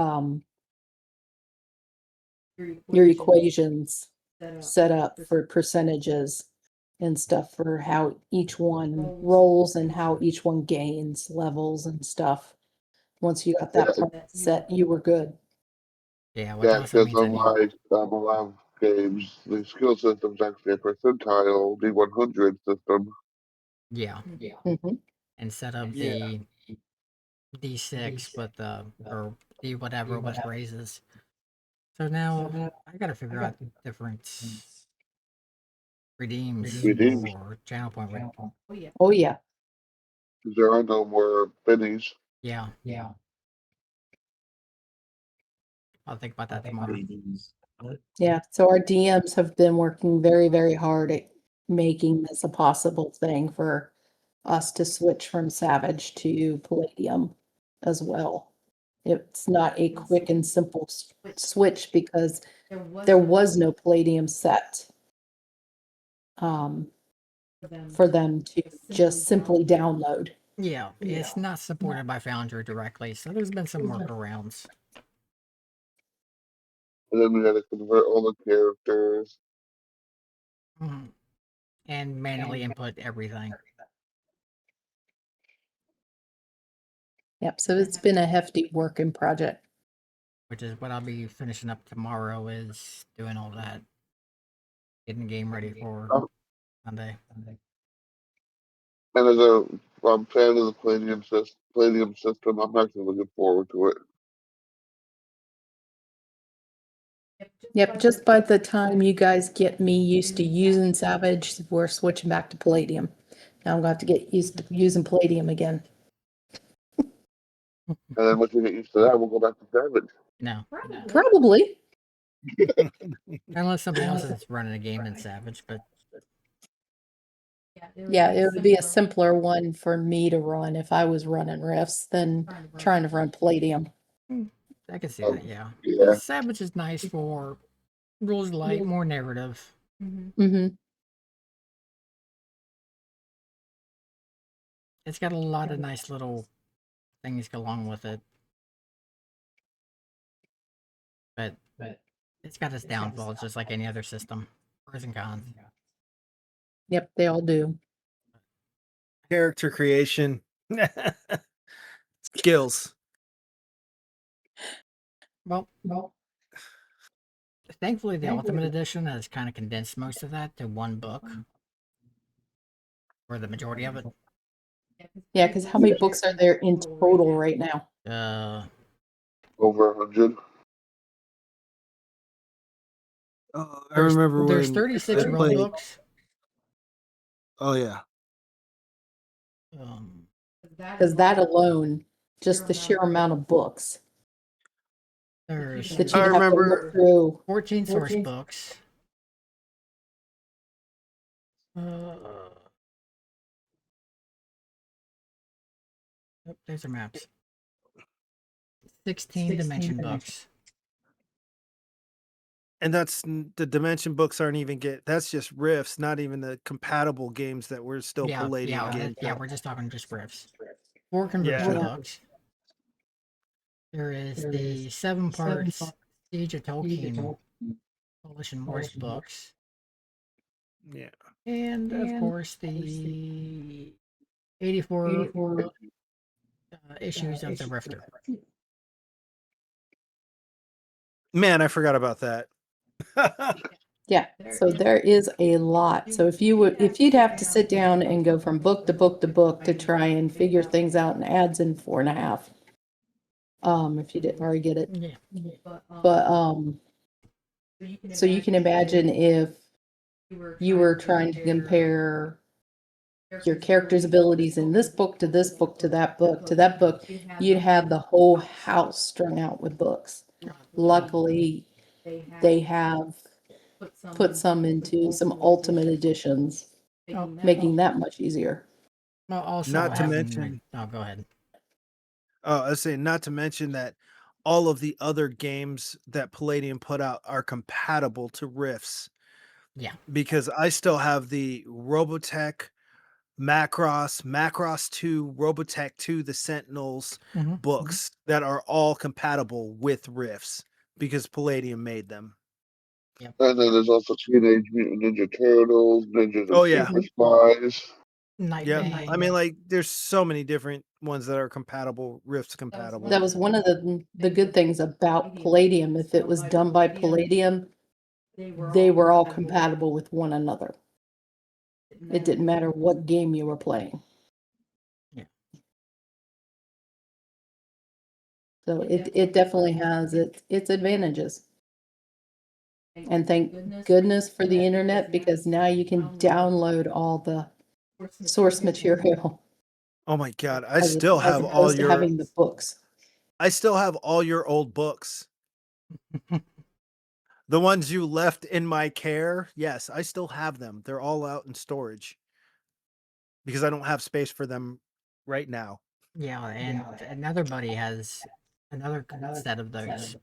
Speaker 1: equations set up for percentages and stuff for how each one rolls and how each one gains levels and stuff. Once you got that part set, you were good.
Speaker 5: Yeah, which
Speaker 3: Yeah,
Speaker 5: also
Speaker 3: because
Speaker 5: means that
Speaker 3: unlike a lot of games, the skill system's actually a percentile D100 system.
Speaker 5: yeah,
Speaker 1: Mhm.
Speaker 5: instead of
Speaker 4: Yeah.
Speaker 5: the D6 with or D whatever with raises. So now I gotta figure out different redeems
Speaker 3: Redeems.
Speaker 5: or channel point.
Speaker 1: Oh yeah.
Speaker 3: There are no more bennies.
Speaker 5: Yeah, I'll think about that tomorrow.
Speaker 1: Yeah. So our DMs have been working very, very hard at making this a possible thing for us to switch from Savage to Palladium as well. It's not a quick and simple switch because there was no Palladium set for them to just simply download.
Speaker 5: Yeah, it's not supported by Foundry directly, so there's been some workarounds.
Speaker 3: And then we had to convert all the characters.
Speaker 5: Mhm. And manually input everything.
Speaker 1: Yep. So it's been a hefty working project.
Speaker 5: Which is what I'll be finishing up tomorrow, is doing all that. Getting the game ready for
Speaker 3: Oh.
Speaker 5: Sunday.
Speaker 3: And as a fan of the Palladium system, I'm actually looking forward to it.
Speaker 1: Yep, just by the time you guys get me used to using Savage, we're switching back to Palladium. Now I'm going to have to get used to using Palladium again.
Speaker 3: And then once we get used to that, we'll go back to Savage.
Speaker 5: No.
Speaker 1: Probably.
Speaker 5: Unless somebody else is running a game in Savage, but
Speaker 1: Yeah, it would be a simpler one for me to run if I was running Rifts than trying to run Palladium.
Speaker 5: I can see that, yeah.
Speaker 3: Yeah.
Speaker 5: Savage is nice for rules light, more narrative.
Speaker 1: Mm-hmm.
Speaker 5: It's got a lot of nice little things go along with it. But it's got its downfalls, just like any other system. Pros and cons.
Speaker 1: Yep, they all do.
Speaker 4: Character creation. Skills.
Speaker 5: Well, thankfully the Ultimate Edition has kind of condensed most of that to one book. Or the majority of it.
Speaker 1: Yeah, because how many books are there in total right now?
Speaker 3: Over 100.
Speaker 4: I remember
Speaker 5: there's
Speaker 4: when
Speaker 5: 36
Speaker 4: I
Speaker 5: rule
Speaker 4: played-
Speaker 5: books.
Speaker 4: Oh yeah.
Speaker 1: Because that alone, just the sheer amount of books
Speaker 5: There's
Speaker 1: that you'd
Speaker 4: I
Speaker 1: have to
Speaker 4: remember-
Speaker 1: look through.
Speaker 5: 14 source books. Oh, there's our maps. 16 dimension books.
Speaker 4: And that's the dimension books aren't even that's just rifts, not even the compatible games that we're still collating again.
Speaker 5: Yeah, we're just talking just riffs. 4 conversion
Speaker 4: Yeah.
Speaker 5: books. There is the 7 parts Siege of Tolkien Coalition Wars books.
Speaker 4: Yeah.
Speaker 5: And of course the 84 issues of the Rifter.
Speaker 4: Man, I forgot about that.
Speaker 1: Yeah, so there is a lot. So if you'd have to sit down and go from book to book to book to try and figure things out, and adds in 4.5. If you didn't already get it.
Speaker 5: Yeah.
Speaker 1: But so you can imagine if you were trying to compare your character's abilities in this book to this book to that book to that book, you'd have the whole house strung out with books. Luckily, they have put some into some ultimate editions, making that much easier.
Speaker 5: Well, also
Speaker 4: Not to
Speaker 5: having,
Speaker 4: mention-
Speaker 5: oh, go ahead.
Speaker 4: Oh, I was saying, not to mention that all of the other games that Palladium put out are compatible to Rifts.
Speaker 5: Yeah.
Speaker 4: Because I still have the Robotech, Macross 2, Robotech 2, the Sentinels books that are all compatible with Rifts because Palladium made them.
Speaker 3: And then there's also Teenage Mutant Ninja Turtles, Ninjas
Speaker 4: Oh,
Speaker 3: and
Speaker 4: yeah.
Speaker 3: Super Spies.
Speaker 5: Night
Speaker 4: Yeah,
Speaker 5: Bang.
Speaker 4: I mean, like, there's so many different ones that are compatible, Rifts compatible.
Speaker 1: That was one of the good things about Palladium. If it was done by Palladium, they were all compatible with one another. It didn't matter what game you were playing.
Speaker 5: Yeah.
Speaker 1: So it definitely has its advantages. And thank goodness for the internet, because now you can download all the source material
Speaker 4: Oh my god, I
Speaker 1: as
Speaker 4: still have all
Speaker 1: opposed to
Speaker 4: your
Speaker 1: having the books.
Speaker 4: I still have all your old books. The ones you left in my care, yes, I still have them. They're all out in storage because I don't have space for them right now.
Speaker 5: Yeah, and another buddy has another set of those.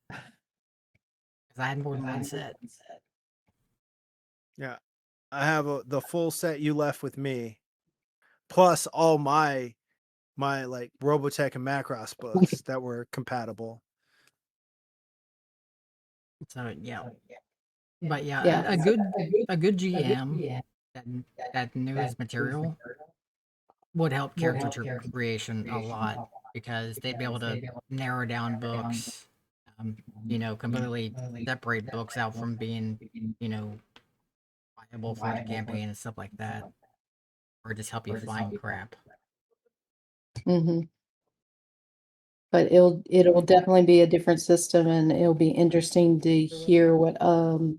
Speaker 5: Because I had more than one set.
Speaker 4: Yeah, I have the full set you left with me, plus all my like Robotech and Macross books that were compatible.
Speaker 5: So yeah. But yeah,
Speaker 1: Yeah.
Speaker 5: a good GM that knew his material would help character creation a lot, because they'd be able to narrow down books, completely separate books out from being, viable for the campaign and stuff like that, or just help you find crap.
Speaker 1: Mm-hmm. But it'll definitely be a different system, and it'll be interesting to hear what our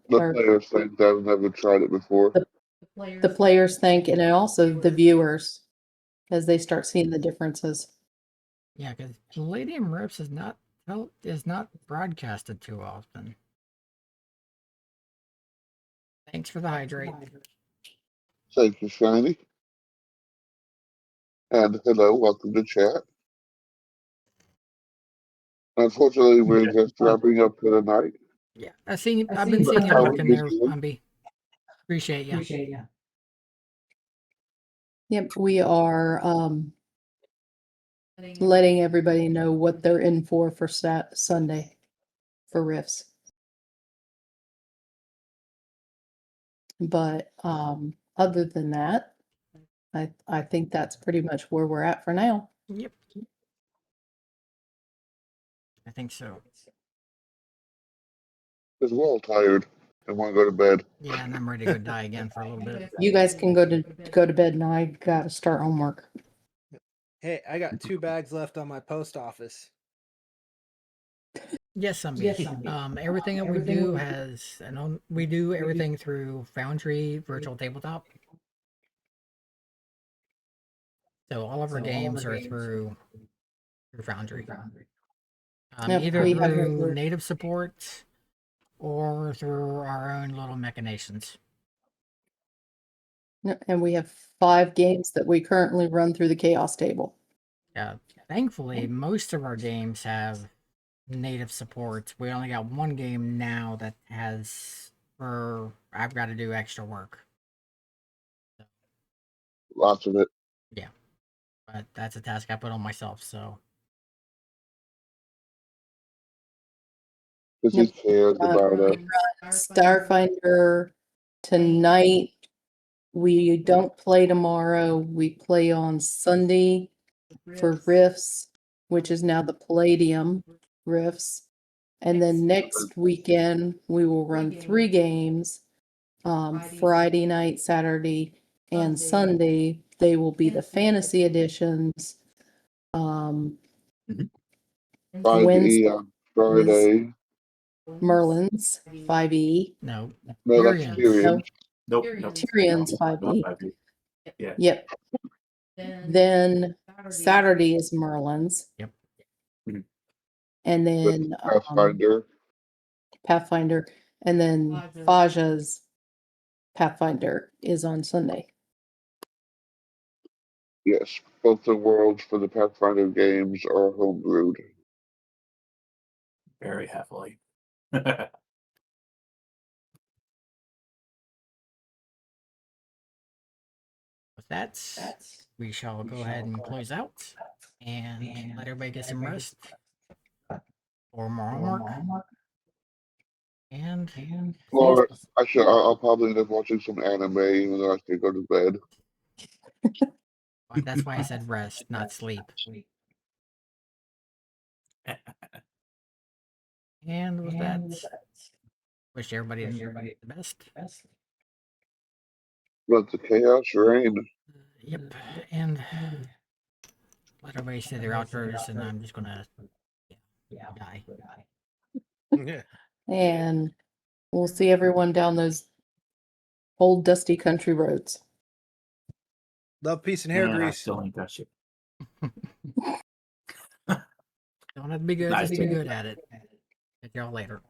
Speaker 3: The players think they've never tried it before.
Speaker 1: the players think, and also the viewers, as they start seeing the differences.
Speaker 5: Yeah, because Palladium Rips is not broadcasted too often. Thanks for the hydrate.
Speaker 3: Thank you, Shiny. And hello, welcome to chat. Unfortunately, we're just wrapping up for the night.
Speaker 5: Yeah, I've been seeing you
Speaker 3: How
Speaker 5: lurking
Speaker 3: you
Speaker 5: there,
Speaker 3: doing?
Speaker 5: Umby. Appreciate ya.
Speaker 1: Yep, we are letting everybody know what they're in for Sunday for Riffs. But other than that, I think that's pretty much where we're at for now.
Speaker 5: Yep. I think so.
Speaker 3: Because we're all tired and want to go to bed.
Speaker 5: Yeah, and I'm ready to go die again for a little bit.
Speaker 1: You guys can go to bed, and I gotta start homework.
Speaker 4: Hey, I got 2 bags left on my post office.
Speaker 5: Yes, Umby. Everything that we do has we do everything through Foundry Virtual Tabletop. So all of our games are through Foundry.
Speaker 1: Yep,
Speaker 5: Either
Speaker 1: we have-
Speaker 5: through native support or through our own little machinations.
Speaker 1: And we have 5 games that we currently run through the chaos table.
Speaker 5: Thankfully, most of our games have native support. We only got one game now that has where I've got to do extra work.
Speaker 3: Lots of it.
Speaker 5: Yeah, but that's a task I put on myself. So
Speaker 3: Because he cares about us.
Speaker 1: Starfinder tonight. We don't play tomorrow. We play on Sunday for Riffs, which is now the Palladium Riffs. And then next weekend, we will run 3 games. Friday night, Saturday, and Sunday. They will be the fantasy editions.
Speaker 3: 5E
Speaker 1: Wednesday
Speaker 3: on Friday.
Speaker 1: Merlin's 5E.
Speaker 5: no,
Speaker 3: No, that's
Speaker 5: Tyrians.
Speaker 3: Tyrion.
Speaker 2: Nope.
Speaker 1: Tyrion's 5E.
Speaker 2: Not 5e. Yeah.
Speaker 1: Yep. Then Saturday is Merlin's.
Speaker 5: Yep.
Speaker 2: Mhm.
Speaker 1: And then
Speaker 3: Pathfinder.
Speaker 1: Pathfinder. And then Faja's Pathfinder is on Sunday.
Speaker 3: Yes, both the worlds for the Pathfinder games are homebrewed.
Speaker 2: Very heavily.
Speaker 5: With that, we shall go ahead and close out and let everybody get some rest or more homework. And
Speaker 3: Or actually, I'll probably end up watching some anime, even though I should go to bed.
Speaker 5: that's why I said rest, not sleep. And with that, wish everybody the best.
Speaker 3: Let the chaos reign.
Speaker 5: Yep, and let everybody say their outros, and I'm just gonna die.
Speaker 4: Yeah.
Speaker 1: And we'll see everyone down those old dusty country roads.
Speaker 4: Love, peace, and hair
Speaker 2: Man, I
Speaker 4: grease.
Speaker 2: still ain't got you.
Speaker 5: Don't have to be good,
Speaker 2: Nice
Speaker 5: just be
Speaker 2: to-
Speaker 5: good at it. Catch y'all later.